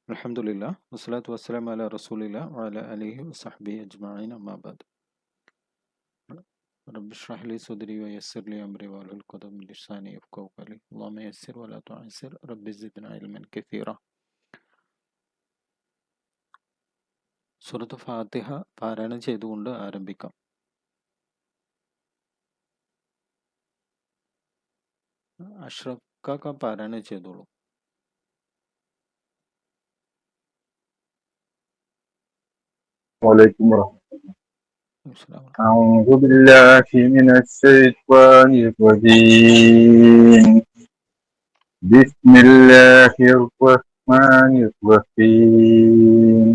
അൽഹംദുലില്ലാ വസ്സലാത്തു വസ്സലാമു അലാ റസൂലില്ലാ വഅലാ ആലിഹി വസഹ്ബിഹി അജ്മഈൻ അമ്മാ ബഅദ്. റബ്ബി ഇശ്റഹ് ലി സദ്രി വയസ്സിർ ലി അംരി വഹ്ലുൽ ഉഖ്ദതം മിൻ ലിസാനി യഫ്ഖഹു ഖൗലി. അല്ലാഹുമ്മ യസ്സിർ വലാ തുഅസ്സിർ റബ്ബി സിദ്നാ ഇൽമൻ കസീറ. സൂറത്ത് ഫാത്തിഹ പാരായണം ചെയ്തുകൊണ്ട് ആരംഭിക്കാം. അഷ്റഫ് കാക്ക പാരായണം ചെയ്തോളൂ. وعليكم ورحمة അസ്സലാമു الله. أعوذ بالله من الشيطان الرجيم. بسم الله الرحمن الرحيم.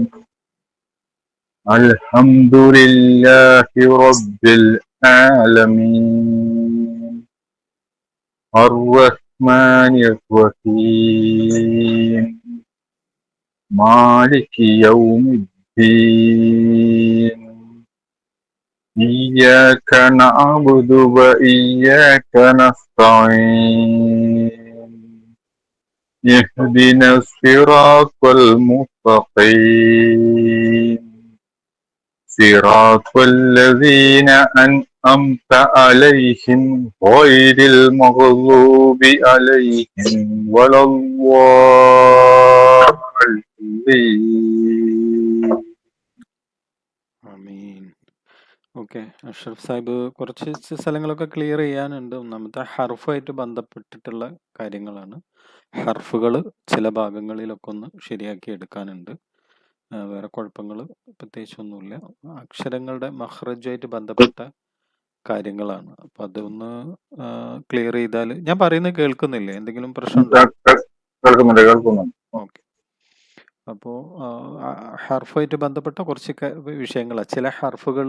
الحمد لله رب العالمين. الرحمن الرحيم. مالك يوم الدين. إياك نعبد وإياك نستعين. اهدنا الصراط المستقيم. صراط الذين أنعمت عليهم غير المغضوب عليهم ولا الضالين. ആമീൻ. ഓക്കെ, അഷ്റഫ് സാഹിബ് കുറച്ച് സ്ഥലങ്ങളൊക്കെ ക്ലിയർ ചെയ്യാനുണ്ട്. ഒന്നാമത്തെ ഹർഫായിട്ട് ബന്ധപ്പെട്ടിട്ടുള്ള കാര്യങ്ങളാണ്. ഹർഫുകൾ ചില ഭാഗങ്ങളിലൊക്കെ ഒന്ന് ശരിയാക്കി എടുക്കാനുണ്ട്. വേറെ കുഴപ്പങ്ങൾ പ്രത്യേകിച്ചൊന്നുമില്ല. അക്ഷരങ്ങളുടെ മഹ്റജുമായിട്ട് ബന്ധപ്പെട്ട കാര്യങ്ങളാണ്. അപ്പം അതൊന്ന് ക്ലിയർ ചെയ്താൽ. ഞാൻ പറയുന്നത് കേൾക്കുന്നില്ലേ? എന്തെങ്കിലും പ്രശ്നമുണ്ടോ? കേൾക്കുന്നുണ്ട്. ഓക്കെ. അപ്പോൾ ഹർഫായിട്ട് ബന്ധപ്പെട്ട കുറച്ച് വിഷയങ്ങളാണ്. ചില ഹർഫുകൾ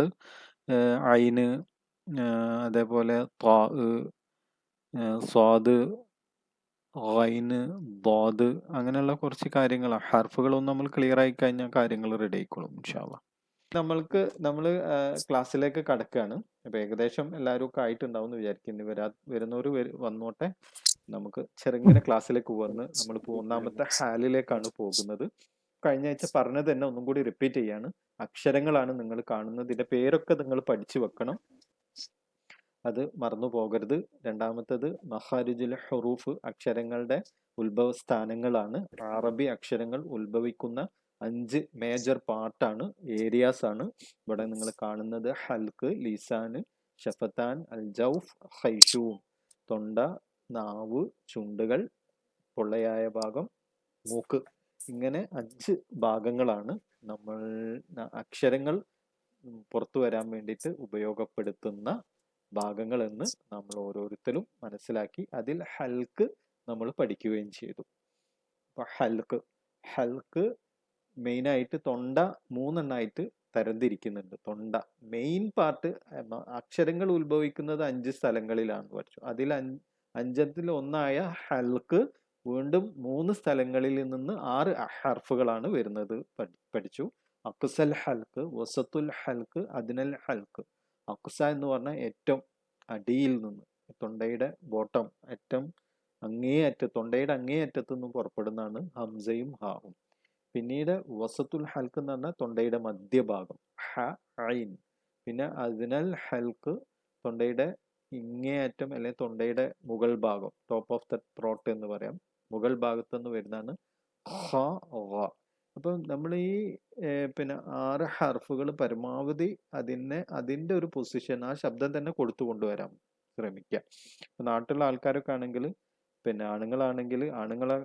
ഐന്, അതേപോലെ ത്വാ, സ്വാദ്, ഗൈന്, ദ്വാദ്, അങ്ങനെയുള്ള കുറച്ച് കാര്യങ്ങളാണ്. ഹർഫുകളൊന്നും നമ്മൾ ക്ലിയർ ആയി കഴിഞ്ഞാൽ കാര്യങ്ങൾ റെഡി ആയിക്കോളും ഇൻഷാ അള്ളാ. നമ്മൾ ക്ലാസ്സിലേക്ക് കടക്കുകയാണ്. അപ്പോൾ ഏകദേശം എല്ലാവരും ഒക്കെ ആയിട്ടുണ്ടാവും എന്ന് വിചാരിക്കുന്നു. വരുന്നവർ വന്നോട്ടെ. നമുക്ക് ചെറുങ്ങനെ ക്ലാസ്സിലേക്ക് വന്ന് നമ്മളിപ്പോൾ ഒന്നാമത്തെ ഹാലിലേക്കാണ് പോകുന്നത്. കഴിഞ്ഞ ആഴ്ച പറഞ്ഞത് തന്നെ ഒന്നും കൂടി റിപ്പീറ്റ് ചെയ്യാണ്. അക്ഷരങ്ങളാണ് നിങ്ങൾ കാണുന്നത്. ഇതിന്റെ പേരൊക്കെ നിങ്ങൾ പഠിച്ചു വെക്കണം, അത് മറന്നു പോകരുത്. രണ്ടാമത്തത് മഖാരിജുൽ ഹുറൂഫ്, അക്ഷരങ്ങളുടെ ഉത്ഭവസ്ഥാനങ്ങളാണ്. അറബി അക്ഷരങ്ങൾ ഉത്ഭവിക്കുന്ന 5 മേജർ പാർട്ടാണ്, ഏരിയാസ് ആണ് ഇവിടെ നിങ്ങൾ കാണുന്നത്. ഹൽക്ക്, ലിസാന്, ഷഫത്താൻ, അൽ ജൗഫ്, ഖൈഷൂം. തൊണ്ട, നാവ്, ചുണ്ടുകൾ, പൊള്ളയായ ഭാഗം, മൂക്ക്. ഇങ്ങനെ 5 ഭാഗങ്ങളാണ് നമ്മൾ അക്ഷരങ്ങൾ പുറത്തു വരാൻ വേണ്ടിയിട്ട് ഉപയോഗപ്പെടുത്തുന്ന ഭാഗങ്ങൾ എന്ന് നമ്മൾ ഓരോരുത്തരും മനസ്സിലാക്കി. അതിൽ ഹൽക്ക് നമ്മൾ പഠിക്കുകയും ചെയ്തു. അപ്പൊ ഹൽക്ക് മെയിനായിട്ട് തൊണ്ട 3 എണ്ണമായിട്ട് തരംതിരിക്കുന്നുണ്ട്. തൊണ്ട മെയിൻ പാർട്ട്. അക്ഷരങ്ങൾ ഉത്ഭവിക്കുന്നത് 5 സ്ഥലങ്ങളിലാണ് പഠിച്ചു. അതിൽ 5ത്തിൽ ഒന്നായ ഹൽക്ക് വീണ്ടും 3 സ്ഥലങ്ങളിൽ നിന്ന് 6 ഹർഫുകളാണ് വരുന്നത് പഠിച്ചു. അക്സൽ ഹൽക്ക്, വസത്തുൽ ഹൽക്ക്, അദ്നൽ ഹൽക്ക്. അക്സ എന്ന് പറഞ്ഞാൽ ഏറ്റവും അടിയിൽ നിന്ന്, തൊണ്ടയുടെ ബോട്ടം, ഏറ്റവും തൊണ്ടയുടെ അങ്ങേ അറ്റത്തു നിന്നും പുറപ്പെടുന്നതാണ് ഹംസയും ഹാവും. പിന്നീട് വസത്തുൽ ഹൽക്ക് എന്ന് പറഞ്ഞാൽ തൊണ്ടയുടെ മധ്യഭാഗം, ഹ, ഐൻ. പിന്നെ അദ്നൽ ഹൽക്ക് തൊണ്ടയുടെ ഇങ്ങേയറ്റം, അല്ലെങ്കിൽ തൊണ്ടയുടെ മുകൾ ഭാഗം, ടോപ്പ് ഓഫ് ദ ത്രോട്ട് എന്ന് പറയാം. മുകൾ ഭാഗത്തു നിന്ന് വരുന്നതാണ് ഖ, ഗ. അപ്പം നമ്മൾ ഈ 6 ഹർഫുകൾ പരമാവധി അതിൻ്റെ ഒരു പൊസിഷൻ, ആ ശബ്ദം തന്നെ കൊടുത്തു കൊണ്ടുവരാൻ ശ്രമിക്കുക. നാട്ടിലുള്ള ആൾക്കാരൊക്കെ ആണെങ്കിൽ, ആണുങ്ങളാണെങ്കിൽ ആണുങ്ങളെ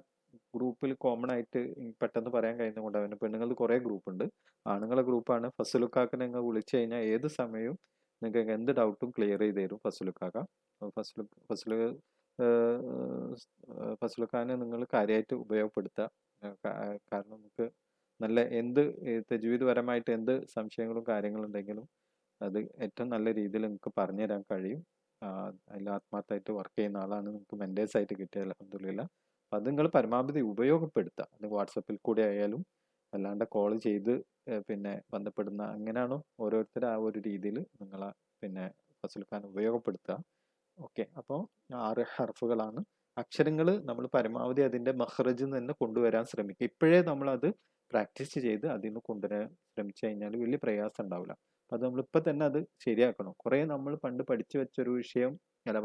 ഗ്രൂപ്പിൽ കോമൺ ആയിട്ട് പെട്ടെന്ന് പറയാൻ കഴിയുന്നതുകൊണ്ട്. അവന് പെണ്ണുങ്ങൾ കുറേ ഗ്രൂപ്പ് ഉണ്ട്. ആണുങ്ങളെ ഗ്രൂപ്പാണ്. ഫസലുക്കാക്കിനെ നിങ്ങൾ വിളിച്ചു കഴിഞ്ഞാൽ ഏത് സമയവും നിങ്ങൾക്ക് എന്ത് ഡൗട്ടും ക്ലിയർ ചെയ്ത് തരും ഫസലുക്കാക്ക. ഫസലുഖാനെ നിങ്ങൾ കാര്യമായിട്ട് ഉപയോഗപ്പെടുത്തുക. കാരണം നമുക്ക് നല്ല തജ്വീദ് പരമായിട്ട് എന്ത് സംശയങ്ങളും കാര്യങ്ങളുണ്ടെങ്കിലും അത് ഏറ്റവും നല്ല രീതിയിൽ നിങ്ങൾക്ക് പറഞ്ഞുതരാൻ കഴിയും. അതിൽ ആത്മാർത്ഥമായിട്ട് വർക്ക് ചെയ്യുന്ന ആളാണ് നിങ്ങൾക്ക് മെൻറ്റേഴ്സ് ആയിട്ട് കിട്ടിയത്, അൽഹംദുലില്ലാ. അത് നിങ്ങൾ പരമാവധി ഉപയോഗപ്പെടുത്തുക. അത് വാട്സപ്പിൽ കൂടെ ആയാലും അല്ലാണ്ട് കോൾ ചെയ്ത് ബന്ധപ്പെടുന്ന, അങ്ങനെയാണോ ഓരോരുത്തർ ആ ഒരു രീതിയിൽ നിങ്ങൾ ഫസലുഖാൻ ഉപയോഗപ്പെടുത്തുക. ഓക്കെ. അപ്പോൾ 6 ഹർഫുകളാണ്. അക്ഷരങ്ങൾ നമ്മൾ പരമാവധി അതിൻ്റെ മഹ്റജിൽ നിന്ന് കൊണ്ടുവരാൻ ശ്രമിക്കുക. ഇപ്പോഴേ നമ്മളത് പ്രാക്ടീസ് ചെയ്ത് അതിൽ നിന്ന് കൊണ്ടുവരാൻ ശ്രമിച്ചു കഴിഞ്ഞാൽ വലിയ പ്രയാസം ഉണ്ടാവില്ല. അപ്പം അത് നമ്മളിപ്പോൾ തന്നെ അത് ശരിയാക്കണം. കുറേ നമ്മൾ പണ്ട് പഠിച്ചു വെച്ചൊരു വിഷയം, അല്ല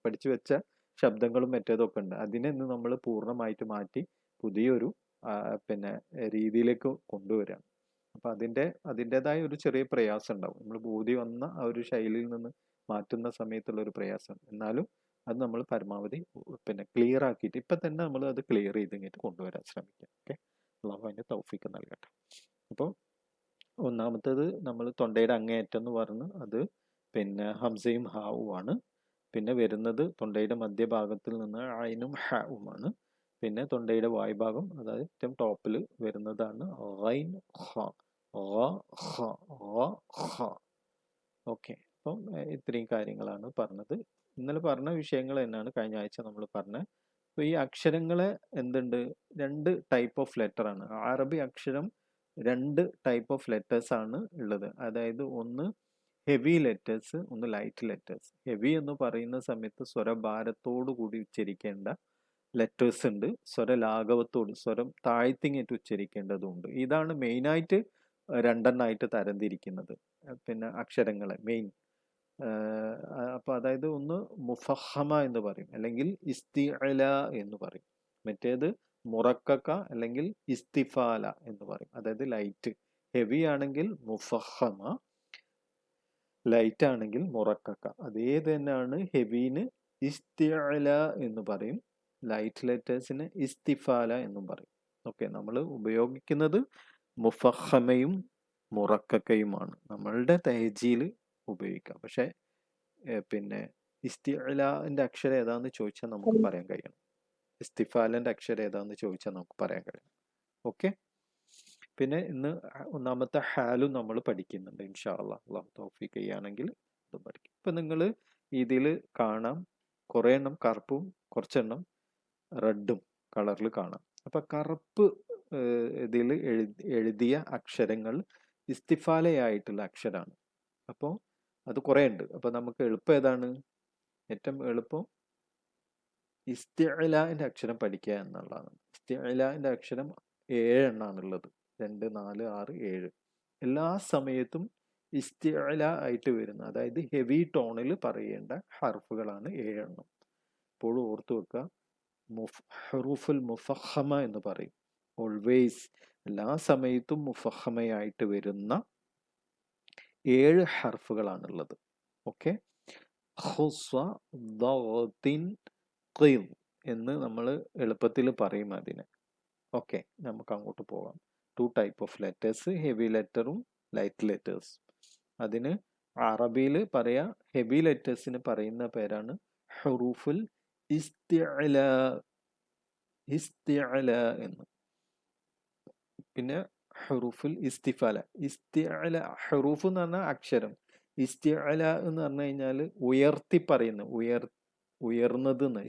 പഠിച്ചു വെച്ച ശബ്ദങ്ങളും മറ്റേതൊക്കെ ഉണ്ട്. അതിനെ ഇന്ന് നമ്മൾ പൂർണ്ണമായിട്ട് മാറ്റി പുതിയൊരു പിന്നെ രീതിയിലേക്ക് കൊണ്ടുവരാം. അപ്പം അതിൻ്റെതായ ഒരു ചെറിയ പ്രയാസം ഉണ്ടാവും. നമ്മൾ ബോധി വന്ന ആ ഒരു ശൈലിയിൽ നിന്ന് മാറ്റുന്ന സമയത്തുള്ള ഒരു പ്രയാസം. എന്നാലും അത് നമ്മൾ പരമാവധി പിന്നെ ക്ലിയർ ആക്കിയിട്ട് ഇപ്പം തന്നെ നമ്മൾ അത് ക്ലിയർ ചെയ്ത് ഇങ്ങോട്ട് കൊണ്ടുവരാൻ ശ്രമിക്കാം. ഓക്കെ, അള്ളാഹു അതിൻ്റെ തൗഫീക്ക് നൽകട്ടെ. അപ്പോൾ ഒന്നാമത്തേത് നമ്മൾ തൊണ്ടയുടെ അങ്ങേയറ്റം എന്ന് പറഞ്ഞ് അത് പിന്നെ ഹംസയും ഹാവുമാണ്. പിന്നെ വരുന്നത് തൊണ്ടയുടെ മധ്യഭാഗത്തിൽ നിന്ന് ഐനും ഹാവുമാണ്. പിന്നെ തൊണ്ടയുടെ വായ്ഭാഗം, അതായത് ഏറ്റവും ടോപ്പിൽ വരുന്നതാണ് ഐൻ ഹ. ഓക്കെ, അപ്പം ഇത്രയും കാര്യങ്ങളാണ് പറഞ്ഞത്. ഇന്നലെ പറഞ്ഞ വിഷയങ്ങൾ തന്നെയാണ് കഴിഞ്ഞ ആഴ്ച നമ്മൾ പറഞ്ഞത്. അപ്പോൾ ഈ അക്ഷരങ്ങളെ എന്തുണ്ട്, രണ്ട് ടൈപ്പ് ഓഫ് ലെറ്റർ ആണ്. അറബി അക്ഷരം രണ്ട് ടൈപ്പ് ഓഫ് ലെറ്റേഴ്സ് ആണ് ഉള്ളത്. അതായത് ഒന്ന് ഹെവി ലെറ്റേഴ്സ്, ഒന്ന് ലൈറ്റ് ലെറ്റേഴ്സ്. ഹെവി എന്ന് പറയുന്ന സമയത്ത് സ്വരഭാരത്തോടു കൂടി ഉച്ചരിക്കേണ്ട ലെറ്റേഴ്സ് ഉണ്ട്, സ്വരലാഘവത്തോട് സ്വരം താഴ്ത്തിങ്ങിട്ട് ഉച്ചരിക്കേണ്ടതുണ്ട്. ഇതാണ് മെയിനായിട്ട് രണ്ടെണ്ണമായിട്ട് തരംതിരിക്കുന്നത് പിന്നെ അക്ഷരങ്ങളെ മെയിൻ. അപ്പോൾ അതായത് ഒന്ന് മുഫഹമ എന്ന് പറയും, അല്ലെങ്കിൽ ഇസ്തിഅല എന്ന് പറയും. മറ്റേത് മുറക്കക്ക അല്ലെങ്കിൽ ഇസ്തിഫാല എന്ന് പറയും. അതായത് ലൈറ്റ്. ഹെവി ആണെങ്കിൽ മുഫഹമ, ലൈറ്റ് ആണെങ്കിൽ മുറക്കക്ക. അതേ തന്നെയാണ് ഹെവിന് ഇസ്തിഅല എന്ന് പറയും, ലൈറ്റ് ലെറ്റേഴ്സിന് ഇസ്തിഫാല എന്നും പറയും. ഓക്കെ, നമ്മൾ ഉപയോഗിക്കുന്നത് മുഫഹമയും മുറക്കക്കയുമാണ് നമ്മളുടെ തഹ്ജീൽ ഉപയോഗിക്കാം. പക്ഷെ പിന്നെ ഇസ്തിഅലാന്റെ അക്ഷരം ഏതാന്ന് ചോദിച്ചാൽ നമുക്ക് പറയാൻ കഴിയണം, ഇസ്തിഫാലന്റെ അക്ഷരം ഏതാന്ന് ചോദിച്ചാൽ നമുക്ക് പറയാൻ കഴിയണം. ഓക്കെ, പിന്നെ ഇന്ന് ഒന്നാമത്തെ ഹാലും നമ്മൾ പഠിക്കുന്നുണ്ട് ഇൻഷാ അല്ലാഹ്. അല്ലാഹു തൗഫീഖ് ചെയ്യുകയാണെങ്കിൽ അതും പഠിക്കും. ഇപ്പം നിങ്ങൾ ഇതിൽ കാണാം കുറേ എണ്ണം കറുപ്പും കുറച്ചെണ്ണം റെഡും കളറിൽ കാണാം. അപ്പം കറുപ്പ് ഇതിൽ എഴുതിയ അക്ഷരങ്ങൾ ഇസ്തിഫാലയായിട്ടുള്ള അക്ഷരമാണ്. അപ്പോൾ അത് കുറേ ഉണ്ട്. അപ്പോൾ നമുക്ക് എളുപ്പം ഏതാണ്? ഏറ്റവും എളുപ്പം ഇസ്തിഅലാന്റെ അക്ഷരം പഠിക്കുക എന്നുള്ളതാണ്. ഇസ്തിഅലാന്റെ അക്ഷരം 7 എണ്ണാണുള്ളത്. 2, 4, 6, 7. എല്ലാ സമയത്തും ഇസ്തിഅല ആയിട്ട് വരുന്ന, അതായത് ഹെവി ടോണിൽ പറയേണ്ട ഹർഫുകളാണ് 7 എണ്ണം. എപ്പോഴും ഓർത്തു വെക്കുക, ഹുറൂഫുൽ മുഫഹമ എന്ന് പറയും. ഓൾവേസ് എല്ലാ സമയത്തും മുഫഹമയായിട്ട് വരുന്ന 7 ഹർഫുകളാണുള്ളത്. ഓക്കെ, എന്ന് നമ്മൾ എളുപ്പത്തിൽ പറയും അതിനെ. ഓക്കെ, നമുക്ക് അങ്ങോട്ട് പോകാം. 2 ടൈപ്പ് ഓഫ് ലെറ്റേഴ്സ്, ഹെവി ലെറ്ററും ലൈറ്റ് ലെറ്റേഴ്സ്. അതിന് അറബിയിൽ പറയാ, ഹെവി ലെറ്റേഴ്സിന് പറയുന്ന പേരാണ് ഹുറൂഫുൽ ഇസ്തിഅല എന്ന്. പിന്നെ ഹുറൂഫുൽ ഇസ്തിഫാല. ഹുറൂഫ് എന്ന് പറഞ്ഞാൽ അക്ഷരം. ഇസ്തിഅല എന്ന് പറഞ്ഞു കഴിഞ്ഞാൽ ഉയർത്തി പറയുന്ന, ഉയർന്നത് എന്ന്.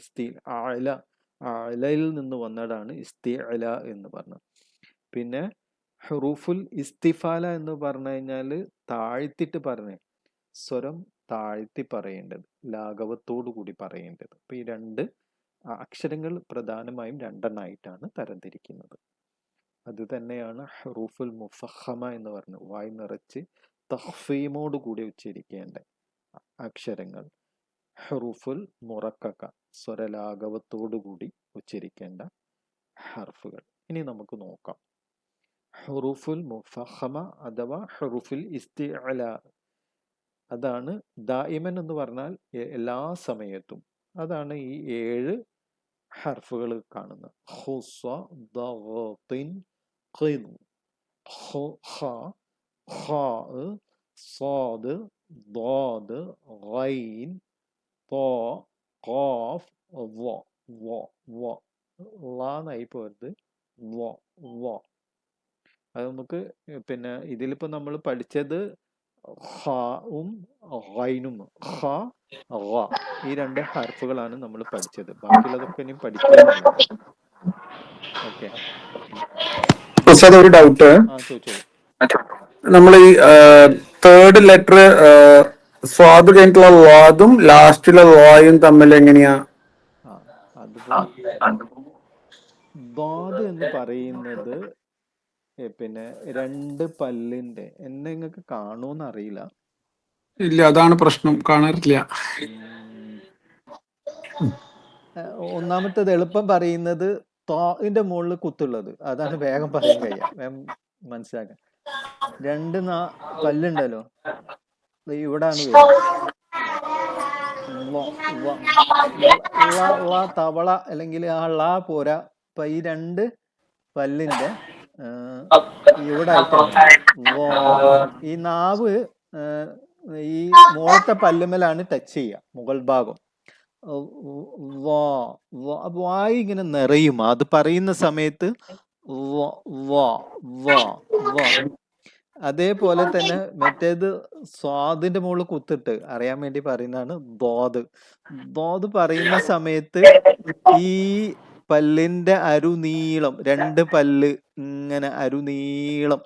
അലയിൽ നിന്ന് വന്നതാണ് ഇസ്തിഅല എന്ന് പറഞ്ഞത്. പിന്നെ ഹുറൂഫുൽ ഇസ്തിഫാല എന്ന് പറഞ്ഞു കഴിഞ്ഞാൽ താഴ്ത്തിട്ട് പറഞ്ഞ, സ്വരം താഴ്ത്തി പറയേണ്ടത്, ലാഘവത്തോടു കൂടി പറയേണ്ടത്. അപ്പൊ ഈ രണ്ട് അക്ഷരങ്ങൾ പ്രധാനമായും രണ്ടെണ്ണമായിട്ടാണ് തരംതിരിക്കുന്നത്. അത് തന്നെയാണ് ഹുറൂഫുൽ മുഫഹമ എന്ന് പറഞ്ഞു, വായി നിറച്ച് തഖ്ഫീമോട് കൂടി ഉച്ചരിക്കേണ്ട അക്ഷരങ്ങൾ. ഹുറൂഫുൽ മുറക്കക്ക, സ്വരലാഘവത്തോടു കൂടി ഉച്ചരിക്കേണ്ട ഹർഫുകൾ. ഇനി നമുക്ക് നോക്കാം. ഹുറൂഫുൽ മുഫഹമ അഥവാ ഹുറൂഫുൽ ഇസ്തിഅല, അതാണ് ദായിമൻ എന്ന് പറഞ്ഞാൽ എല്ലാ സമയത്തും. അതാണ് ഈ 7 ഹർഫുകൾ കാണുന്നത്. ഖുസ, ദഗതിൻ, ഖിദ്, ഖ, ഖാ, സാദ്, ളാദ്, ഗൈൻ, ത, ഖാഫ്, വ ളാന്നായി പോയത് വ. അത് നമുക്ക് പിന്നെ ഇതിലിപ്പോ നമ്മൾ പഠിച്ചത് ഖാവും ഗൈനും, ഖ, ഗ, ഈ 2 ഹർഫുകളാണ് നമ്മൾ പഠിച്ചത്. ബാക്കിയുള്ളതൊക്കെ ഇനി പഠിക്കാനുള്ളത്. ഓക്കെ, ഒരു ഡൗട്ട്. ചോദിച്ചോളൂ. നമ്മൾ ഈ തേർഡ് ലെറ്റർ സ്വാദ് കഴിഞ്ഞിട്ടുള്ള വാദും ലാസ്റ്റിലെ വായും തമ്മിൽ എങ്ങനെയാ? അത് ബാദ് എന്ന് പറയുന്നത് പിന്നെ രണ്ട് പല്ലിന്റെ എന്നെ നിങ്ങൾക്ക് കാണുമെന്ന് അറിയില്ല. ഇല്ല, അതാണ് പ്രശ്നം, കാണാറില്ല. ഒന്നാമത്തേത് എളുപ്പം പറയുന്നത് തോന്റെ മുകളിൽ കുത്തുള്ളത്, അതാണ് വേഗം പറയാൻ കഴിയുക, വേഗം മനസ്സിലാക്കാൻ. രണ്ട് പല്ലുണ്ടല്ലോ, ഇവിടാണ് വരിക. തവള അല്ലെങ്കിൽ ആ ള പോരാ. അപ്പൊ ഈ രണ്ട് പല്ലിന്റെ ഇവിടെ ആയിട്ടാണ് ഈ നാവ് ഈ മുകളത്തെ പല്ലുമലാണ് ടച്ച് ചെയ്യുക, മുകൾ ഭാഗം. വായി ഇങ്ങനെ നിറയും അത് പറയുന്ന സമയത്ത്. അതേപോലെ തന്നെ മറ്റേത് സ്വാദിന്റെ മുകളിൽ കുത്തിട്ട് അറിയാൻ വേണ്ടി പറയുന്നതാണ് ദോത് പറയുന്ന സമയത്ത് ഈ പല്ലിന്റെ അരുനീളം, രണ്ട് പല്ല് ഇങ്ങനെ അരുനീളം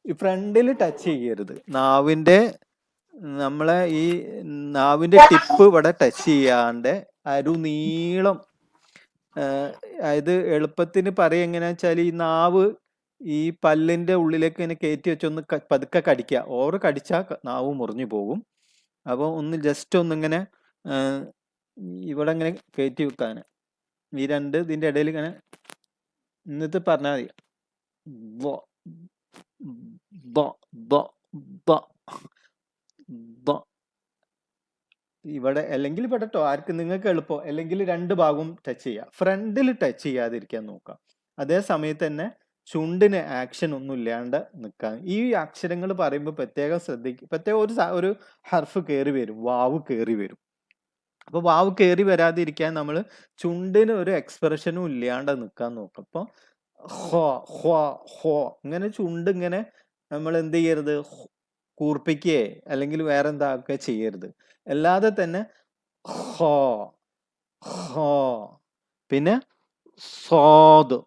ഈ ഫ്രണ്ടിൽ ടച്ച് ചെയ്യരുത്. നമ്മളെ ഈ നാവിന്റെ ടിപ്പ് ഇവിടെ ടച്ച് ചെയ്യാണ്ട് അരുനീളം. ഇത് എളുപ്പത്തിന് പറയുക എങ്ങനെയാ വെച്ചാൽ, ഈ നാവ് ഈ പല്ലിന്റെ ഉള്ളിലേക്ക് ഇങ്ങനെ കയറ്റി വെച്ചൊന്ന് പതുക്കെ കടിക്കുക. ഓവർ കടിച്ചാൽ നാവ് മുറിഞ്ഞു പോകും. അപ്പോൾ ഒന്ന് ജസ്റ്റ് ഒന്നിങ്ങനെ ഇവിടെ ഇങ്ങനെ കയറ്റി വെക്കാൻ, ഈ രണ്ട് ഇതിന്റെ ഇടയിൽ ഇങ്ങനെ എന്നിട്ട് പറഞ്ഞാൽ മതി. ഇവിടെ അല്ലെങ്കിൽ ഇവിടെ ആർക്ക് നിങ്ങൾക്ക് എളുപ്പം, അല്ലെങ്കിൽ രണ്ട് ഭാഗവും ടച്ച് ചെയ്യുക. ഫ്രണ്ടിൽ ടച്ച് ചെയ്യാതിരിക്കാൻ നോക്കാം. അതേ സമയത്ത് തന്നെ ചുണ്ടിന് ആക്ഷൻ ഒന്നും ഇല്ലാണ്ട് നിൽക്കാൻ. ഈ അക്ഷരങ്ങൾ പറയുമ്പോൾ പ്രത്യേകം ശ്രദ്ധിക്കുക. പ്രത്യേകം ഒരു ഹർഫ് കയറി വരും, വാവ് കയറി വരും. അപ്പൊ വാവ് കയറി വരാതിരിക്കാൻ നമ്മൾ ചുണ്ടിന് ഒരു എക്സ്പ്രഷനും ഇല്ലാണ്ട് നിൽക്കാൻ നോക്കാം. അപ്പൊ ഹോ ഇങ്ങനെ ചുണ്ട് ഇങ്ങനെ നമ്മൾ എന്ത് ചെയ്യരുത്, കൂർപ്പിക്കുകയെ അല്ലെങ്കിൽ വേറെ എന്താക്കുക ചെയ്യരുത്. അല്ലാതെ തന്നെ ഹോ. പിന്നെ സോദ്,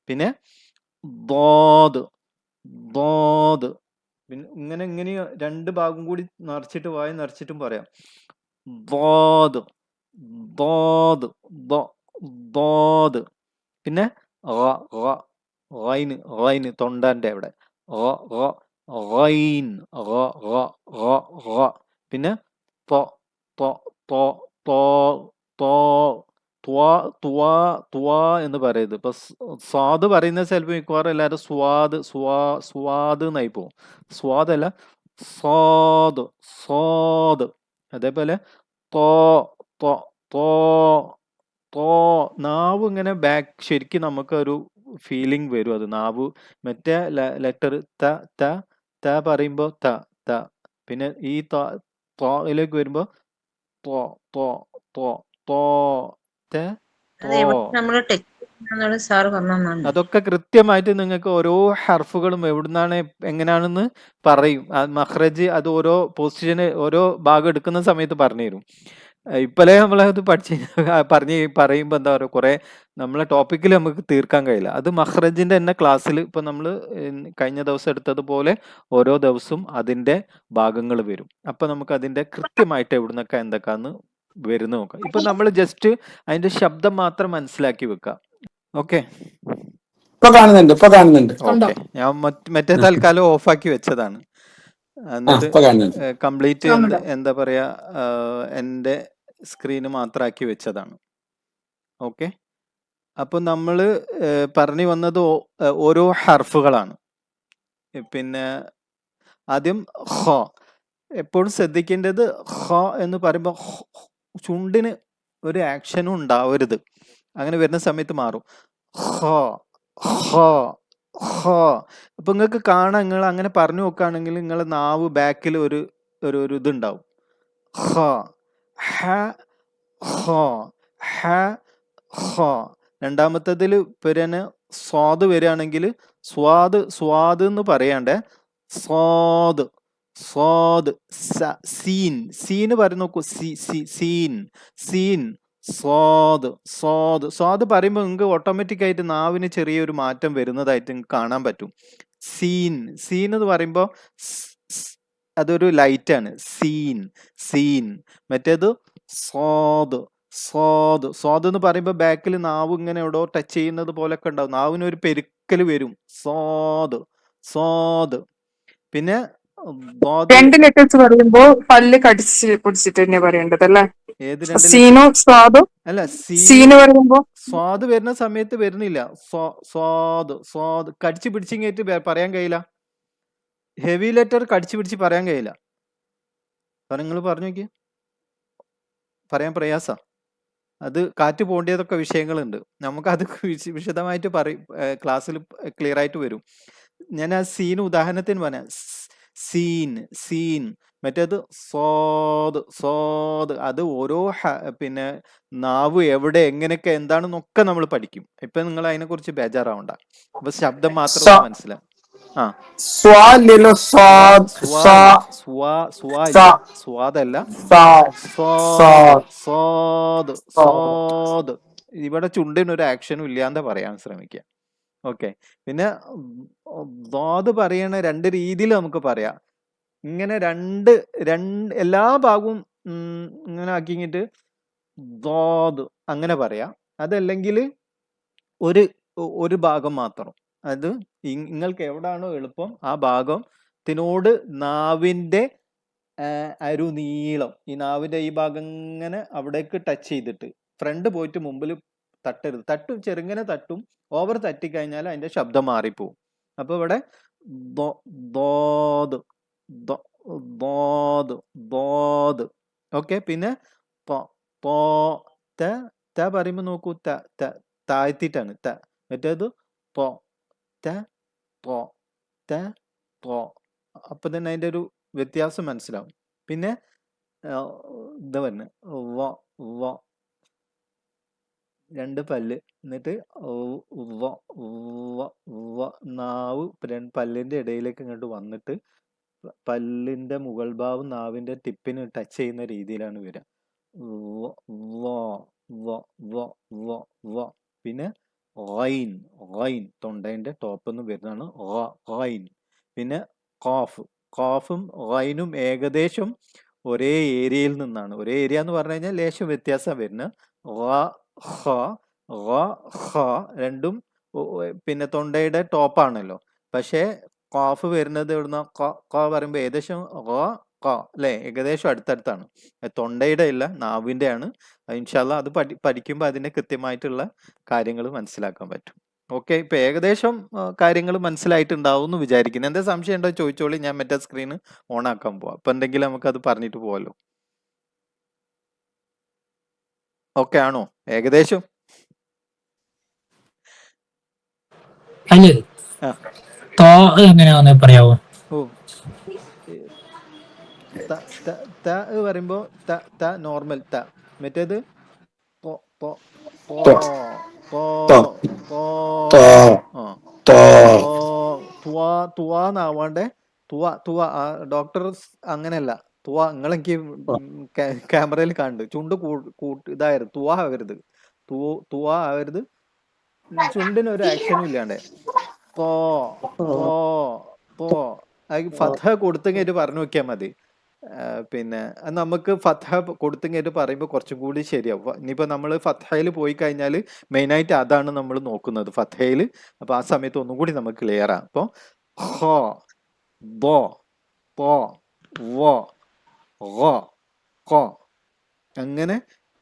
പിന്നെ ദോദ്. പിന്നെ ഇങ്ങനെ രണ്ട് ഭാഗം കൂടി നിറച്ചിട്ട് വായി നിറച്ചിട്ടും പറയാം. ദോദ്. പിന്നെ റൈന് തൊണ്ടാന്റെ അവിടെ. പിന്നെ എന്ന് പറയരുത്. ഇപ്പൊ സ്വാദ് പറയുന്ന ചിലപ്പോൾ മിക്കവാറും എല്ലാവരും സ്വാദ് എന്നായി പോവും. സ്വാദല്ല, സോദ്. അതേപോലെ നാവ് ഇങ്ങനെ ബാക്ക് ശരിക്കും നമുക്ക് ഒരു ഫീലിംഗ് വരും. അത് നാവ് മറ്റേ ലെറ്റർ ത പറയുമ്പോ ത. പിന്നെ ഈ ലേക്ക് വരുമ്പോ അതൊക്കെ കൃത്യമായിട്ട് നിങ്ങൾക്ക് ഓരോ ഹർഫുകളും എവിടുന്നാണ് എങ്ങനെയാണെന്ന് പറയും. മഖ്റജ് അത് ഓരോ പൊസിഷന് ഓരോ ഭാഗം എടുക്കുന്ന സമയത്ത് പറഞ്ഞു തരും. ഇപ്പോഴേ നമ്മളത് പറയുമ്പോൾ എന്താ പറയുക, കുറെ നമ്മളെ ടോപ്പിക്കിൽ നമുക്ക് തീർക്കാൻ കഴിയില്ല. അത് മഖ്റജിന്റെ തന്നെ ക്ലാസ്സിൽ ഇപ്പൊ നമ്മൾ കഴിഞ്ഞ ദിവസം എടുത്തതുപോലെ ഓരോ ദിവസവും അതിന്റെ ഭാഗങ്ങൾ വരും. അപ്പൊ നമുക്ക് അതിന്റെ കൃത്യമായിട്ട് എവിടുന്നൊക്കെ എന്തൊക്കെയാന്ന് വരുന്ന നോക്കാം. ഇപ്പൊ നമ്മൾ ജസ്റ്റ് അതിന്റെ ശബ്ദം മാത്രം മനസ്സിലാക്കി വെക്കാം. ഓക്കെ, ഞാൻ മറ്റേ തൽക്കാലം ഓഫാക്കി വെച്ചതാണ്. എന്നിട്ട് കംപ്ലീറ്റ് എന്താ പറയാ, എൻ്റെ സ്ക്രീന് മാത്രമാക്കി വെച്ചതാണ്. ഓക്കെ, അപ്പൊ നമ്മള് പറഞ്ഞു വന്നത് ഓരോ ഹർഫുകളാണ്. പിന്നെ ആദ്യം ഹ. എപ്പോഴും ശ്രദ്ധിക്കേണ്ടത് ഹ എന്ന് പറയുമ്പോൾ ചുണ്ടിന് ഒരു ആക്ഷനും ഉണ്ടാവരുത്. അങ്ങനെ വരുന്ന സമയത്ത് മാറും. അപ്പൊ നിങ്ങൾക്ക് കാണാം, നിങ്ങൾ അങ്ങനെ പറഞ്ഞു നോക്കുകയാണെങ്കിൽ നിങ്ങളെ നാവ് ബാക്കിൽ ഒരു ഇതുണ്ടാവും. രണ്ടാമത്തതിൽ പിന്നെ സ്വാദ് വരികയാണെങ്കിൽ സ്വാദ് എന്ന് പറയാണ്ടേ സ്വാദ്. സീന് പറഞ്ഞു നോക്കൂ. സീൻ സ്വാദ് പറയുമ്പോൾ നിങ്ങൾക്ക് ഓട്ടോമാറ്റിക് ആയിട്ട് നാവിന് ചെറിയൊരു മാറ്റം വരുന്നതായിട്ട് നിങ്ങൾക്ക് കാണാൻ പറ്റും. സീൻ എന്ന് പറയുമ്പോൾ അതൊരു ലൈറ്റ് ആണ്. സീൻ. മറ്റേത് സ്വാദ് സ്വാദ് സ്വാദ് എന്ന് പറയുമ്പോൾ ബാക്കിൽ നാവ് ഇങ്ങനെ എവിടോ ടച്ച് ചെയ്യുന്നത് പോലൊക്കെ ഉണ്ടാവും. നാവിനൊരു പെരുക്കൽ വരും. സ്വാദ് സ്വാദ്. പിന്നെ ദ്വാദ് രണ്ട് ലെറ്റേഴ്സ് പറയുമ്പോ പല്ല് കടിച്ച് പിടിച്ചിട്ട് തന്നെ പറയേണ്ടത് അല്ലേ? ഏത് രണ്ട് സീനോ സ്വാദോ? അല്ല സീന് സീന് പറയുമ്പോ സ്വാദ് വരുന്ന സമയത്ത് വരുന്നില്ല. സ്വാദ് സ്വാദ് കടിച്ചു പിടിച്ചിങ്ങേറ്റ് പറയാൻ കഴിയില്ല. ഹെവി ലെറ്റർ കടിച്ചു പിടിച്ച് പറയാൻ കഴിയില്ല. നിങ്ങൾ പറഞ്ഞു നോക്കി, പറയാൻ പ്രയാസ. അത് കാറ്റ് പോകേണ്ടതൊക്കെ വിഷയങ്ങളുണ്ട്. നമുക്കത് വിശദമായിട്ട് ക്ലാസ്സിൽ ക്ലിയർ ആയിട്ട് വരും. ഞാൻ ആ സീൻ ഉദാഹരണത്തിന് പറയാം. സീൻ സീൻ. മറ്റേത് സ്വാദ് സ്വാദ്. അത് ഓരോ പിന്നെ നാവ് എവിടെ എങ്ങനെയൊക്കെ എന്താണെന്നൊക്കെ നമ്മൾ പഠിക്കും. ഇപ്പൊ നിങ്ങൾ അതിനെ കുറിച്ച് ബേജാറാവണ്ട. അപ്പൊ ശബ്ദം മാത്രം മനസ്സിലാവും. ആ സ്വാദല്ല സ്വാദല്ല, സ്വാദ് സ്വാദ്. ഇവിടെ ചുണ്ടിന് ഒരു ആക്ഷനും ഇല്ലാതെ പറയാൻ ശ്രമിക്കുക. ഓക്കെ. പിന്നെ ദ്വാദ് പറയണ രണ്ട് രീതിയിൽ നമുക്ക് പറയാം. ഇങ്ങനെ രണ്ട് എല്ലാ ഭാഗവും ഇങ്ങനെ ആക്കിങ്ങിട്ട് ദ്വാദ് അങ്ങനെ പറയാം. അതല്ലെങ്കിൽ ഒരു ഭാഗം മാത്രം. അത് നിങ്ങൾക്ക് എവിടാണോ എളുപ്പം ആ ഭാഗത്തിനോട് നാവിൻ്റെ അരുനീളം, ഈ നാവിൻ്റെ ഈ ഭാഗം ഇങ്ങനെ അവിടേക്ക് ടച്ച് ചെയ്തിട്ട് ഫ്രണ്ട് പോയിട്ട് മുമ്പിൽ തട്ടരുത്. തട്ടും, ചെറുങ്ങനെ തട്ടും. ഓവർ തട്ടിക്കഴിഞ്ഞാൽ അതിൻ്റെ ശബ്ദം മാറിപ്പോവും. അപ്പോൾ ഇവിടെ ദ്വാദ് ദ്വാദ് ദ്വാദ്. ഓക്കെ. പിന്നെ ത പറയുമ്പോൾ നോക്കൂ, താഴ്ത്തിയിട്ടാണ് ത. മറ്റേത് അപ്പൊ തന്നെ അതിൻ്റെ ഒരു വ്യത്യാസം മനസ്സിലാവും. പിന്നെ ഇതാ പറഞ്ഞ രണ്ട് പല്ല്, എന്നിട്ട് നാവ് പല്ലിന്റെ ഇടയിലേക്ക് ഇങ്ങോട്ട് വന്നിട്ട് പല്ലിന്റെ മുകൾ ഭാഗം നാവിന്റെ ടിപ്പിന് ടച്ച് ചെയ്യുന്ന രീതിയിലാണ് വരിക. പിന്നെ ഗൈൻ തൊണ്ടേന്റെ ടോപ്പ് എന്ന് വരുന്നതാണ് ഗൈൻ. പിന്നെ ഖാഫും ഗൈനും ഏകദേശം ഒരേ ഏരിയയിൽ നിന്നാണ്. ഒരേ ഏരിയ എന്ന് പറഞ്ഞു കഴിഞ്ഞാൽ ലേശം വ്യത്യാസം വരുന്നത്. രണ്ടും പിന്നെ തൊണ്ടയുടെ ടോപ്പാണല്ലോ. പക്ഷേ ഖാഫ് വരുന്നത് എവിടുന്ന പറയുമ്പോൾ ഏകദേശം അല്ലേ, ഏകദേശം അടുത്തടുത്താണ്. തൊണ്ടയുടെ അല്ല, നാവിൻ്റെ ആണ്. ഇൻഷാല്ലാ അത് പഠിക്കുമ്പോൾ അതിൻ്റെ കൃത്യമായിട്ടുള്ള കാര്യങ്ങൾ മനസ്സിലാക്കാൻ പറ്റും. ഓക്കെ. ഇപ്പൊ ഏകദേശം കാര്യങ്ങൾ മനസ്സിലായിട്ടുണ്ടാവും എന്ന് വിചാരിക്കുന്നു. എന്താ സംശയം ഉണ്ടോ ചോദിച്ചോളി. ഞാൻ മറ്റേ സ്ക്രീന് ഓൺ ആക്കാൻ പോവാം. അപ്പൊ എന്തെങ്കിലും നമുക്ക് അത് പറഞ്ഞിട്ട് പോവാലോ. ഓക്കെ ആണോ ഏകദേശം? അല്ലേ എങ്ങനെയാന്ന് പറയാവോ? ഓ പറയുമ്പോ നോർമൽ ത. മറ്റേത് തുവാന്നാവാണ്ടേ തുവ. ഡോക്ടർ അങ്ങനെയല്ല. തുവ നിങ്ങളെനിക്ക് ക്യാമറയിൽ കാണുന്നുണ്ട്. ചുണ്ട് ഇതായിരുന്നു. തുവ ആവരുത്. തുവ ആവരുത്. ചുണ്ടിന് ഒരു ആക്ഷനും ഇല്ലാണ്ടേ ഫത്ഹ കൊടുത്തെങ്കിൽ പറഞ്ഞു നോക്കിയാൽ മതി. പിന്നെ നമുക്ക് ഫത്ഹ കൊടുത്തെങ്കിൽ പറയുമ്പോൾ കുറച്ചും കൂടി ശരിയാവും. ഇനിയിപ്പോൾ നമ്മൾ ഫത്ഹയിൽ പോയി കഴിഞ്ഞാൽ മെയിനായിട്ട് അതാണ് നമ്മൾ നോക്കുന്നത്, ഫത്ഹയിൽ. അപ്പോൾ ആ സമയത്ത് ഒന്നും കൂടി നമുക്ക് ക്ലിയർ ആണ്. അപ്പോൾ ഹോ ബോ പോ വോ ഹോ അങ്ങനെ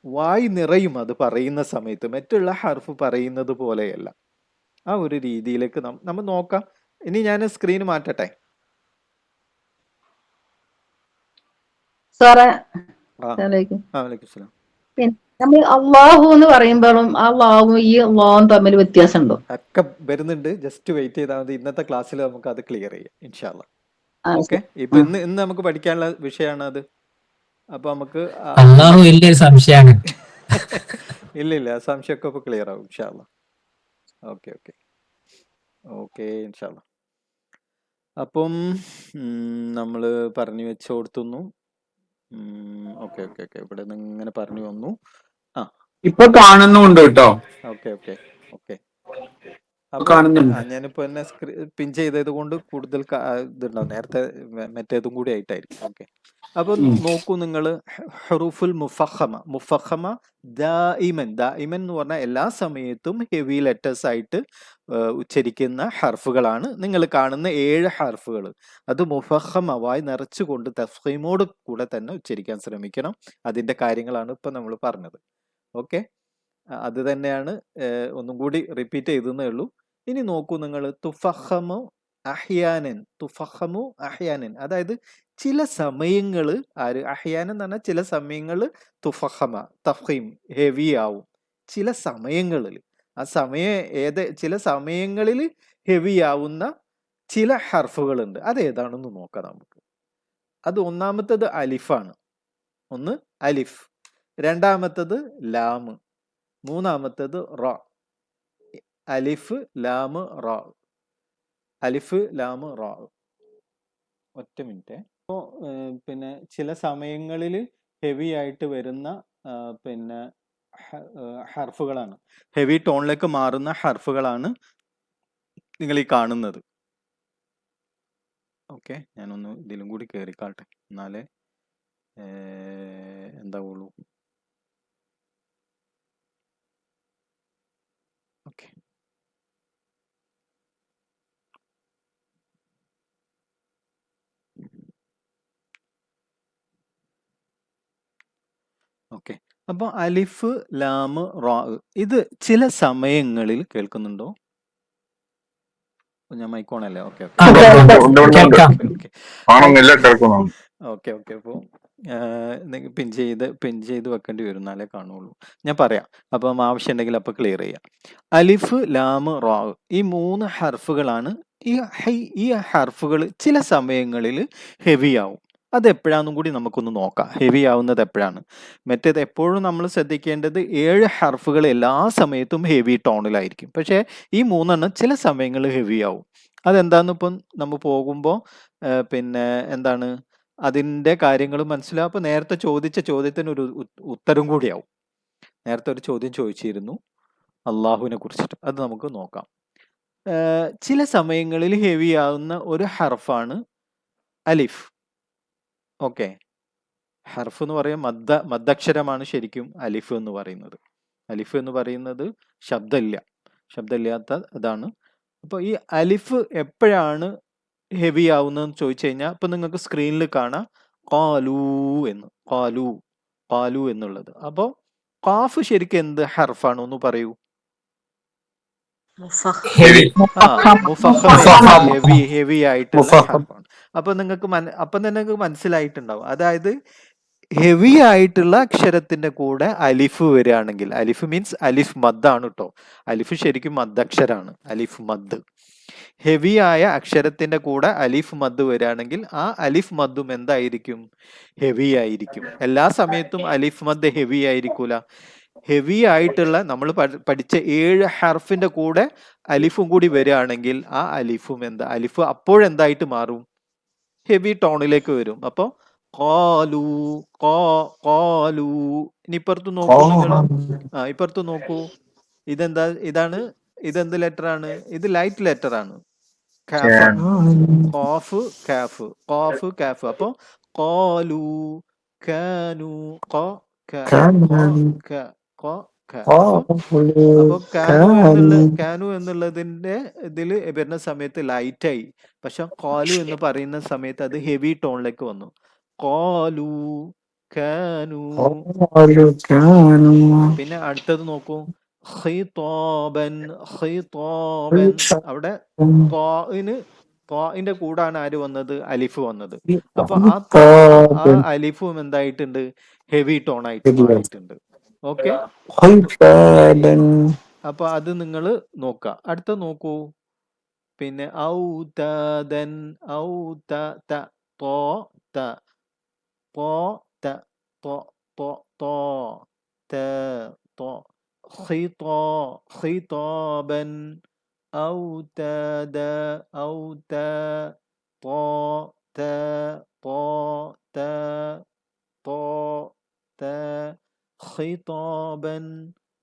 വായി നിറയും അത് പറയുന്ന സമയത്ത്. മറ്റുള്ള ഹർഫ് പറയുന്നത് പോലെയല്ല. ആ ഒരു രീതിയിലേക്ക് നമ്മൾ നോക്കാം. ഇനി ഞാൻ സ്ക്രീൻ മാറ്റട്ടെ. സാറേ, നമ്മൾ അള്ളാഹു എന്ന് പറയുമ്പോഴും അള്ളാഹും ഈ അള്ളാഹും തമ്മിൽ വ്യത്യാസമുണ്ടോ? ഒക്കെ വരുന്നുണ്ട്. ജസ്റ്റ് വെയിറ്റ് ചെയ്താൽ മതി. ഇന്നത്തെ ക്ലാസ്സിൽ നമുക്ക് അത് ക്ലിയർ ചെയ്യാം ഇൻഷാല്ലാ. ഓക്കെ. ഇപ്പൊ ഇന്ന് നമുക്ക് പഠിക്കാനുള്ള വിഷയമാണ് അത്. അപ്പൊ നമുക്ക് അള്ളാഹു വലിയൊരു സംശയമാണ്. ഇല്ല സംശയമൊക്കെ ഇപ്പൊ ക്ലിയർ ആവും ഇൻഷാല്ലാ. ഓക്കെ ഇൻഷാല്ലാ. അപ്പം നമ്മൾ പറഞ്ഞു വെച്ചോടുത്തുന്നു. ഓക്കെ ഇവിടെ നിന്ന് ഇങ്ങനെ പറഞ്ഞു വന്നു. ഇപ്പൊ കാണുന്നുണ്ട് കേട്ടോ. ഓക്കെ അപ്പൊ കാണുന്നുണ്ട്. ഞാനിപ്പോ എന്നെ പിൻ ചെയ്തത് കൊണ്ട് കൂടുതൽ ഇതുണ്ടാവും. നേരത്തെ മറ്റേതും കൂടി ആയിട്ടായിരിക്കും. ഓക്കെ, അപ്പൊ നോക്കൂ നിങ്ങൾ, ഹുറൂഫുൽ മുഫഖമ ദായിമൻ എന്ന് പറഞ്ഞാൽ എല്ലാ സമയത്തും ഹെവി ലെറ്റേഴ്സ് ആയിട്ട് ഉച്ചരിക്കുന്ന ഹർഫുകളാണ് നിങ്ങൾ കാണുന്ന 7 ഹർഫുകൾ. അത് മുഫഖമ, വായി നിറച്ചുകൊണ്ട് തഫ്ഖീമോട് കൂടെ തന്നെ ഉച്ചരിക്കാൻ ശ്രമിക്കണം. അതിന്റെ കാര്യങ്ങളാണ് ഇപ്പൊ നമ്മൾ പറഞ്ഞത്. ഓക്കെ, അത് തന്നെയാണ് ഒന്നും കൂടി റിപ്പീറ്റ് ചെയ്തെന്നേ ഉള്ളൂ. ഇനി നോക്കൂ നിങ്ങൾ, തുഫഖമു അഹ്യാനൻ, അതായത് ചില സമയങ്ങൾ, അഹ്യാനൻ എന്ന് പറഞ്ഞാൽ ചില സമയങ്ങൾ തുഫഖമ തഫ്ഖീം ഹെവി ആവും ചില സമയങ്ങളിൽ. ആ ചില സമയങ്ങളിൽ ഹെവി ആവുന്ന ചില ഹർഫുകളുണ്ട്. അത് ഏതാണെന്ന് നോക്കാം നമുക്ക്. അത് ഒന്നാമത്തത് അലിഫാണ്. ഒന്ന് അലിഫ്, രണ്ടാമത്തത് ലാം, മൂന്നാമത്തത് റ. അലിഫ് ലാം റ, അലിഫ് ലാം റ. ഒറ്റ മിനിറ്റ്. അപ്പോൾ പിന്നെ ചില സമയങ്ങളിൽ ഹെവി ആയിട്ട് വരുന്ന പിന്നെ ഹർഫുകളാണ്, ഹെവി ടോണിലേക്ക് മാറുന്ന ഹർഫുകളാണ് നിങ്ങൾ ഈ കാണുന്നത്. ഓക്കെ, ഞാനൊന്ന് ഇതിലും കൂടി കയറിക്കാട്ടെ, എന്നാലേ എന്താവുള്ളൂ. Okay, okay. അപ്പോൾ അലിഫ് ലാം റാ ഇത് ചില സമയങ്ങളിൽ കേൾക്കുന്നുണ്ടോ? ഞാൻ മൈക്കോണല്ലേ? ഓക്കെ ഓക്കെ കേൾക്കാം. ഓക്കെ കാണുന്നില്ല, കേൾക്കുന്നുണ്ട്. Okay okay. അപ്പോൾ പിൻ ചെയ്ത് വെക്കേണ്ടി വരും, എന്നാലേ കാണുള്ളൂ. ഞാൻ പറയാം, അപ്പം ആവശ്യമുണ്ടെങ്കിൽ അപ്പോൾ ക്ലിയർ ചെയ്യാം. അലിഫ് ലാം റാ, ഈ 3 ഹർഫുകളാണ്. ഈ ഹർഫുകൾ ചില സമയങ്ങളിൽ ഹെവി ആവും. അതെപ്പോഴാന്നും കൂടി നമുക്കൊന്ന് നോക്കാം. ഹെവി ആവുന്നത് എപ്പോഴാണ്? മറ്റേത് എപ്പോഴും നമ്മൾ ശ്രദ്ധിക്കേണ്ടത് 7 ഹർഫുകൾ എല്ലാ സമയത്തും ഹെവി ടോണിലായിരിക്കും. പക്ഷേ ഈ 3 ചില സമയങ്ങളിൽ ഹെവി ആവും. അതെന്താന്ന് ഇപ്പം നമ്മൾ പോകുമ്പോൾ പിന്നെ എന്താണ് അതിൻ്റെ കാര്യങ്ങൾ മനസ്സിലാവും. അപ്പോൾ നേരത്തെ ചോദിച്ച ചോദ്യത്തിന് ഒരു ഉത്തരം കൂടിയാവും. നേരത്തെ ഒരു ചോദ്യം ചോദിച്ചിരുന്നു അള്ളാഹുവിനെ കുറിച്ചിട്ട്, അത് നമുക്ക് നോക്കാം. ചില സമയങ്ങളിൽ ഹെവി ആവുന്ന ഒരു ഹർഫാണ് അലിഫ്. ഓക്കെ, ഹർഫ് എന്ന് പറയുമ്പോൾ മദ്ദക്ഷരമാണ് ശരിക്കും അലിഫ് എന്ന് പറയുന്നത്. അലിഫ് എന്ന് പറയുന്നത് ശബ്ദമില്ലാത്ത അതാണ്. അപ്പോൾ ഈ അലിഫ് എപ്പോഴാണ് ഹെവി ആവുന്നതെന്ന് ചോദിച്ചു കഴിഞ്ഞാൽ ഇപ്പം നിങ്ങൾക്ക് സ്ക്രീനിൽ കാണാം ഖാലൂ എന്ന്, ഖാലൂ എന്നുള്ളത്. അപ്പോൾ ഖാഫ് ശരിക്കും എന്ത് ഹർഫാണ് ഒന്ന് പറയൂ. ഹെവി. ഹെവി ആയിട്ടുള്ള ഹർഫാണ്. അപ്പൊ നിങ്ങൾക്ക് നിങ്ങൾക്ക് മനസ്സിലായിട്ടുണ്ടാവും. അതായത് ഹെവി ആയിട്ടുള്ള അക്ഷരത്തിന്റെ കൂടെ അലിഫ് വരികയാണെങ്കിൽ, അലിഫ് മീൻസ് അലിഫ് മദ്ദാണ് കേട്ടോ. അലിഫ് ശരിക്കും മദ്ദക്ഷരാണ്, അലിഫ് മദ്. ഹെവി ആയ അക്ഷരത്തിന്റെ കൂടെ അലിഫ് മദ് വരികയാണെങ്കിൽ ആ അലിഫ് മദ്ദും എന്തായിരിക്കും? ഹെവി ആയിരിക്കും. എല്ലാ സമയത്തും അലിഫ് മദ് ഹെവി ആയിരിക്കൂല. ഹെവി ആയിട്ടുള്ള നമ്മൾ പഠിച്ച 7 ഹർഫിന്റെ കൂടെ അലിഫും കൂടി വരികയാണെങ്കിൽ ആ അലിഫ് അപ്പോഴെന്തായിട്ട് മാറും? ഹെവി ടോണിലേക്ക് വരും. അപ്പോൾ ഖാലൂ, ഖാലൂ. ഇനി ഇപ്പുറത്ത് നോക്കൂ നിങ്ങൾ, ഇപ്പുറത്ത് നോക്കൂ. ഇതെന്ത് ലെറ്റർ ആണ്? ഇത് ലൈറ്റ് ലെറ്റർ ആണ്, കാഫാണ്. ഖാഫ് കാഫ്, ഖാഫ് കാഫ്. അപ്പോൾ ഖാലൂ കാനൂ അപ്പൊ കാനു എന്നുള്ളതിന്റെ ഇതിൽ വരുന്ന സമയത്ത് ലൈറ്റായി. പക്ഷെ ഖാലു എന്ന് പറയുന്ന സമയത്ത് അത് ഹെവി ടോണിലേക്ക് വന്നു. ഖാലു കാനു. പിന്നെ അടുത്തത് നോക്കൂ, ഖിതാബൻ. അവിടെ ത്വാഇന്റെ കൂടാണ് ആര് വന്നത്? അലിഫ് വന്നത്. അപ്പൊ ആ അലിഫും എന്തായിട്ടുണ്ട്? ഹെവി ടോൺ ആയിട്ട് മാറിയിട്ടുണ്ട്. ഓക്കെ, അപ്പൊ അത് നിങ്ങൾ നോക്കുക. അടുത്ത നോക്കൂ, പിന്നെ ഔതദൻ, ഖിതാബൻ ഔതദ ഖിതാബൻ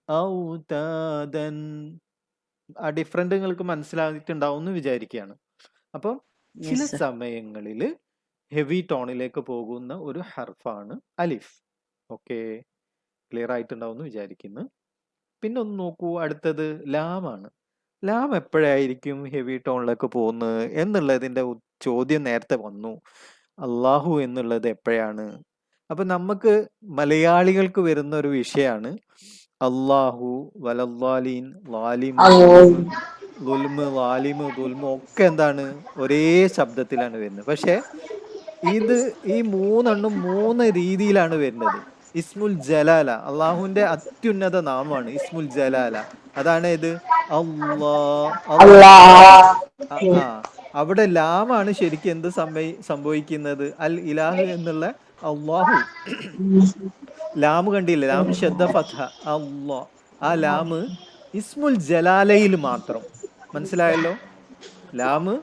ഔതദൻ. ആ ഡിഫറൻറ്റ് നിങ്ങൾക്ക് മനസ്സിലായിട്ടുണ്ടാവും എന്ന് വിചാരിക്കുകയാണ്. അപ്പോൾ ചില Yes, sir. സമയങ്ങളിൽ ഹെവി ടോണിലേക്ക് പോകുന്ന ഒരു ഹർഫാണ് അലിഫ്. ഓക്കെ, ക്ലിയർ ആയിട്ടുണ്ടാവും എന്ന് വിചാരിക്കുന്നു. പിന്നെ ഒന്ന് നോക്കൂ, അടുത്തത് ലാമാണ്. ലാം എപ്പോഴായിരിക്കും ഹെവി ടോണിലേക്ക് പോകുന്നത് എന്നുള്ളതിൻ്റെ ചോദ്യം നേരത്തെ വന്നു. അള്ളാഹു എന്നുള്ളത് എപ്പോഴാണ്? അപ്പം നമുക്ക് മലയാളികൾക്ക് വരുന്ന ഒരു വിഷയമാണ് അള്ളാഹു, വലല്ലാലീൻ, ലാലിമ്, ദുൽമ്, ലാലിമ്, ദുൽമ് ഒക്കെ എന്താണ് ഒരേ ശബ്ദത്തിലാണ് വരുന്നത്. പക്ഷെ ഇത് ഈ മൂന്നെണ്ണം 3 രീതിയിലാണ് വരുന്നത്. ഇസ്മുൽ ജലാല, അള്ളാഹുവിന്റെ അത്യുന്നത നാമമാണ് ഇസ്മുൽ ജലാല. അതാണ് ഇത് ആ അവിടെ ലാമാണ് ശരിക്കും എന്ത് സംഭവിക്കുന്നത്? അൽ ഇലാഹ് എന്നുള്ള അള്ളാഹു. ലാമ് കണ്ടില്ലേ, ലാം ശബ്ദ ഫത്ഹ അള്ളാ. ആ ലാമ് ഇസ്മുൽ ജലാലയിൽ മാത്രം, മനസ്സിലായല്ലോ? ലാമ്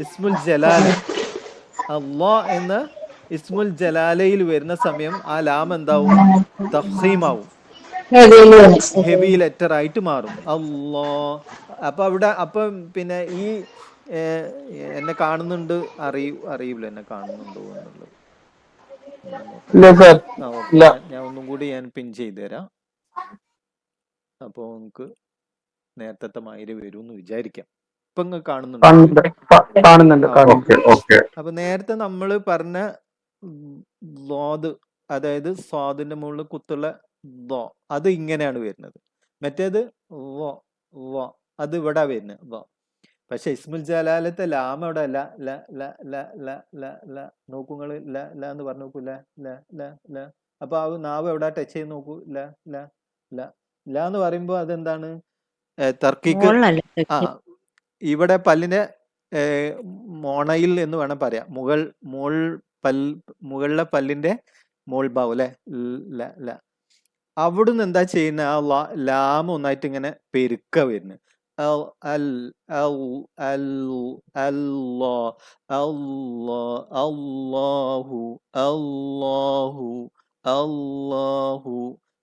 ഇസ്മുൽ ജലാല, അള്ളാ എന്ന ഇസ്മുൽ ജലാലയിൽ വരുന്ന സമയം ആ ലാം എന്താവും? തഫ്സീമാവും, ഹെവി ലെറ്റർ ആയിട്ട് മാറും. അള്ളാ. അപ്പൊ അവിടെ അപ്പം പിന്നെ ഈ എന്നെ കാണുന്നുണ്ട്, അറിയില്ല എന്നെ കാണുന്നുണ്ടോ എന്നുള്ളത്. ആ ഓക്കെ, ഞാൻ ഒന്നും കൂടി പിൻ ചെയ്ത് തരാം. അപ്പോൾ നമുക്ക് നേരത്തെ മാതിരി വരും എന്ന് വിചാരിക്കാം. ഇപ്പൊ നിങ്ങൾ കാണുന്നുണ്ട്. അപ്പൊ നേരത്തെ നമ്മൾ പറഞ്ഞ ദ്വാദ്, അതായത് സ്വാദിന്റെ മുകളിൽ കുത്തുള്ള ദ്വ, അത് ഇങ്ങനെയാണ് വരുന്നത്. മറ്റേത് അത് ഇവിടെ വരുന്നത്. പക്ഷെ ഇസ്മുൽ ജലാലത്തെ ലാം അവിടെ ല ല ല ല ല ല ല നോക്കുങ്ങള്, ല ല എന്ന് പറഞ്ഞു നോക്കൂ, ല ല ല ല. അപ്പൊ ആ നാവ് എവിടെ ടച്ച് ചെയ്ത് നോക്കൂ, ല ല ല ല എന്ന് പറയുമ്പോ അതെന്താണ്? തർക്കിക്ക്. ആ ഇവിടെ പല്ലിന്റെ മോണയിൽ എന്ന് വേണം പറയാം. മുകളിലെ പല്ലിന്റെ മോൾ ഭാഗം അല്ലെ, ല. അവിടുന്ന് എന്താ ചെയ്യുന്ന? ആ ലാം ഒന്നായിട്ട് ഇങ്ങനെ പെരുക്ക വരുന്നത്. അല്ലാഹു.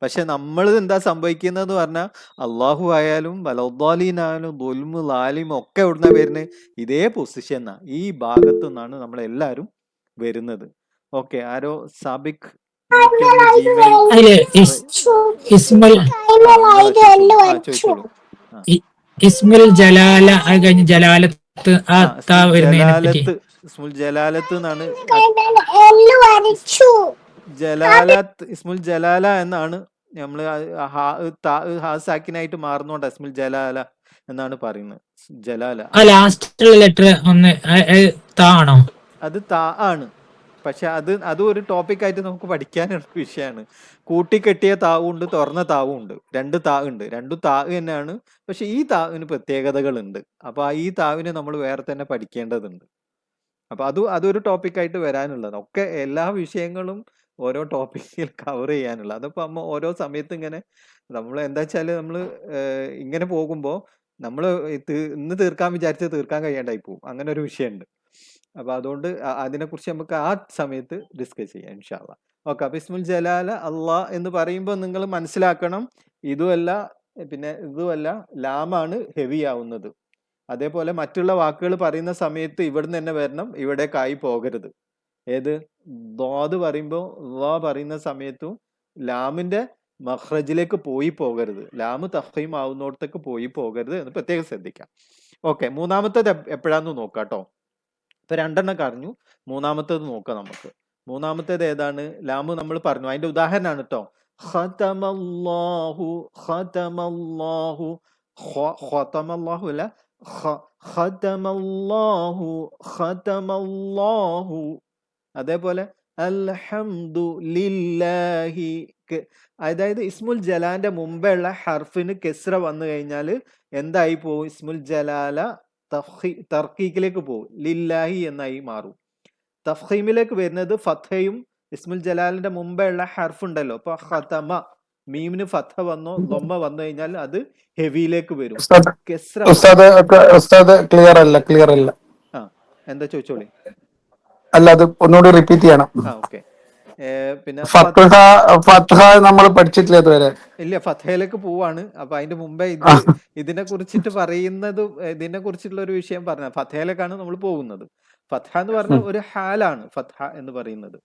പക്ഷെ നമ്മൾ എന്താ സംഭവിക്കുന്നത് പറഞ്ഞാൽ അള്ളാഹു ആയാലും വലദ്ദാലീനായാലും ദുൽമു, ലാലിമും ഒക്കെ എവിടുന്ന വരുന്നത്? ഇതേ പൊസിഷൻ, ഈ ഭാഗത്തു നിന്നാണ് നമ്മളെല്ലാരും വരുന്നത്. ഓക്കെ, ആരോ സാബിക് ചോദിച്ചോളൂ. ഇസ്മുൽ ജലാല അത് കഴിഞ്ഞ് ജലാലത്ത് ഇസ്മുൽ ജലാലത്ത് എന്നാണ്. ഇസ്മുൽ ജലാല എന്നാണ് നമ്മള് ഹാസാക്കിനായിട്ട് മാറുന്നോണ്ട് ഇസ്മുൽ ജലാല എന്നാണ് പറയുന്നത്. ജലാല ലാസ്റ്റ് ലെറ്റർ ഒന്ന് താണോ? അത് താ ആണ്. പക്ഷെ അത് ഒരു ടോപ്പിക് ആയിട്ട് നമുക്ക് പഠിക്കാനുള്ള വിഷയമാണ്. കൂട്ടിക്കെട്ടിയ താവുണ്ട്, തുറന്ന താവുണ്ട്, 2 താ ഉണ്ട്. 2 താ തന്നെയാണ്. പക്ഷെ ഈ താവിന് പ്രത്യേകതകളുണ്ട്. അപ്പൊ ഈ താവിനെ നമ്മൾ വേറെ തന്നെ പഠിക്കേണ്ടതുണ്ട്. അപ്പൊ അതൊരു ടോപ്പിക്കായിട്ട് വരാനുള്ളത്. ഒക്കെ എല്ലാ വിഷയങ്ങളും ഓരോ ടോപ്പിക്കിൽ കവർ ചെയ്യാനുള്ള. അതിപ്പോ അമ്മ ഓരോ സമയത്ത് ഇങ്ങനെ നമ്മൾ എന്താ വെച്ചാല് നമ്മള് ഇങ്ങനെ പോകുമ്പോ നമ്മള് ഇന്ന് തീർക്കാൻ വിചാരിച്ച് തീർക്കാൻ കഴിയാണ്ടായി പോകും. അങ്ങനെ ഒരു വിഷയമുണ്ട്. അപ്പൊ അതുകൊണ്ട് അതിനെക്കുറിച്ച് നമുക്ക് ആ സമയത്ത് ഡിസ്കസ് ചെയ്യാം ഇൻഷാ അല്ലാ. ഓക്കെ, അപ്പൊ ഇസ്മുൽ ജലാല അള്ളാ എന്ന് പറയുമ്പോൾ നിങ്ങൾ മനസ്സിലാക്കണം, ഇതുമല്ല പിന്നെ ഇതുമല്ല, ലാമാണ് ഹെവി ആവുന്നത്. അതേപോലെ മറ്റുള്ള വാക്കുകൾ പറയുന്ന സമയത്ത് ഇവിടുന്ന് തന്നെ വരണം, ഇവിടേക്കായി പോകരുത്. ഏത് ദ്വാദ് പറയുമ്പോൾ ദ്വാ പറയുന്ന സമയത്തും ലാമിന്റെ മഖ്റജിലേക്ക് പോകരുത്. ലാമ് തഫ്ഖീം ആവുന്നിടത്തേക്ക് പോകരുത് എന്ന് പ്രത്യേകം ശ്രദ്ധിക്കാം. ഓക്കെ, മൂന്നാമത്തേത് എപ്പോഴാന്ന് നോക്കാം കേട്ടോ. ഇപ്പൊ 2 എണ്ണം പറഞ്ഞു, മൂന്നാമത്തേത് നോക്കാം നമുക്ക്. മൂന്നാമത്തേത് ഏതാണ്? ലാമ് നമ്മൾ പറഞ്ഞു, അതിന്റെ ഉദാഹരണമാണ് കേട്ടോ. ഖതമല്ലാഹു അല്ല, ഖതമല്ലാഹു. അതേപോലെ അൽഹംദു ലില്ലാഹി. അതായത് ഇസ്മുൽ ജലാലിന്റെ മുമ്പേ ഉള്ള ഹർഫിന് കെസ്ര വന്നു കഴിഞ്ഞാൽ എന്തായി പോകും? ഇസ്മുൽ ജലാല തർക്കീക്കിലേക്ക് പോകും, ലില്ലാഹി എന്നായി മാറും. തഫ്ഖീമിലേക്ക് വരുന്നത് ഫത്ഹയും ഇസ്മുൽ ജലാലിന്റെ മുമ്പേ ഉള്ള ഹർഫ് ഉണ്ടല്ലോ. അപ്പൊ ഖതമ, മീമിന് ഫത്ഹ വന്നോ ദമ്മ വന്നു കഴിഞ്ഞാൽ അത് ഹെവിയിലേക്ക് വരും. ക്ലിയർ അല്ല. എന്താ ചോദിച്ചോളി. അല്ല, അത് ഒന്നുകൂടി റിപ്പീറ്റ് ചെയ്യണം. ഓക്കെ, പിന്നെ ഫത്ഹ നമ്മൾ പഠിച്ചിട്ടില്ല ഇതുവരെ. ഇല്ല, ഫത്തഹയിലേക്ക് പോവാണ്. അപ്പൊ അതിന്റെ മുമ്പേ ആ, ഇതിനെ കുറിച്ചിട്ട് പറയുന്നത്, ഇതിനെ കുറിച്ചിട്ടുള്ള ഒരു വിഷയം പറഞ്ഞ ഫത്തഹയിലേക്കാണ് നമ്മൾ പോകുന്നത്. ഫത്ഹ എന്ന് പറഞ്ഞ ഒരു ഹാലാണ് ഫത്ഹ എന്ന് പറയുന്നത്.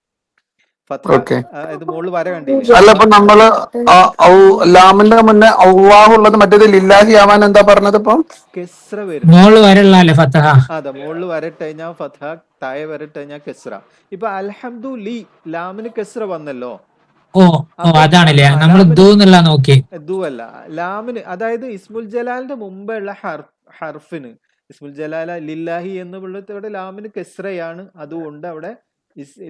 ഫത്ഹ ഓക്കെ. ഇത് മുകളിൽ വര കണ്ടില്ലേ? അല്ല, അപ്പൊ ഇപ്പൊ നമ്മള് ലാമിന്റെ മുന്നേ അള്ളാഹു ഉള്ളത്, മറ്റേത് ലില്ലാഹി ആവാൻ എന്താ പറഞ്ഞത് ഇപ്പം? കെസ്ര വരും. മോള് വരള്ളല്ലേ ഫത്തഹ? അതെ, മുകളിൽ വരട്ട് കഴിഞ്ഞാൽ ഫത്ഹ, താഴെ വരട്ട് കഴിഞ്ഞാൽ കെസ്ര. ഇപ്പൊ അൽഹംദു ലി, ലാമിന് കെസ്ര വന്നല്ലോ. ഓ അപ്പൊ അതാണല്ലേ നമ്മൾ ലാമിന് ദൂന്നുള്ള നോക്കി. ദുവല്ല, ലാമിന്, അതായത് ഇസ്മുൽ ജലാലിന്റെ മുമ്പുള്ള ഹർഫിന്, ഇസ്മുൽ ജലാല ലില്ലാഹി എന്ന് ഉള്ളതോടെ ലാമിന് കെസ്രയാണ്. അതുകൊണ്ട് അവിടെ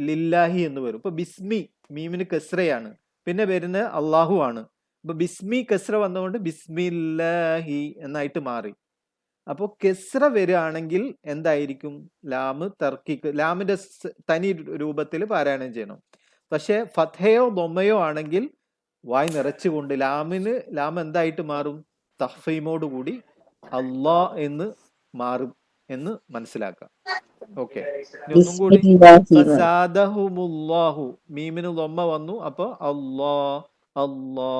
ലില്ലാഹി എന്ന് വരും. ഇപ്പൊ ബിസ്മി, മീമിന് കെസ്രയാണ്. പിന്നെ വരുന്നത് അള്ളാഹു ആണ്. ഇപ്പൊ ബിസ്മി കെസ്ര വന്നുകൊണ്ട് ബിസ്മില്ലാഹി എന്നായിട്ട് മാറി. അപ്പോൾ കെസ്ര വരികയാണെങ്കിൽ എന്തായിരിക്കും? ലാമ് തർക്കിക്ക്, ലാമിന്റെ തനി രൂപത്തിൽ പാരായണം ചെയ്യണം. പക്ഷെ ഫത്തഹയോ ദൊമ്മയോ ആണെങ്കിൽ വായ് നിറച്ചുകൊണ്ട് ലാം എന്തായിട്ട് മാറും? തഹ്ഫീമോട് കൂടി അള്ളാ എന്ന് മാറും എന്ന് മനസ്സിലാക്കാം. ഓക്കെ, ഇനി ഒന്നും കൂടി. ഫസാദഹുമുല്ലാഹു, മീമിന് ദൊമ്മ വന്നു, അപ്പൊ അള്ളാ അള്ളാ.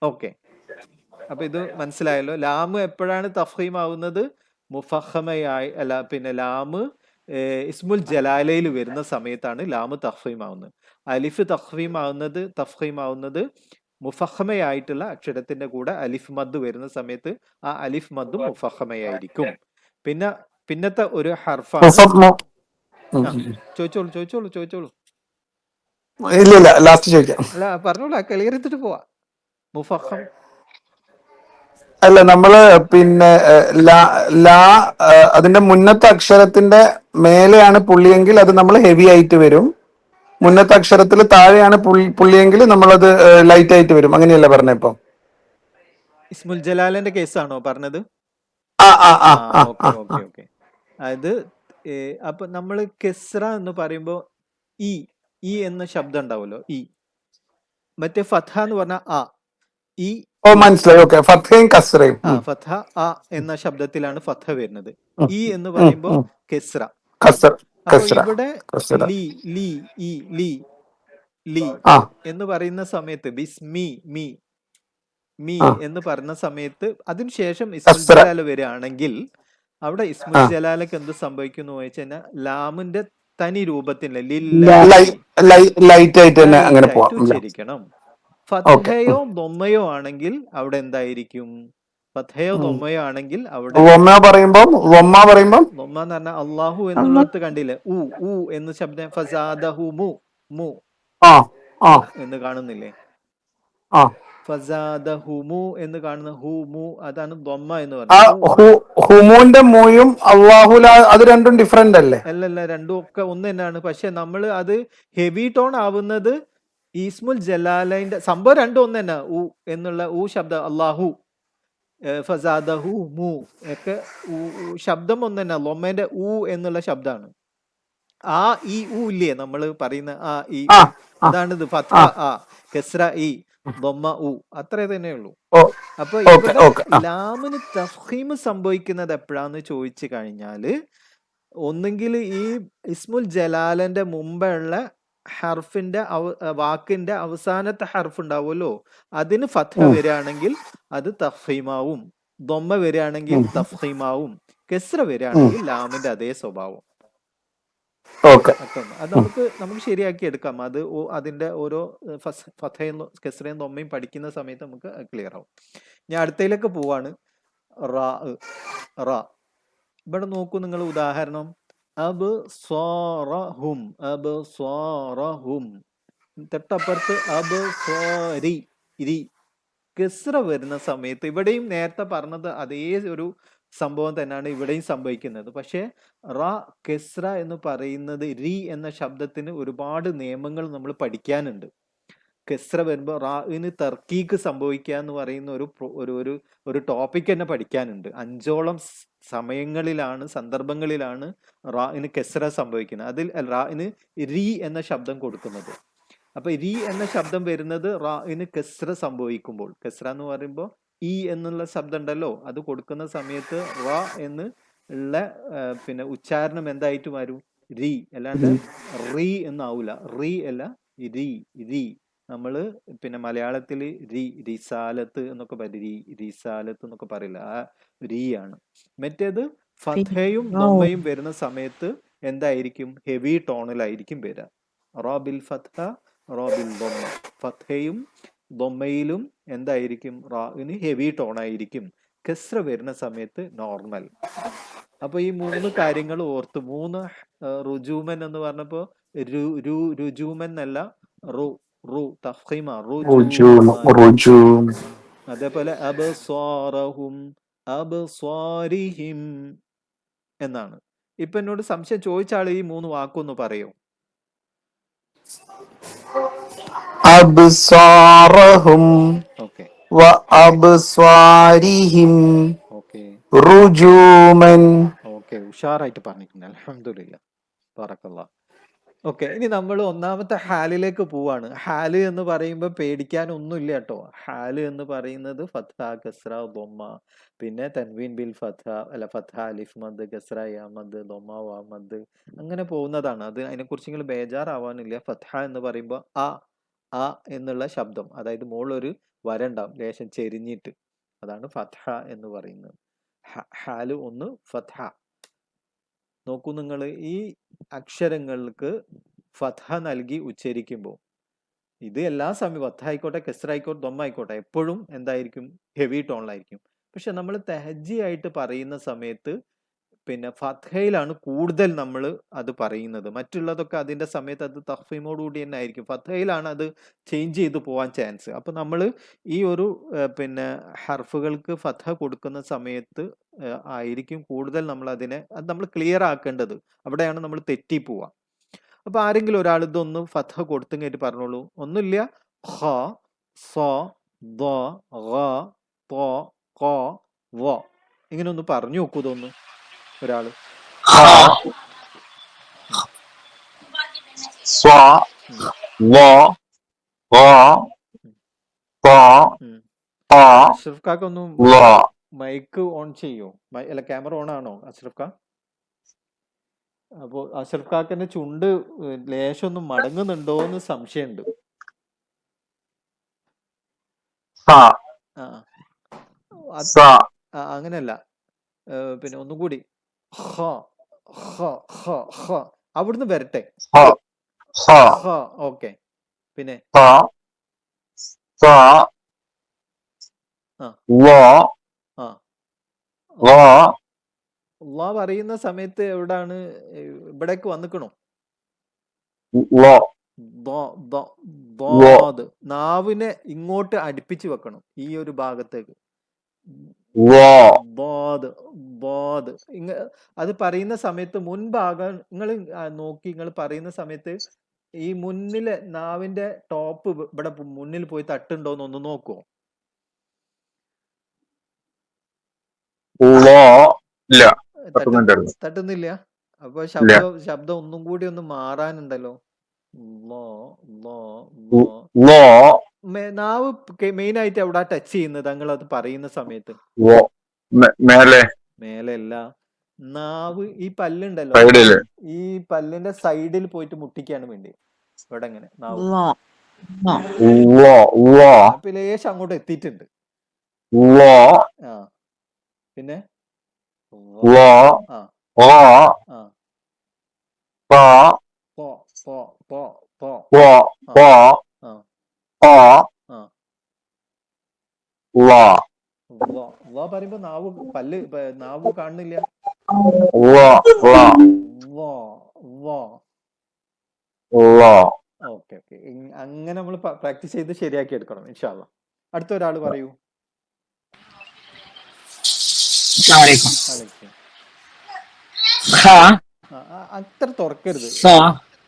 ഓക്കെ, അപ്പൊ ഇത് മനസ്സിലായല്ലോ. ലാമ് എപ്പോഴാണ് തഫ്ഹീം ആവുന്നത്? മുഫഹമയായി, അല്ല, പിന്നെ ലാമ് ഇസ്മുൽ ജലാലയിൽ വരുന്ന സമയത്താണ് ലാമ് തഫ്ഹീം ആവുന്നത്. അലിഫ് തഫ്ഹീം ആവുന്നത് മുഫഹമയായിട്ടുള്ള അക്ഷരത്തിന്റെ കൂടെ അലിഫ് മദ് വരുന്ന സമയത്ത് ആ അലിഫ് മദ് മുഫഹമയായിരിക്കും. പിന്നത്തെ ഒരു ഹർഫാണ്. ചോദിച്ചോളൂ. ഇല്ല, ലാസ്റ്റ് ചോദിക്കാം. അല്ല, പറഞ്ഞോളൂ, ക്ലിയർ ചെയ്തിട്ട് പോവാ. മുഫഹം അല്ല, നമ്മള് പിന്നെ അതിന്റെ മുന്നത്തെ അക്ഷരത്തിന്റെ മേലെയാണ് പുള്ളിയെങ്കിൽ അത് നമ്മൾ ഹെവി ആയിട്ട് വരും. മുന്നത്തെ അക്ഷരത്തിൽ താഴെയാണ് പുള്ളിയെങ്കിൽ നമ്മളത് ലൈറ്റ് ആയിട്ട് വരും. അങ്ങനെയല്ല പറഞ്ഞ ഇപ്പം? ഇസ്മുൽ ജലാലിന്റെ കേസാണോ പറഞ്ഞത്? ഓക്കെ. അത് അപ്പൊ നമ്മൾ കെസ്ര എന്ന് പറയുമ്പോ ഈ എന്ന ശബ്ദം ഉണ്ടാവുമല്ലോ, മറ്റേ ഫത്ഹ എന്ന് പറഞ്ഞ മനസ്സിലായി. ഓക്കെ, ഫത്ഹയും കസ്റയും. ഫത്ഹ എന്ന ശബ്ദത്തിലാണ് ഫത്ഹ വരുന്നത്. എന്ന് പറയുമ്പോ കെസ്ര. അപ്പൊ ഇവിടെ ലി ലി ഈ ലി ലി എന്ന് പറയുന്ന സമയത്ത് ബിസ്മി മീ എന്ന് പറഞ്ഞ സമയത്ത് അതിനുശേഷം ഇസ്മുൽ ജലാല വരികയാണെങ്കിൽ അവിടെ ഇസ്മുൽ ജലാലക്ക് എന്ത് സംഭവിക്കും എന്ന് ചോദിച്ചു കഴിഞ്ഞാൽ ലാമിന്റെ തനി രൂപത്തിൽ ലൈറ്റ് ആയിട്ട് ഉച്ചരിക്കണം. ഫത്ഹയോ ദൊമ്മയോ ആണെങ്കിൽ അവിടെ എന്തായിരിക്കും? ഫത്ഹയോ ദൊമ്മയോ ആണെങ്കിൽ അവിടെ ദൊമ്മ എന്ന് പറഞ്ഞാൽ അള്ളാഹു എന്നുള്ളത് കണ്ടില്ലേ? ഉ എന്ന് ശബ്ദം. ഫസാദഹു മു എന്ന് കാണുന്നില്ലേ? ഫസാദഹുമു എന്ന് കാണുന്ന ഹുമു, അതാണ് ദൊമ്മ എന്ന് പറയുന്നത്. ഹുമുന്റെ മൂയും അള്ളാഹുല, അത് രണ്ടും ഡിഫറെന്റ് അല്ലേ? അല്ലല്ല, രണ്ടും ഒക്കെ ഒന്ന് തന്നെയാണ്. പക്ഷെ നമ്മൾ അത് ഹെവി ടോൺ ആവുന്നത് ഈസ്മുൽ ജലാലൈന്റെ സംഭവം രണ്ടും ഒന്ന് തന്നെ. എന്നുള്ള ശബ്ദം അള്ളാഹു, ഫസാദഹു മു ഒക്കെ ശബ്ദം ഒന്ന് തന്നെ. ലൊമ്മേന്റെ എന്നുള്ള ശബ്ദമാണ്. ഈ ഇല്ലേ നമ്മൾ പറയുന്ന അതാണ് ഇത്. ഫത്ഹ കെസ്ര ദൊമ്മ അത്രേ തന്നെയുള്ളൂ. അപ്പൊ ഇവിടെ ലാമിന് തഫ്ഹീം സംഭവിക്കുന്നത് എപ്പോഴാന്ന് ചോദിച്ചു കഴിഞ്ഞാല്, ഒന്നുകിൽ ഈ ഇസ്മുൽ ജലാലന്റെ മുമ്പുള്ള ഹർഫിന്റെ വാക്കിന്റെ അവസാനത്തെ ഹർഫ് ഉണ്ടാവുമല്ലോ, അതിന് ഫത്ഹ വരികയാണെങ്കിൽ അത് തഫ്ഹീമാവും. ദൊമ്മ വരികയാണെങ്കിൽ തഫ്ഹീമാവും. കെസ്ര വരികയാണെങ്കിൽ ലാമിന്റെ അതേ സ്വഭാവം. അത് നമുക്ക് ശരിയാക്കി എടുക്കാം. അത് അതിന്റെ ഓരോ ഫത്ഹയും കെസ്രയും ദൊമ്മയും പഠിക്കുന്ന സമയത്ത് നമുക്ക് ക്ലിയർ ആവും. ഞാൻ അടുത്തയിലേക്ക് പോവാണ്. റ. ഇവിടെ നോക്കൂ നിങ്ങൾ, ഉദാഹരണം അബ്സാറഹും, തൊട്ടപ്പുറത്ത് അബ്സാരി. കെസ്ര വരുന്ന സമയത്ത് ഇവിടെയും നേരത്തെ പറഞ്ഞത് അതേ ഒരു സംഭവം തന്നെയാണ് ഇവിടെയും സംഭവിക്കുന്നത്. പക്ഷെ കെസ്ര എന്ന് പറയുന്നത് എന്ന ശബ്ദത്തിന് ഒരുപാട് നിയമങ്ങൾ നമ്മൾ പഠിക്കാനുണ്ട്. കെസ്ര വരുമ്പോൾ റാഇന് തർക്കീക്ക് സംഭവിക്കുക എന്ന് പറയുന്ന ഒരു ടോപ്പിക് തന്നെ പഠിക്കാനുണ്ട്. 5ഓളം സന്ദർഭങ്ങളിലാണ് റാഇന് കെസ്ര സംഭവിക്കുന്നത്. അതിൽ റാഇന് എന്ന ശബ്ദം കൊടുക്കുന്നത്. അപ്പൊ എന്ന ശബ്ദം വരുന്നത് റാഇന് കെസ്ര സംഭവിക്കുമ്പോൾ. കെസ്ര എന്ന് പറയുമ്പോൾ എന്നുള്ള ശബ്ദം ഉണ്ടല്ലോ, അത് കൊടുക്കുന്ന സമയത്ത് റ എന്ന് ഉള്ള പിന്നെ ഉച്ചാരണം എന്തായിട്ട് വരും? രി അല്ലാണ്ട് റീ എന്നാവൂല. റീ അല്ല, രി രി. നമ്മള് പിന്നെ മലയാളത്തിൽ റിസാലത്ത് എന്നൊക്കെ പറയും, റിസാലത്ത് എന്നൊക്കെ പറയില്ല, ആ രീ ആണ്. മറ്റേത് ഫത്തയും ദൊമ്മയും വരുന്ന സമയത്ത് എന്തായിരിക്കും? ഹെവി ടോണിലായിരിക്കും വരിക. റോബിൽ ഫത്ത, റോബിൽ ദൊമ്മ. ഫത്തയും ദൊമ്മയിലും എന്തായിരിക്കും? റാവിന് ഹെവി ടോണായിരിക്കും. കസ്ര വരുന്ന സമയത്ത് നോർമൽ. അപ്പൊ ഈ 3 കാര്യങ്ങൾ ഓർത്ത്. 3 റുജൂമൻ എന്ന് പറഞ്ഞപ്പോ രുജൂമൻ എന്നല്ല, റു റു തഫ്ഖീമ, റുജൂം റുജൂമൻ. റുജൂം. അതേപോലെ അബ്സ്വാറഹും അബ്സ്വാരിഹിം എന്നാണ്. ഇപ്പൊ എന്നോട് സംശയം ചോദിച്ച ആള് ഈ 3 വാക്കൊന്ന് പറയോ? അബ്സാറഹും ഓക്കെ വ അബ്സ്വാരിഹിം ഓക്കെ റുജൂമൻ. ഓക്കെ, ഉഷാറായിട്ട് പറഞ്ഞിട്ടുണ്ട്. അൽഹംദുലില്ലാ, ബറക്കല്ലാഹ്. ഓക്കെ, ഇനി നമ്മൾ ഒന്നാമത്തെ ഹാലിലേക്ക് പോവാണ്. ഹാല് എന്ന് പറയുമ്പോൾ പേടിക്കാനൊന്നുമില്ല കേട്ടോ. ഹാല് എന്ന് പറയുന്നത് ഫത്ഹ, കസ്ര, ദൊമ്മ, പിന്നെ തൻവീൻ ബിൽ ഫത്ഹ, അല്ല ഫത്ഹ, അലിഫ് മദ്, കസ്ര യാ മദ്, ദൊമ്മ വാ മദ്, അങ്ങനെ പോകുന്നതാണ്. അത് അതിനെക്കുറിച്ച് നിങ്ങൾ ബേജാറാവാനില്ല. ഫത്ഹ എന്ന് പറയുമ്പോൾ ആ എന്നുള്ള ശബ്ദം, അതായത് മുകളിലൊരു വര ഉണ്ടാവും ലേശം ചെരിഞ്ഞിട്ട്, അതാണ് ഫത്ഹ എന്ന് പറയുന്നത്. ഹാല് ഒന്ന് ഫത്ഹ. നോക്കൂ നിങ്ങൾ, ഈ അക്ഷരങ്ങൾക്ക് ഫത്ഹ നൽകി ഉച്ചരിക്കുമ്പോൾ ഇത് എല്ലാ സമയവും ഫത്ഹ ആയിക്കോട്ടെ, കസ്ര ആയിക്കോട്ടെ, ദൊമ്മ ആയിക്കോട്ടെ, എപ്പോഴും എന്തായിരിക്കും? ഹെവി ടോണിലായിരിക്കും. പക്ഷെ നമ്മൾ തെഹജ്ജി ആയിട്ട് പറയുന്ന സമയത്ത് പിന്നെ ഫത്ഹയിലാണ് കൂടുതൽ നമ്മൾ അത് പറയുന്നത്. മറ്റുള്ളതൊക്കെ അതിന്റെ സമയത്ത് അത് തഖ്ഫീമോടുകൂടി തന്നെ ആയിരിക്കും. ഫത്ഹയിലാണ് അത് ചേഞ്ച് ചെയ്ത് പോകാൻ ചാൻസ്. അപ്പൊ നമ്മൾ ഈ ഒരു പിന്നെ ഹർഫുകൾക്ക് ഫത്ഹ കൊടുക്കുന്ന സമയത്ത് ആയിരിക്കും കൂടുതൽ നമ്മൾ അതിനെ, അത് നമ്മൾ ക്ലിയർ ആക്കേണ്ടത്. അവിടെയാണ് നമ്മൾ തെറ്റി പോവാ. അപ്പൊ ആരെങ്കിലും ഒരാൾ ഇതൊന്ന് ഫത്ഹ കൊടുത്തെങ്കിൽ പറഞ്ഞോളൂ. ഒന്നുമില്ല, ഹ സ ദ ഗ ത ഖ വ, ഇങ്ങനെ ഒന്ന് പറഞ്ഞു നോക്കൂ ഇതൊന്ന് ഒരാള്. ഹ സ്വ വ ഗ ത ഖ അഷ്റഫ് കാക്ക ഒന്ന് ല. മൈക്ക് ഓൺ ചെയ്യോ? അല്ല, ക്യാമറ ഓൺ ആണോ അഷ്റഫ് കാ? അപ്പോ അഷ്റഫ് കാക്കന്റെ ചുണ്ട് ലേശം ഒന്ന് മടങ്ങുന്നുണ്ടോ എന്ന് സംശയമുണ്ട്. ഹ ആ സ അങ്ങനെയല്ല, പിന്നെ ഒന്നും കൂടി, ഹ ഹ ഹ ഹ, അവിടുന്ന് വരട്ടെ. ഹ ഹ ഹ, ഓക്കെ. പിന്നെ ഹ സ ആ വ ആ ഗ ള പറയുന്ന സമയത്ത് എവിടാണ്? ഇവിടേക്ക് വന്നിക്കണോ? ല ല. നാവിനെ ഇങ്ങോട്ട് അടുപ്പിച്ച് വെക്കണം, ഈ ഒരു ഭാഗത്തേക്ക്. ല അത് പറയുന്ന സമയത്ത് മുൻഭാഗം നിങ്ങൾ നോക്കി, നിങ്ങൾ പറയുന്ന സമയത്ത് ഈ മുന്നിലെ നാവിന്റെ ടോപ്പ് ഇവിടെ മുന്നിൽ പോയി തട്ടുണ്ടോന്ന് ഒന്ന് നോക്കുവോ? ല ഇല്ല, തട്ടുന്നുണ്ടായിരുന്നു. തട്ടുന്നില്ല. അപ്പൊ ഇല്ല. ശബ്ദം ഒന്നും കൂടി ഒന്ന് മാറാനുണ്ടല്ലോ. ല നാവ് മെയിൻ ആയിട്ട് എവിടെ ടച്ച് ചെയ്യുന്നത് നിങ്ങൾ അത് പറയുന്ന സമയത്ത്? മേലെ മേലല്ല, നാവ് ഈ പല്ലുണ്ടല്ലോ, സൈഡില്. ഈ പല്ലിന്റെ സൈഡിൽ പോയിട്ട് മുട്ടിക്കാണ് വേണ്ടി. ഇവിടെ എങ്ങനെ നാവ് ല ല അപ്പൊ ലേശം അങ്ങോട്ട് എത്തിയിട്ടുണ്ട്. ല ആ പിന്നെ ല ആ ല ആ ത പോ പോ പോ പോ പ പ ആ പ ആ ല. പറയുമ്പോ നാവ് കാണുന്നില്ല. ല ല ല. ഓക്കെ ഓക്കെ, അങ്ങനെ നമ്മൾ പ്രാക്ടീസ് ചെയ്ത് ശരിയാക്കി എടുക്കണം ഇൻഷാ അല്ലാ. അടുത്ത ഒരാൾ പറയൂ. അസ്സലാമു അലൈക്കും. ഖ അത്ര തുറക്കരുത്, സ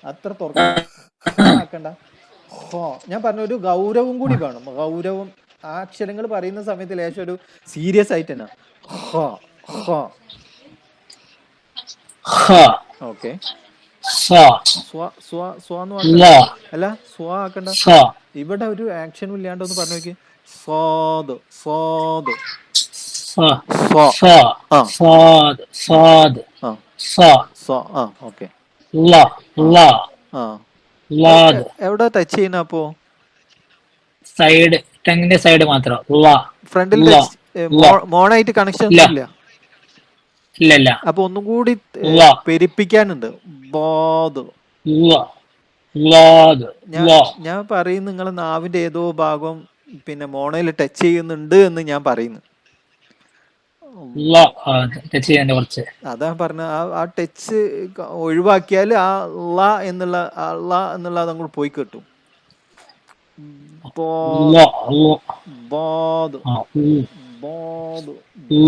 അത്ര ആക്കണ്ട. ഞാൻ പറഞ്ഞ ഒരു ഗൗരവം കൂടി വേണം. ഗൗരവം, ആ അക്ഷരങ്ങൾ പറയുന്ന സമയത്ത് ലേശം ഒരു സീരിയസ് ആയിട്ട് തന്നെ. ഖ ഓക്കെ. സ ആക്കണ്ട, ല അല്ല ആക്കണ്ട. സ ഇവിടെ ഒരു ആക്ഷനും ഇല്ലാണ്ട് ഒന്ന് പറഞ്ഞു നോക്കി. സ്വാദ് സ്വാദ് സ സ ആ സാദ് സാദ് ആ സ ഓക്കെ. ല ല ആ ലാദ് എവിടെ ടച്ച് ചെയ്യുന്ന അപ്പോ? സൈഡ് ടങ്ങിന്റെ സൈഡ് മാത്രം ല ഫ്രണ്ടിൽ ല ടച്ച് ല മോണായിട്ട് കണക്ഷൻ ഇല്ല ഒന്നും ഇല്ല. ഇല്ല ഇല്ല അപ്പൊ ഒന്നും കൂടി ല പെരിപ്പിക്കാനുണ്ട്. ബോധ്. ല ലാദ് ഞാൻ ല ഞാൻ പറയുന്നു നിങ്ങളെ നാവിന്റെ ഏതോ ഭാഗം പിന്നെ മോണയിൽ ടച്ച് ചെയ്യുന്നുണ്ട് എന്ന് ഞാൻ പറയുന്നു. ല ടച്ച് ചെയ്യാൻ കുറച്ച് അതാ പറഞ്ഞ ആ ടച്ച് ഒഴിവാക്കിയാൽ ആ ല എന്നുള്ള അതങ്ങോട്ട് പോയി കിട്ടും. ല ല ബോധ് ആ ബോധ്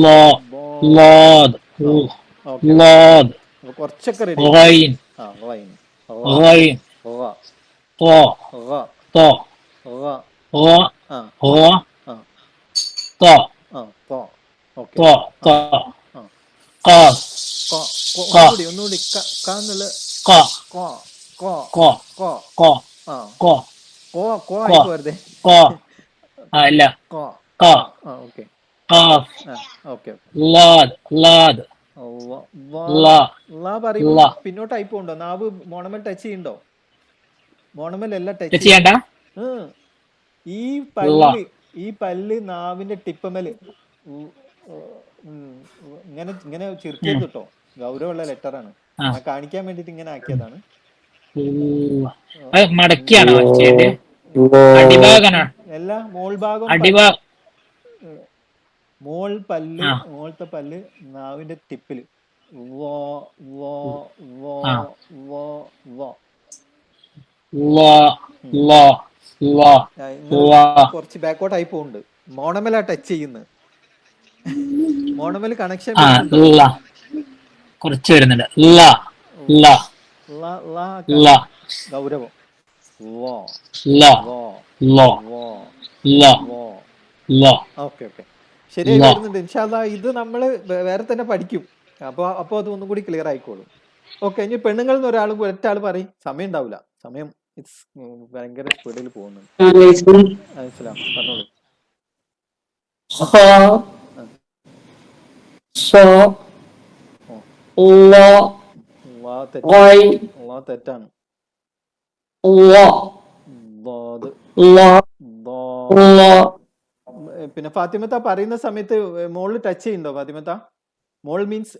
ല ബോധ്. ലാദ് ഓക്കെ ഓക്കെ. ലാദ് അപ്പൊ കുറച്ചൊക്കെ റെഡി ആയി. ഗൈൻ ആ റൈൻ ഗൈൻ ത ത ഗ ആ ഗ ആ ത ആ പോ. ഓക്കെ. ത ആ ത ആ ഖാഫ് ഖ ഒന്നുകൂടി എന്നുള്ള ഖ കോ കോ ഖ കോ ഖ ആ ഖ കോ കോ ഖ ആയി പോരുതേ. ഖ ആ ഇല്ല കോ ഖ കോ ആ ഓക്കെ. ഖാഫ് ആ ഓക്കെ. ലാദ് ലാദ് ല പറയുമ്പോ ല പിന്നോട്ടായി പോണ്ടോ? നാവ് മോണമൽ ടച്ച് ചെയ്യണ്ടോ? മോണമൽ ടച്ച് ടച്ച് ചെയ്യണ്ട. ചെയ്യണ്ട ഈ ല പല്ല് നാവിന്റെ ടിപ്പമല് ഇങ്ങനെ ഇങ്ങനെ ചിരിക്കരുത് കേട്ടോ. ഗൗരവമുള്ള ലെറ്ററാണ്. ആ ഞാൻ കാണിക്കാൻ വേണ്ടിട്ട് ഇങ്ങനെ ആക്കിയതാണ്. മടക്കിയാണോ ചെയ്യേണ്ടത്? ല അടിഭാഗാണോ? എല്ലാ മോൾഭാഗം അടിഭാഗ ആ മോളത്തെ പല്ല് നാവിന്റെ ടിപ്പില് വോ വോ വോ ആ വോ വോ. ല ല ല നിങ്ങൾ ല കുറച്ച് ബാക്കോട്ടായി പോകുന്നുണ്ട്. മോണമല ടച്ച് ചെയ്യുന്നത്. മോണമൽ കണക്ഷൻ ആ വരുന്നുണ്ടോ? ല കുറച്ച് വരുന്നുണ്ട് ല ല ല ഗൗരവം. വോ ല വോ ല വോ ല വോ. ല ഓക്കെ ഓക്കെ. ശരിയായി ല വരുന്നുണ്ട്. ഇൻഷാ അല്ലാ ഇത് നമ്മൾ വേറെ തന്നെ പഠിക്കും. അപ്പോൾ അത് ഒന്നും കൂടി ക്ലിയർ ആയിക്കോളും. ഓക്കെ. ഇനി പെണ്ണുങ്ങളിൽ നിന്ന് ഒരാൾ പറയും. സമയം ഉണ്ടാവില്ല. സമയം ഭയങ്കര സ്പീഡിൽ പോകുന്നുണ്ട്. മനസ്സിലാവും, പറഞ്ഞോളൂ. ഖ ആ സ ഓ ല തെറ്റാണ്. ഗൈൻ തെറ്റാണ്. ല ضاد ല ضاد. ല പിന്നെ ഫാത്തിമത്ത പറയുന്ന സമയത്ത് മോളിൽ ടച്ച് ചെയ്യുന്നുണ്ടോ ഫാത്തിമത്ത? മോൾ മീൻസ്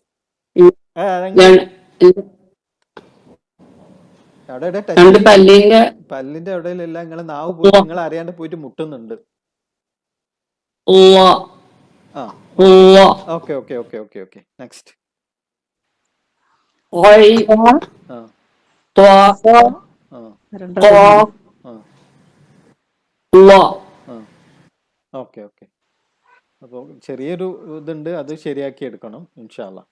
അവിടെ ടച്ച് ചെയ്യുന്നുണ്ട്. പല്ലിന്റെ എവിടെയെല്ലാം നിങ്ങളെ നാവ് പോയിട്ട് നിങ്ങൾ അറിയാണ്ട് പോയിട്ട് മുട്ടുന്നുണ്ട്. ആ okay okay okay okay okay. Next. ആ ആ ആ ഓക്കെ ഓക്കെ. അപ്പോൾ ചെറിയൊരു ഇതുണ്ട്, അത് ശരിയാക്കി എടുക്കണം ഇൻഷാ അല്ലാ.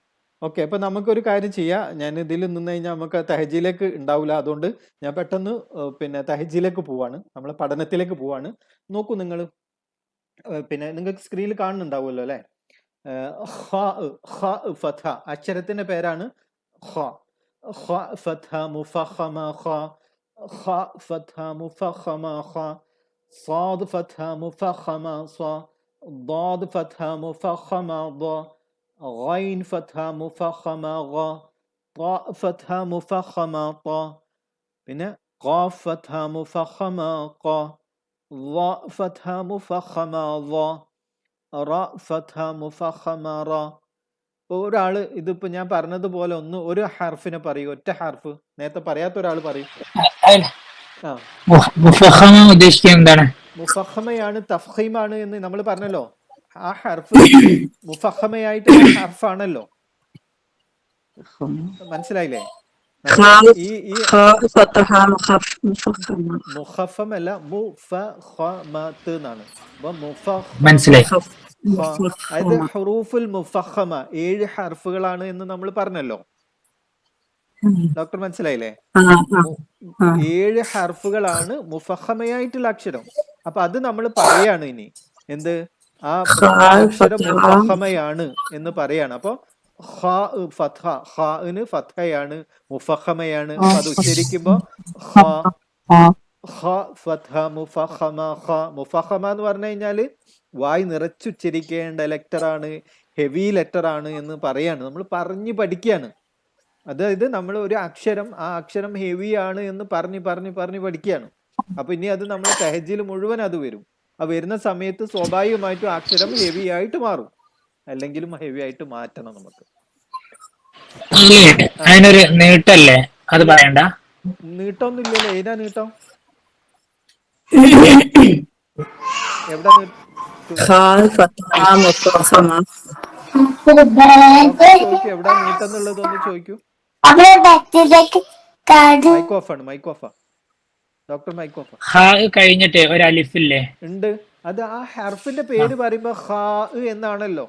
ഓക്കെ. അപ്പോൾ നമുക്കൊരു കാര്യം ചെയ്യാം. ഞാൻ ഇതിൽ നിന്ന് കഴിഞ്ഞാൽ നമുക്ക് തഹജിയിലേക്ക് ഉണ്ടാവില്ല. അതുകൊണ്ട് ഞാൻ പെട്ടെന്ന് പിന്നെ തഹജിയിലേക്ക് പോവാണ്. നമ്മളെ പഠനത്തിലേക്ക് പോവാണ്. നോക്കൂ നിങ്ങൾ. പിന്നെ നിങ്ങൾക്ക് സ്ക്രീനിൽ കാണുന്നുണ്ടാവുമല്ലോ അല്ലേ? ഫത്ഹ അക്ഷരത്തിന്റെ പേരാണ് ഖ. ഫത്ഹ മുഫഖമ ഖ. ഫത്ഹ മുഫഖമ ഖ. സാദ് ഫത്ഹ മുഫഖമ സ. ضاد فتحة مفخمة ض. غين فتحة مفخمة غ. طاء فتحة مفخمة طا. പിന്നെ ഖാഫ് ഫത്ഹ മുഫഖമ ഖ. ള ഫത്ഹ മുഫഖമ ള. റ ഫത്ഹ മുഫഖമ റ. ഒരാള് ഇതിപ്പോ ഞാൻ പറഞ്ഞതുപോലെ ഒരു ഹർഫിനെ പറയൂ. ഒറ്റ ഹർഫ് നേരത്തെ പറയാത്ത ഒരാൾ പറയും. ആ മുഫഖമ ഉദ്ദേശിക്കുന്നത് എന്താണ്? മുഫഖമയാണ് തഫ്ഖീമാണ് എന്ന് നമ്മൾ പറഞ്ഞല്ലോ. ആ ഹർഫ് മുഫഖമയായിട്ടുള്ള ഹർഫാണല്ലോ. മനസ്സിലായില്ലേ? ഈ മുഖഫം അല്ല മുഫഖമത്ത് എന്നാണ്. അപ്പൊ മനസ്സിലായി. അതായത് ഹുറൂഫുൽ മുഫഖമ 7 ഹർഫുകളാണ് എന്ന് നമ്മൾ പറഞ്ഞല്ലോ. ഡോക്ടർ മനസ്സിലായില്ലേ? 7 ഹർഫുകളാണ് മുഫഖമയായിട്ടുള്ള അക്ഷരം. അപ്പൊ അത് നമ്മൾ പറയാണ് ഇനി. എന്ത്? ആ അക്ഷരം മുഫഖമയാണ് എന്ന് പറയാണ്. അപ്പൊ ഖാന് ഫത്ഹയാണ്, മുഫഖമയാണ്. അപ്പൊ അത് ഉച്ചരിക്കുമ്പോ മുഫഖമ എന്ന് പറഞ്ഞു കഴിഞ്ഞാല് വായ് നിറച്ചുച്ചരിക്കേണ്ട ലെറ്ററാണ്, ഹെവി ലെറ്റർ ആണ് എന്ന് പറയാണ്. നമ്മൾ പറഞ്ഞു പഠിക്കുകയാണ്. അതായത് നമ്മൾ ഒരു അക്ഷരം, ആ അക്ഷരം ഹെവി ആണ് എന്ന് പറഞ്ഞ് പഠിക്കുകയാണ്. അപ്പൊ ഇനി അത് നമ്മൾ തെഹജ്ജിൽ മുഴുവൻ അത് വരും. ആ വരുന്ന സമയത്ത് സ്വാഭാവികമായിട്ടും ആ അക്ഷരം ഹെവി ആയിട്ട് മാറും, അല്ലെങ്കിലും ഹെവി ആയിട്ട് മാറ്റണം നമുക്ക്. അതിനൊരു നീട്ടല്ലേ, അത് പറയണ്ട. നീട്ടമൊന്നും ഇല്ലല്ലോ. ഏതാ നീട്ടം? എവിടെ ചോദിക്കൂ, എവിടാ നീട്ടം എന്നുള്ളതൊന്ന് ചോദിക്കൂ. മൈക്ക് ഓഫാ ഡോക്ടർ, മൈക്ക് ഓഫാ. ഹാ കഴിഞ്ഞിട്ട് ഒരു അലിഫില്ലേ? ഉണ്ട്. അത് ആ ഹർഫിന്റെ പേര് പറയുമ്പോ ഹാ എന്നാണല്ലോ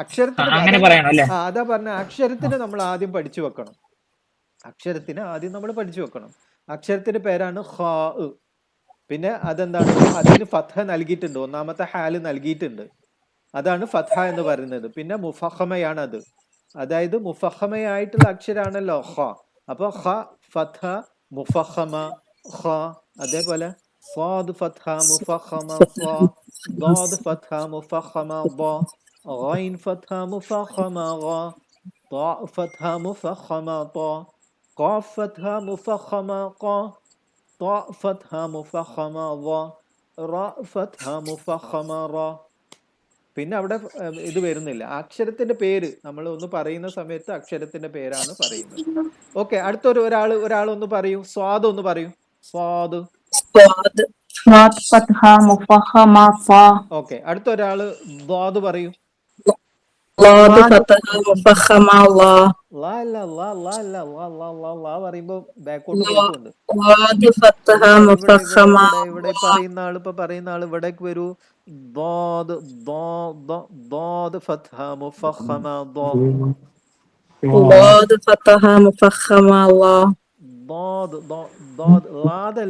അക്ഷരത്തിന്. അങ്ങനെ പറയണം അല്ലേ? അതാ പറഞ്ഞ അക്ഷരത്തിന് നമ്മൾ ആദ്യം പഠിച്ചു വെക്കണം. അക്ഷരത്തിന്റെ പേരാണ് ഹാ. പിന്നെ അതെന്താണ്, അതിന് ഫത്ഹ നൽകിയിട്ടുണ്ട്, ഒന്നാമത്തെ ഹാല് നൽകിയിട്ടുണ്ട്, അതാണ് ഫത്ഹ എന്ന് പറയുന്നത്. പിന്നെ മുഫഹമയാണ് അത്, അതായത് മുഫഹമയായിട്ടുള്ള അക്ഷരാണല്ലോ ഹ. അപ്പൊ ഹ ഫത്ഹ മുഫഹമ ഹ. അതേപോലെ സ്വാദ് ഫത്ഹ മുഫഹമ ഫ, ضاد ഫത്ഹ മുഫഹമ ض, غين ഫത്ഹ മുഫഹമ غ, طاء ഫത്ഹ മുഫഹമ ط, قاف ഫത്ഹ മുഫഹമ ق, طاء ഫത്ഹ മുഫഹമ ض, റാ ഫത്ഹ മുഫഹമ റ. പിന്നെ അവിടെ ഇത് വരുന്നില്ല, അക്ഷരത്തിന്റെ പേര് നമ്മൾ ഒന്ന് പറയുന്ന സമയത്ത് അക്ഷരത്തിന്റെ പേരാണ് പറയുന്നത്. ഓക്കെ, അടുത്തൊരു ഒരാൾ ഒന്ന് പറയൂ, സ്വാദ് ഒന്ന് പറയൂ. സ്വാദ്. ഓക്കെ, അടുത്ത ഒരാള് ദ്വാദ് പറയൂ. പറയുമ്പോ ബാക്കോട്ട് പോക്കുണ്ട്. ഇവിടെ പറയുന്ന ആള് ഇവിടേക്ക് വരൂ.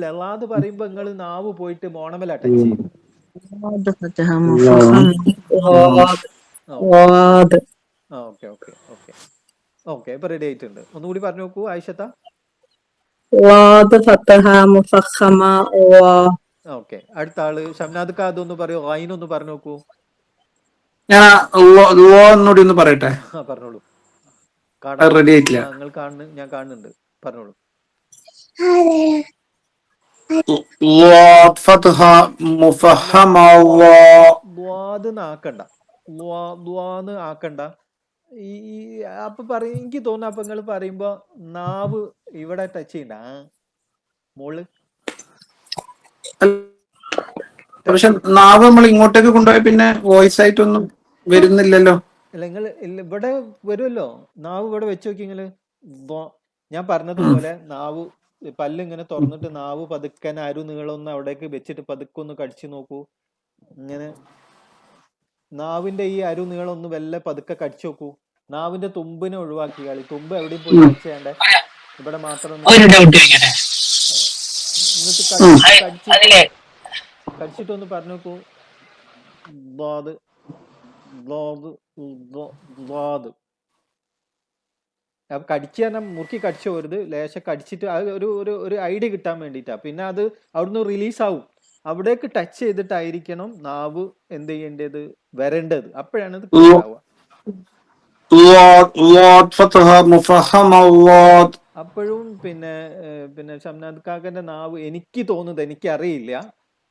ലാദ് പറയുമ്പോ നിങ്ങൾ നാവ് പോയിട്ട് മോണമല ടച്ച് ചെയ്യും. ഓക്കെ, ഇപ്പൊ റെഡി ആയിട്ടുണ്ട്. ഒന്നുകൂടി പറഞ്ഞു നോക്കൂ ആയിഷത്ത. ഓക്കെ, അടുത്ത ആള് ഷംനാദ് ഖാദ് ഒന്ന് പറയൂ, ഐൻ ഒന്ന് പറഞ്ഞു നോക്കൂ. ഞാൻ ഒന്നുകൂടി ഒന്ന് പറയട്ടെ. പറഞ്ഞോളൂ. റെഡി ആയിട്ടില്ല. നിങ്ങൾ കാണുന്നു, ഞാൻ കാണുന്നുണ്ട്, പറഞ്ഞോളൂ. ആക്കണ്ട. ഈ അപ്പൊ എനിക്ക് തോന്നുന്നു, അപ്പൊ നിങ്ങൾ പറയുമ്പോ നാവ് ഇവിടെ ടച്ച് ചെയ്യണ്ട, മോള്. പക്ഷെ നാവ് നമ്മൾ ഇങ്ങോട്ടേക്ക് കൊണ്ടുപോയി പിന്നെ വോയിസ് ആയിട്ടൊന്നും വരുന്നില്ലല്ലോ. അല്ല, നിങ്ങൾ ഇവിടെ വരുമല്ലോ, നാവ് ഇവിടെ വെച്ച് നോക്കി നിങ്ങള്. ഞാൻ പറഞ്ഞതുപോലെ നാവ്, പല്ലിങ്ങനെ തുറന്നിട്ട് നാവ് പതുക്കൻ നീളൊന്ന് അവിടേക്ക് വെച്ചിട്ട് പതുക്കൊന്ന് കടിച്ചു നോക്കൂ. ഇങ്ങനെ നാവിന്റെ ഈ നീളം ഒന്ന് വല്ല പതുക്കെ കടിച്ചു നോക്കൂ. നാവിന്റെ തുമ്പിനെ ഒഴിവാക്കി കളി. തുമ്പ് എവിടെയും പോയി ടച്ച് ചെയ്യണ്ടേ, ഇവിടെ മാത്രം. എന്നിട്ട് കടിച്ചിട്ടൊന്ന് പറഞ്ഞു നോക്കൂ. കടിച്ചു തന്നെ മുറുക്കി കടിച്ചു പോരുത്, ലേശം കടിച്ചിട്ട് അത് ഒരു ഐഡിയ കിട്ടാൻ വേണ്ടിയിട്ടാ. പിന്നെ അത് അവിടുന്ന് റിലീസ് ആവും. അവിടേക്ക് ടച്ച് ചെയ്തിട്ടായിരിക്കണം നാവ് എന്ത് ചെയ്യേണ്ടത്, വരേണ്ടത്. അപ്പോഴാണ് ഇത് ക്ലിയർ ആവുക. അപ്പോഴും പിന്നെ ഷംനാദ് കാക്കന്റെ നാവ്, എനിക്ക് തോന്നുന്നത്, എനിക്കറിയില്ല,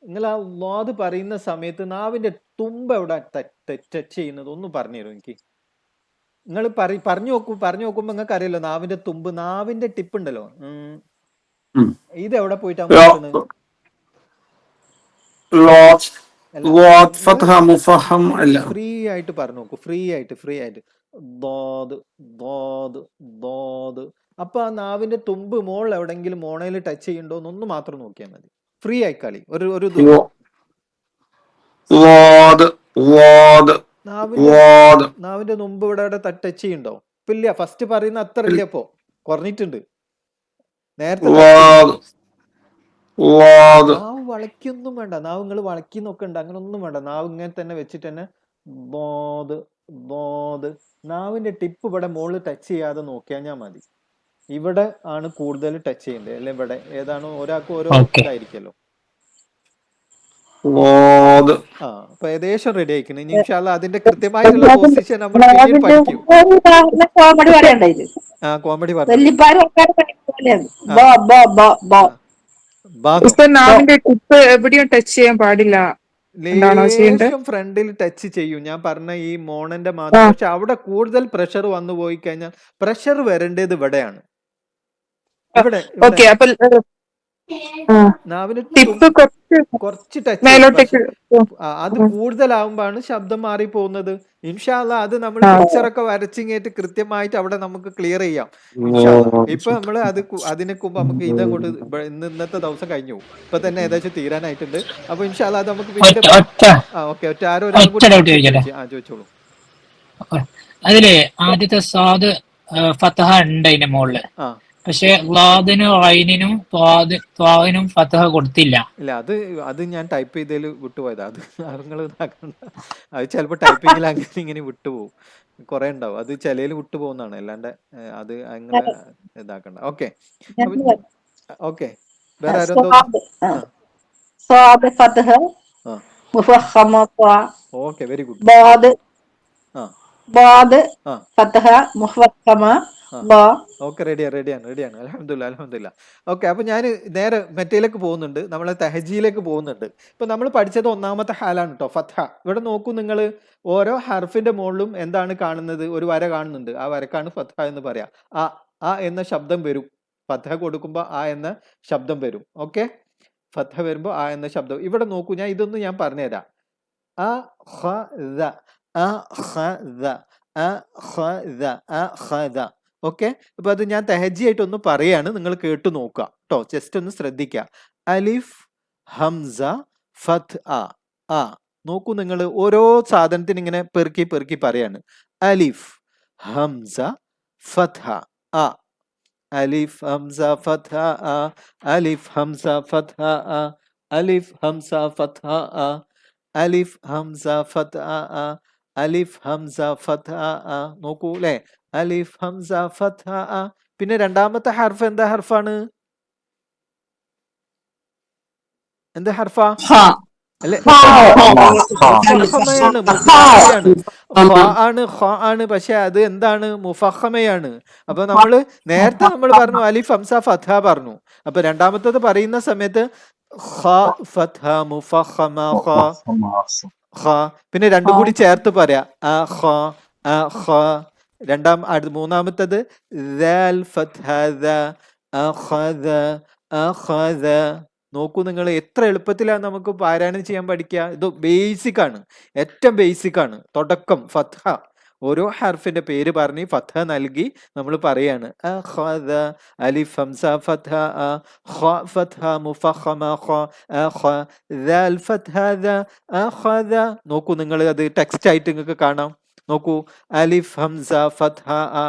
നിങ്ങൾ ആ വാദ് പറയുന്ന സമയത്ത് നാവിന്റെ തുമ്പ് എവിടെ ടച്ച് ചെയ്യുന്നത് ഒന്ന് പറഞ്ഞു തരും എനിക്ക്. നിങ്ങൾ പറഞ്ഞു നോക്കുമ്പോ നിങ്ങൾക്ക് അറിയല്ലോ, നാവിന്റെ തുമ്പ്, നാവിന്റെ ടിപ്പ് ഉണ്ടല്ലോ, ഇത് എവിടെ പോയിട്ടാണ് നോക്കുന്നത്? ഫ്രീ ആയിട്ട് പറഞ്ഞു നോക്കൂ, ഫ്രീ ആയിട്ട്. അപ്പൊ ആ നാവിന്റെ തുമ്പ് മോൾ എവിടെങ്കിലും മോണയിൽ ടച്ച് ചെയ്യണ്ടോ എന്നൊന്ന് മാത്രം നോക്കിയാൽ മതി. ഫ്രീ ആയി കളി. ഒരു നാവിന്റെ മുമ്പ് ഇവിടെ ടച്ച് ചെയ്യണ്ടോ? ഇപ്പൊ ഇല്ല, ഫസ്റ്റ് പറയുന്ന അത്ര ഇല്ല, ഇപ്പൊ കുറഞ്ഞിട്ടുണ്ട്. നേരത്തെ നാവ് വളയ്ക്കൊന്നും വേണ്ട, നാവ് നിങ്ങൾ വളക്കി നോക്കണ്ട, അങ്ങനെ ഒന്നും വേണ്ട. നാവ് ഇങ്ങനെ തന്നെ വെച്ചിട്ട് തന്നെ നാവിന്റെ ടിപ്പ് ഇവിടെ മുകളിൽ ടച്ച് ചെയ്യാതെ നോക്കിയാൽ ഞാൻ മതി. ഇവിടെ ആണ് കൂടുതൽ ടച്ച് ചെയ്യേണ്ടത്, അല്ലെ ഇവിടെ? ഏതാണോ ഒരാൾക്ക് ഓരോ ഇതായിരിക്കല്ലോ. അപ്പൊ ഏകദേശം റെഡി ആയിക്കണം. ഇനി ഇൻഷാ അല്ലാഹ് അതിന്റെ കൃത്യമായിട്ടുള്ള പൊസിഷൻ നമ്മൾ പിന്നീട് പഠിക്കും. കോമഡി പറഞ്ഞോളൂ. വല്യപ്പാരും ആൾക്കാരെ പോലെ ആ ബോ ബോ ബോ ബോ ആ ബാന്നോ? ഉസ്താദ് നാവിന്റെ ടിപ്പ് എവിടെയും ടച്ച് ചെയ്യാൻ പാടില്ല എന്താണോ ചെയ്യേണ്ടത്? ലേശം ഫ്രണ്ടിൽ ടച്ച് ചെയ്യും, ഞാൻ പറഞ്ഞ ഈ മോണന്റെ ആ മാത്രം. പക്ഷെ അവിടെ കൂടുതൽ പ്രഷർ വന്നു പോയി കഴിഞ്ഞാൽ പ്രഷർ വരേണ്ടത് ഇവിടെയാണ്. ഇവിടെ ഇവിടെ ഓക്കെ. അപ്പൊ നാവിന് ടിപ്പ് കുറച്ച് കുറച്ച് ടച്ച് ചെയ്യണം. പക്ഷെ മേലോട്ടേക്ക്. അത് കൂടുതലാവുമ്പോഴാണ് ശബ്ദം മാറി പോകുന്നത്. ഇൻഷാ അല്ലാ അത് നമ്മൾ ആ പിക്ചറൊക്കെ വരച്ചിങ്ങേറ്റ് കൃത്യമായിട്ട് അവിടെ നമുക്ക് ക്ലിയർ ചെയ്യാം ഇൻഷാ അല്ലാ. ഇപ്പൊ നമ്മൾ അതിനൊക്കെ മുമ്പ് നമുക്ക് ഇതങ്ങോട്ട് ഇന്നത്തെ ദിവസം കഴിഞ്ഞു, ഇപ്പൊ തന്നെ ഏകദേശം തീരാനായിട്ടുണ്ട്. അപ്പൊ ഇൻഷാ അല്ലാ അത് നമുക്ക് പിന്നീട് ഒറ്റ ഓക്കെ. ഒരാളും കൂടി ഡൗട്ട് സംശയം ചോദിക്കട്ടെ. ചോദിച്ചോളൂ. അതില് ആദ്യത്തെ സ്വാദ് ഫതഹ ഉണ്ട് അതിന്റെ മുകളില്, ആ പക്ഷെ ളാദിനും ഐനിനും ത്വാദിനും ഫതഹ കൊടുത്തില്ല. ഇല്ല, അത് ഞാൻ ടൈപ്പ് ചെയ്തതിൽ വിട്ടുപോയതാ. അത് നിങ്ങൾ ഇതാക്കണ്ട. അത് ചിലപ്പോൾ ടൈപ്പിങ്ങിൽ അങ്ങനെ ഇങ്ങനെ വിട്ടുപോകും, കുറെ ഉണ്ടാവും. അത് ചിലയിൽ വിട്ടുപോകുന്നതാണ്, അല്ലാണ്ട് അത് അങ്ങനെ ഇതാക്കണ്ട. Okay okay. വേറെ ആരെന്തോ സ്വാബ് ആ സ്വാബ് ഫത്ഹ ആ മുഫഖമ ഓക്കെ, വെരി ഗുഡ്. ബാദ് ആ ബാദ് ആ ഫത്ഹ മുഫഖമ ആ ബാ. ഓക്കെ, റെഡിയാണ്. അൽഹംദുലില്ലാ. ഓക്കെ. അപ്പൊ ഞാൻ നേരെ മറ്റേലേക്ക് പോകുന്നുണ്ട്, നമ്മളെ തെഹജിയിലേക്ക് പോകുന്നുണ്ട്. ഇപ്പൊ നമ്മൾ പഠിച്ചത് ഒന്നാമത്തെ ഹാലാണ് കേട്ടോ, ഫത്ഹ. ഇവിടെ നോക്കൂ നിങ്ങൾ, ഓരോ ഹർഫിന്റെ മുകളിലും എന്താണ് കാണുന്നത്? ഒരു വര കാണുന്നുണ്ട്. ആ വരക്കാണ് ഫത്ഹ എന്ന് പറയാ. ആ എന്ന ശബ്ദം വരും. ഫത്ഹ കൊടുക്കുമ്പോൾ ആ എന്ന ശബ്ദം വരും. ഓക്കെ, ഫത്ഹ വരുമ്പോൾ ആ എന്ന ശബ്ദം. ഇവിടെ നോക്കൂ, ഞാൻ പറഞ്ഞുതരാം. അ ഖ ദ അ ഖ ദ അ ഖ ദ അ ഖ ദ. ഓക്കെ. അപ്പൊ അത് ഞാൻ തെഹജിയായിട്ടൊന്ന് പറയാണ്, നിങ്ങൾ കേട്ടു നോക്കുക കേട്ടോ. ജസ്റ്റ് ഒന്ന് ശ്രദ്ധിക്കുക. അലിഫ് ഹംസ ഫത്ത് ആ. നോക്കൂ നിങ്ങൾ, ഓരോ സാധനത്തിന് ഇങ്ങനെ പെറുക്കി പെറുക്കി പറയാണ്. അലിഫ് ഹംസ ഫത്ഹ ആ. അലിഫ് ഹംസ ഫത്ഹ ആ. അലിഫ് ഹംസ ഫത്ഹ ആ. അലിഫ് ഹംസ ഫത്ഹ ആ. അലിഫ് ഹംസ ഫത്ഹ ആ. അലിഫ് ഹംസ ഫത്ഹ ആ. നോക്കൂ അല്ലെ, അലിഫ് ഹംസ ഫത്ഹ ആ. പിന്നെ രണ്ടാമത്തെ ഹർഫ് എന്താ ഹർഫാണ്? എന്താ ഹർഫാ? അല്ലെ, മുഫഖമയാണ്, മുഫഖമയാണ്. ഖ ആണ്, പക്ഷെ അത് എന്താണ്? മുഫഖമയാണ്. അപ്പൊ നേരത്തെ നമ്മൾ പറഞ്ഞു അലിഫ് ഹംസ ഫത്ഹ പറഞ്ഞു. അപ്പൊ രണ്ടാമത്തത് പറയുന്ന സമയത്ത് ഖ ഫത്ഹ മുഫഖമ ഖ. പിന്നെ രണ്ടും കൂടി ചേർത്ത് പറയാ, ഖ. മൂന്നാമത്തത് ദാൽ ഫത്ഹ ദ അഖദ അഖദ. നോക്കൂ നിങ്ങൾ, എത്ര എളുപ്പത്തിലാണ് നമുക്ക് പാരായണം ചെയ്യാൻ പഠിക്കുക. ഇത് ബേസിക് ആണ്, ഏറ്റവും ബേസിക് ആണ്. തുടക്കം ഫത്ഹ, ഓരോ ഹർഫിന്റെ പേര് പറഞ്ഞ് ഫത്ഹ നൽകി നമ്മൾ പറയാണ്. അഖദ അലിഫ് ഹംസ ഫത്ഹ അ. ഖ ഫത്ഹ മുഫഖമ ഖ അഖ. ദാൽ ഫത്ഹ ദ അഖദ. നോക്കൂ നിങ്ങൾ, അത് ടെക്സ്റ്റ് ആയിട്ട് നിങ്ങൾക്ക് കാണാം. നോക്കൂ, അലിഫ് ഹംസ ഫത്ഹ ആ.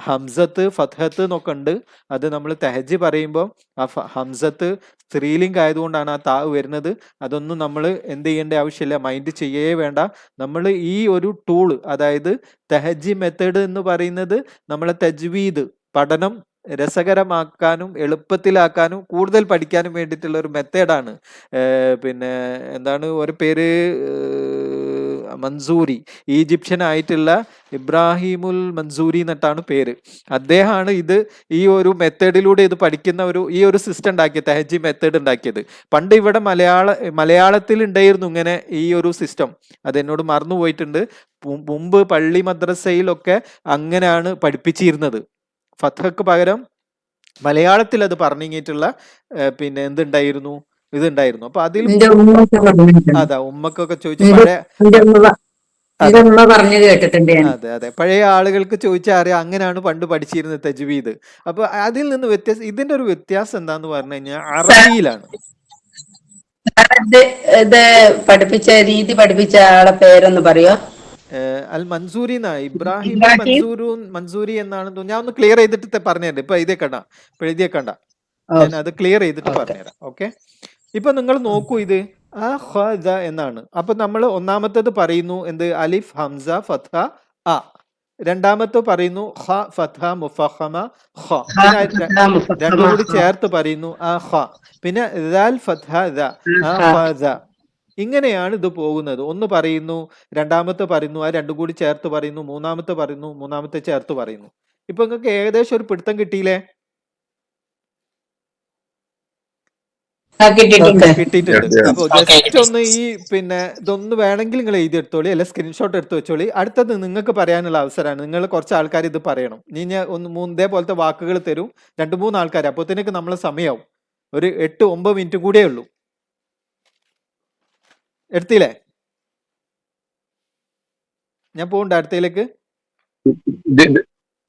ഹംസത്ത് ഫത്ഹത്ത് എന്നൊക്കെ ഉണ്ട്. അത് നമ്മൾ തെഹജ് പറയുമ്പോൾ ആ ഹംസത്ത് സ്ത്രീലിംഗ് ആയതുകൊണ്ടാണ് ആ താ വരുന്നത്. അതൊന്നും നമ്മൾ എന്ത് ചെയ്യേണ്ട ആവശ്യമില്ല, മൈൻഡ് ചെയ്യേ വേണ്ട. നമ്മൾ ഈ ഒരു ടൂള്, അതായത് തെഹജി മെത്തേഡ് എന്ന് പറയുന്നത് നമ്മളെ തജ്വീദ് പഠനം രസകരമാക്കാനും എളുപ്പത്തിലാക്കാനും കൂടുതൽ പഠിക്കാനും വേണ്ടിയിട്ടുള്ള ഒരു മെത്തേഡാണ്. പിന്നെ എന്താണ് ഒരു പേര്? മൻസൂരി, ഈജിപ്ഷ്യൻ ആയിട്ടുള്ള ഇബ്രാഹിമുൽ മൻസൂരി എന്നിട്ടാണ് പേര്. അദ്ദേഹമാണ് ഈ ഒരു മെത്തേഡിലൂടെ ഇത് പഠിക്കുന്ന ഈ ഒരു സിസ്റ്റം ഉണ്ടാക്കിയത്, തെഹജി മെത്തേഡ് ഉണ്ടാക്കിയത്. പണ്ട് ഇവിടെ മലയാളത്തിൽ ഉണ്ടായിരുന്നു ഇങ്ങനെ ഈ ഒരു സിസ്റ്റം. അതെന്നോട് മറന്നുപോയിട്ടുണ്ട്. മുമ്പ് പള്ളി മദ്രസയിലൊക്കെ അങ്ങനെയാണ് പഠിപ്പിച്ചിരുന്നത്. ഫത്ഹക്ക് പകരം മലയാളത്തിൽ അത് പറഞ്ഞിട്ടുള്ള പിന്നെ ഇതുണ്ടായിരുന്നു. അപ്പൊ അതിൽ അതാ ഉമ്മക്കൊക്കെ ചോദിച്ചു പഴയ. പറഞ്ഞു കേട്ടിട്ടുണ്ട് ഞാൻ. അതെ, പഴയ ആളുകൾക്ക് ചോദിച്ചാൽ അറിയാം, അങ്ങനെയാണ് പണ്ട് പഠിച്ചിരുന്നത് തജ്വീദ്. അപ്പൊ അതിൽ നിന്ന് ഇതിന്റെ ഒരു വ്യത്യാസം എന്താന്ന് പറഞ്ഞു കഴിഞ്ഞാൽ അറബിയിലാണ്. ഇത് പഠിപ്പിച്ച പഠിപ്പിച്ച ആളെ പേരൊന്ന് പറയോ? അൽ മൻസൂരി എന്നാ, ഇബ്രാഹിമുൽ മൻസൂരി എന്നാണ് തോന്നുന്നു. ഞാൻ ഒന്ന് ക്ലിയർ ചെയ്തിട്ട് പറഞ്ഞുതരാം. ഇപ്പൊ എഴുതിയേക്കണ്ട, ഞാൻ അത് ക്ലിയർ ചെയ്തിട്ട് പറഞ്ഞുതരാം. ഓക്കെ. ഇപ്പൊ നിങ്ങൾ നോക്കൂ, ഇത് എന്നാണ്. അപ്പൊ നമ്മൾ ഒന്നാമത്തേത് പറയുന്നു എന്ത്? അലിഫ് ഹംസ ഫത്ഹ അ. രണ്ടാമത്തെ പറയുന്നു ഖ ഫത്ഹ മുഫഖമ ഖ. പിന്നെ രണ്ടും കൂടി ചേർത്ത് പറയുന്നു ഖ. പിന്നെ ദാൽ ഫത്ഹ ദ അഖദ. ഇങ്ങനെയാണ് ഇത് പോകുന്നത്. ഒന്ന് പറയുന്നു, രണ്ടാമത്തെ പറയുന്നു, ആ രണ്ടും കൂടി ചേർത്ത് പറയുന്നു, മൂന്നാമത്തെ പറയുന്നു, മൂന്നാമത്തെ ചേർത്ത് പറയുന്നു. ഇപ്പൊ നിങ്ങൾക്ക് ഏകദേശം ഒരു പിടുത്തം കിട്ടിയില്ലേ? കിട്ടിയിട്ടുണ്ട്. കിട്ടിയിട്ടുണ്ട്. Yes, yes. അപ്പൊ ഓക്കെ ജസ്റ്റ് കിട്ടി. ഒന്ന് ഈ പിന്നെ ഇതൊന്ന് വേണമെങ്കിൽ നിങ്ങൾ എഴുതി എടുത്തോളി, അല്ലെ സ്ക്രീൻഷോട്ട് എടുത്ത് വെച്ചോളി. അടുത്തത് നിങ്ങൾക്ക് പറയാനുള്ള അവസരമാണ്. നിങ്ങൾ കുറച്ച് ആൾക്കാർ ഇത് പറയണം. ഞാൻ ഒന്ന് ഇതേപോലത്തെ വാക്കുകൾ തരും, 2-3 ആൾക്കാർ. അപ്പോഴത്തേക്ക് നമ്മളെ സമയമാവും. ഒരു 8-9 മിനിറ്റ് കൂടിയേ ഉള്ളൂ. എടുത്തില്ലേ? ഞാൻ പോകണ്ട അടുത്തയിലേക്ക്.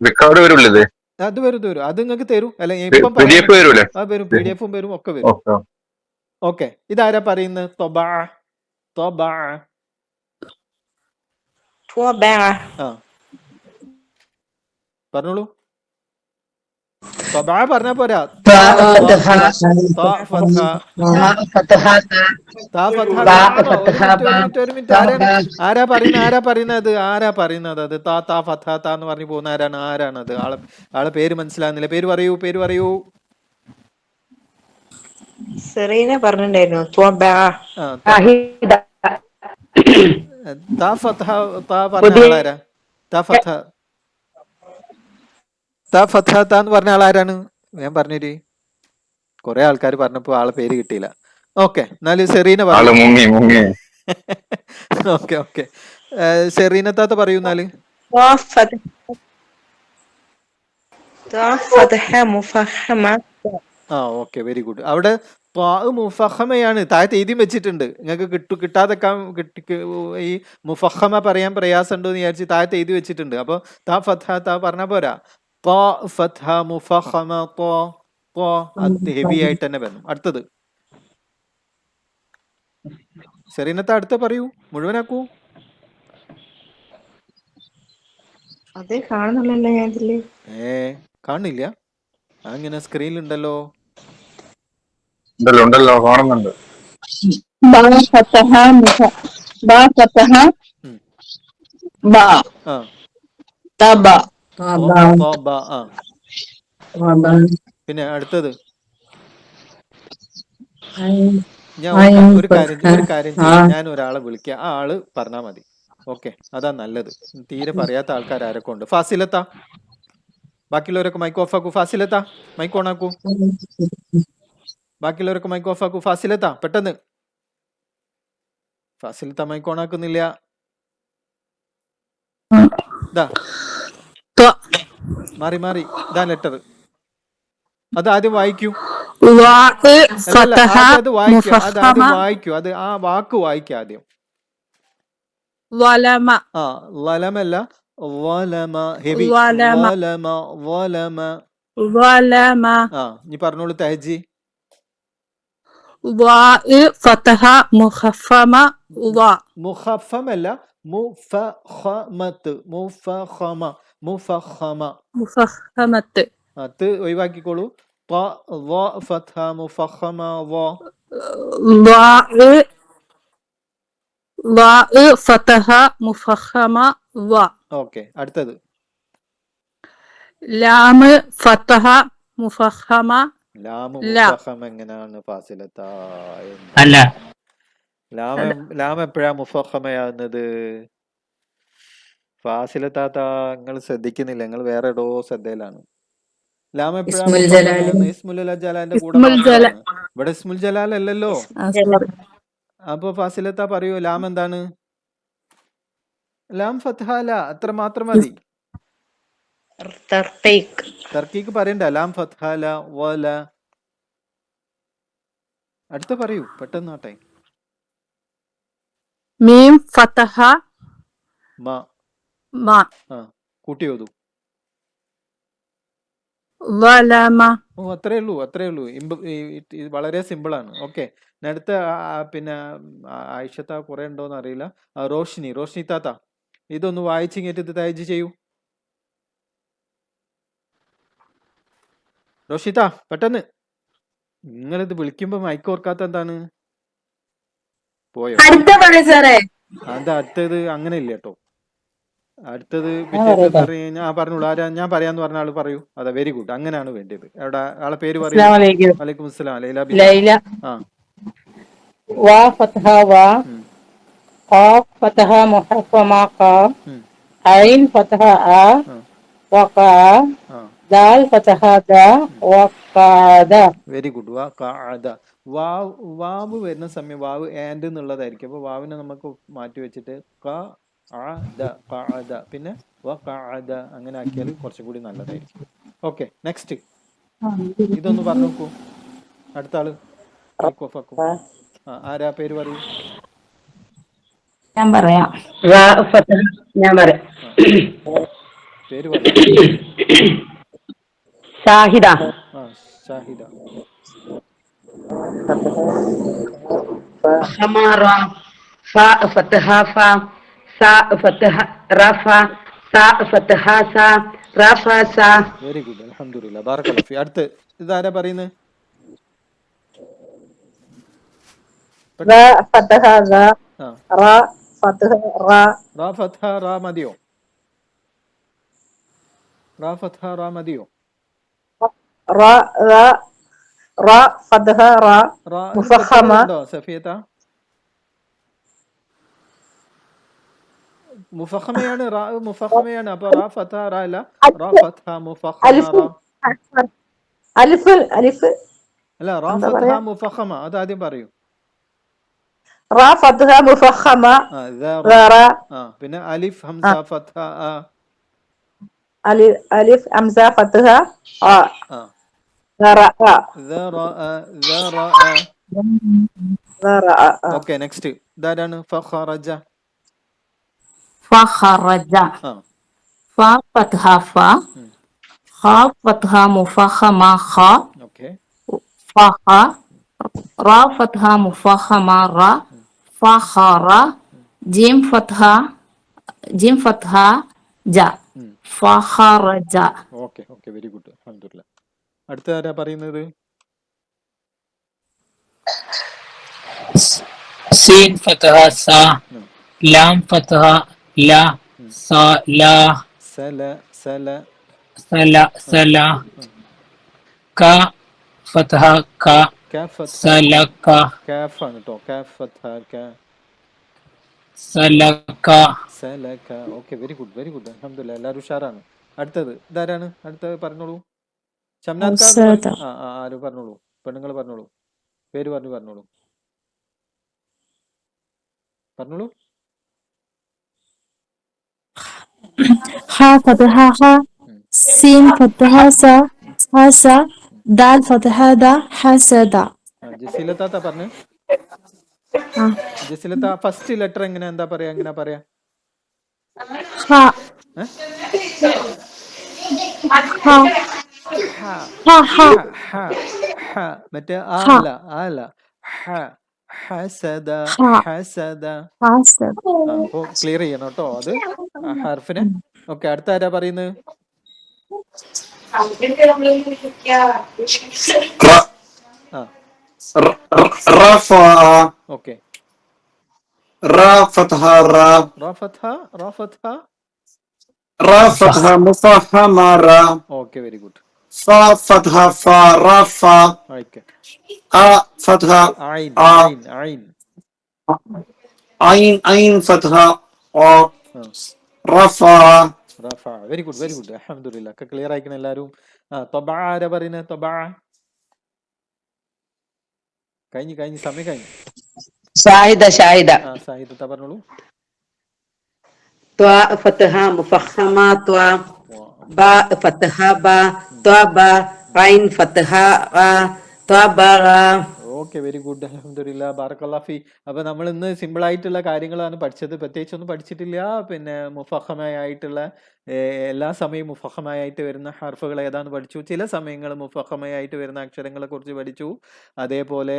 റെക്കോർഡ് വരൂല്ലേ ഇത്? അത് വരും. അത് നിങ്ങൾക്ക് തരും. അല്ല ഇപ്പം പറയാം. PDF വരൂലേ? വരും, PDF വരും, ഒക്കെ വരും. ഓക്കെ. ഓക്കെ, ഇതാരാ പറയുന്നത്? തൊബാ. ആ പറഞ്ഞോളൂ. തൊബാ പറഞ്ഞാ പോരാ. ഒരു മിനിറ്റ്. ആരാ പറയുന്നത്? അത് താ ഫത്താ എന്ന് പറഞ്ഞു പോകുന്ന ആരാണത്? ആളെ പേര് മനസ്സിലാകുന്നില്ല. പേര് പറയൂ. സെറീന പറഞ്ഞിട്ടുണ്ടായിരുന്നു. താ പറഞ്ഞ ആളാരാ? താ എന്ന് പറഞ്ഞ ആളാരാണ്? ഞാൻ പറഞ്ഞിരി. കൊറേ ആൾക്കാർ പറഞ്ഞപ്പോ ആളെ പേര് കിട്ടിയില്ല. ഓക്കെ, എന്നാല് സെറീന ആള് മുങ്ങി. ഓക്കെ. സെറീന താത്ത പറയൂ എന്നാല്. ആ ഓക്കെ, വെരി ഗുഡ്. അവിടെ മുഫഹമയാണ് താഴത്ത് എഴുതി വെച്ചിട്ടുണ്ട്. നിങ്ങൾക്ക് കിട്ടാതെ ഈ മുഫഹമ പറയാൻ പ്രയാസമുണ്ടോ എന്ന് വിചാരിച്ച് താഴത്ത് എഴുതി വെച്ചിട്ടുണ്ട്. അപ്പൊ താ പറഞ്ഞ പോരാ. മുഫഹമ അത് ഹെവി ആയിട്ട് തന്നെ വരണം. അടുത്തത് സെറീനത്ത അടുത്ത പറയൂ, മുഴുവനാക്കൂ. അതേ കാണുന്നുള്ളല്ലോ ഞാൻ ഇതില്. കാണില്ല? അങ്ങനെ സ്ക്രീനിലുണ്ടല്ലോ. ഉണ്ടല്ലോ കാണുന്നുണ്ട്. പിന്നെ അടുത്തത് ഞാൻ ഒരു കാര്യം ചെയ്യാം. ഞാൻ ഒരാളെ വിളിക്കാം, ആ ആള് പറഞ്ഞാ മതി. ഓക്കെ, അതാ നല്ലത്. തീരെ പറയാത്ത ആൾക്കാർ ആരൊക്കെ ഉണ്ട്? ഫാസിലത്ത, ബാക്കിയുള്ളവരൊക്കെ മൈക്ക് ഓഫ് ആക്കൂ. ഫാസിലത്ത മൈക്ക് ഓൺ ആക്കൂ. ബാക്കിയുള്ളവരൊക്കെ മൈക്ക് ഓഫ് ആക്കൂ. ഫാസിലത്ത പെട്ടെന്ന്. ഫാസിലത്ത മൈക്ക് ഓൺ ആക്കുന്നില്ല. മാറി ഇതാ ലെറ്റർ. അത് ആദ്യം വായിക്കൂ. അത് വായിക്കൂ. അത് ആ വാക്ക് വായിക്കുക ആദ്യം. ലലമല്ല, ഹെവി. ഇനി പറഞ്ഞോളൂ തഹജി. മുഖഫമല്ല, മുഫഖമത്ത്. അത് ഒഴിവാക്കിക്കോളൂ. ഓക്കെ, അടുത്തത് ലാമ് മുഫഖമ എങ്ങനെയാണ് ഫാസിലത്ത? അല്ല, ലാം എപ്പോഴാ മുഫഖമയാകുന്നത്? ഫാസിലത്താത്ത നിങ്ങൾ ശ്രദ്ധിക്കുന്നില്ല, നിങ്ങൾ വേറെ ഏതോ ശ്രദ്ധയിലാണ്. ലാം എപ്പോഴാ മുഫഖമയാകുന്നത്? ഇസ്മുൽ ജലാലിന്റെ കൂടെ മാത്രമാണ്. ഇവിടെ ഇസ്മുൽ ജലാൽ അല്ലല്ലോ. അപ്പൊ ഫാസിലത്ത പറയൂ, ലാം എന്താണ്? ലാം ഫത്ഹാല, അത്ര മാത്രം മതി. തർക്കീക്ക് പറയണ്ട. ലാം ഫത്ഹാല വല. അടുത്ത പറയൂ പെട്ടെന്നാട്ടെ. മീം ഫതഹ മ കൂട്ടി ഓതു. വലമ. അത്രേ ഉള്ളൂ. വളരെ സിമ്പിൾ ആണ്. ഓക്കെ, അടുത്ത പിന്നെ ആയിഷത്ത കുറെ ഉണ്ടോന്ന് അറിയില്ല. റോഷ്നി താത്ത ഇതൊന്ന് വായിച്ചിങ്ങേറ്റ് ഇത് തയ്ജ് ചെയ്യൂ. റോഷിത പെട്ടെന്ന്. നിങ്ങളിത് വിളിക്കുമ്പോ മൈക്ക് ഓർക്കാത്ത എന്താണ്? പോയോ? അത് അടുത്തത് അങ്ങനെ ഇല്ല കേട്ടോ. അടുത്തത് പിറ്റേന്ന് പറഞ്ഞു കഴിഞ്ഞാൽ പറഞ്ഞോളൂ. ആരാ ഞാൻ പറയാന്ന് പറഞ്ഞ ആള് പറയൂ. അതെ, വെരി ഗുഡ്. അങ്ങനെയാണ് വേണ്ടത്. എവിടെ ആളെ പേര് പറയൂ. വലൈക്കും അസ്സലാം. ലൈല. ആ ദാൽ ഫതഹ ദ വഖഅദ. Very good. വാ ഖഅദ. വാവ് വാവ് വരുന്ന സമയം വാവ് ആൻഡ് എന്നുള്ളതായിരിക്കും. അപ്പോൾ വാവിനെ നമുക്ക് മാറ്റി വെച്ചിട്ട് ഖഅദ പിന്നെ വഖഅദ അങ്ങനെ ആക്കിയാൽ കുറച്ചും കൂടി നല്ലതായിരിക്കും. ഓക്കെ, നെക്സ്റ്റ് ഇതൊന്ന് പറഞ്ഞു നോക്കൂ. അടുത്ത ആള് മൈക്ക് ഓഫ് ആക്കൂ. ആരാ പേര് പറയൂ. ഞാൻ പറയാം. റാ ഫതഹ ഞാൻ പറയാം. ആ പേര് പറയൂ. ഷാഹിദ. ആ ഷാഹിദ. ഹമാറ ഫ ഫതഹ ഫ സ ഫതഹ റഫ സ ഫതഹ സ റഫ സ. വെരി ഗുഡ്, അൽഹംദുലില്ലാ, ബാറക്കല്ലാഹു ഫീ. അടുത്ത് ഇതാരാ പറയുന്നത്? റാ ഫതഹ റാ ആ റാ ഫതഹ റാ റാ ഫത്ഹ റാ മതിയോ? റാ ഫത്ഹ റാ മതിയോ? റാ റാ റാ ഫതഹ റാ റായിൽ ഫത്ഹ മുഫഖമ ഉണ്ടോ സഫിയത്ത? മുഫഖമയാണ്, റാ മുഫഖമയാണ്. അപ്പൊ റാ ഫത്ഹ റാ അല്ല, റാ ഫത്ഹ മുഫഖമ അലിഫ് റാ അലിഫ് അലിഫ് അല്ല, റാ എന്താ ഫത്ഹ പറയാ? മുഫഖമ അത് ആദ്യം പറയൂ. റാ ഫതഹ മുഫഖമ ആ റാ. റാ ആ പിന്നെ അലിഫ് ഹംസ ഫത്ഹ ആ അലിഫ് ഹംസ ഫതഹ ആ ആ റാ റാ. റാ ഓക്കെ, നെക്സ്റ്റ് ഇതാരാണ്? ഫഖറജ. فخرج ആ ف فتح ف ഉം. خ فتح مفخمة خ okay. فخ را فتح مفخمة را فخر جيم فتح جيم فتح جا فخرج. Okay okay, very good, അൽഹംദുലില്ലാ. അടുത്ത ആരാ പറയുന്നത്? സീൻ ഫതഹ സ ഉം. ലാം ഫതഹ ല ഉം. സ ല സല സല സല സല ഉം. ക ഫതഹ ക കാഫ് ഫത്ഹ ക. സലക കാഫ് ആണ് കേട്ടോ. കാഫ് ഫത്ഹ ക സലക. സലക. Okay, very good, very good, അൽഹംദുലില്ലാ, എല്ലാവരും ഉഷാറാണ്. അടുത്തത് ഇതാരാണ്? അടുത്തത് പറഞ്ഞോളൂ. ഷംനാദ് കാർ എന്ന് പറയും. ആ ആ ആരും പറഞ്ഞോളൂ. പെണ്ണുങ്ങൾ പറഞ്ഞോളൂ. പേര് പറഞ്ഞോളൂ. പറഞ്ഞോളൂ. خ فتح خ ഉം. سين فتح س حس دال فتح د حسد. ആ ജസീലത്താത്ത പറഞ്ഞു. ജസീലത്ത ഫസ്റ്റ് ലെറ്റർ എങ്ങനെ എന്താ പറയാ? എങ്ങനെ പറയാ? خ ഏ? خ ഹ خ خ ഹ ഹ ഹ മറ്റേ ആ خ അല്ല, ആ അല്ല. ഹ ഹസദ خ ഹസദ. حسد. ആ അപ്പോൾ ക്ലിയർ ചെയ്യണം കേട്ടോ അത് ഹർഫിനെ. ഓക്കെ, അടുത്ത ആരാ പറയുന്നത്? ആ റഫ ഓക്കെ. റാ ഫത്ഹ റാ റാ ഫത്ഹ റാ ഫത്ഹ. റാ ഫത്ഹ മുഫഖമ റാ ഓക്കെ, വെരി ഗുഡ്. ഫ ഫത്ഹ ഫ റഫ ഓക്കെ. ആ ഫത്ഹ ഐൻ ആ ഐൻ ഐൻ. ഐൻ ഐൻ ഫത്ഹ ഓ ആ റഫ. റഫ. വെരി ഗുഡ്, വെരി ഗുഡ്, അൽഹംദുലില്ലാ, ഒക്കെ ക്ലിയർ ആയിക്കണം എല്ലാവരും. ആ തൊബാ ആരാ പറയുന്നത്? തൊബാ കഴിഞ്ഞു, സമയം കഴിഞ്ഞു. ഷാഹിദ ഷാഹിദ. ആ സാഹിദത്ത പറഞ്ഞോളൂ. ത്വ ഫതഹ മുഫഖമ ത്വ വാ. ബ ഫതഹ ബ ഉം. ത്വ ബ ഐൻ ഫതഹ റാ ത്വ ബ റാ. ഓക്കെ, വെരി ഗുഡ്, അൽഹംദുലില്ലാ, ബാറക്കല്ലാഹു ഫീ. അപ്പൊ നമ്മൾ ഇന്ന് സിമ്പിൾ ആയിട്ടുള്ള കാര്യങ്ങളാണ് പഠിച്ചത്. പ്രത്യേകിച്ചൊന്നും പഠിച്ചിട്ടില്ല. പിന്നെ മുഫഖമയായിട്ടുള്ള എല്ലാ സമയവും മുഫഖമയായിട്ട് വരുന്ന ഹർഫുകൾ ഏതാന്ന് പഠിച്ചു. ചില സമയങ്ങൾ മുഫഖമയായിട്ട് വരുന്ന അക്ഷരങ്ങളെ കുറിച്ച് പഠിച്ചു. അതേപോലെ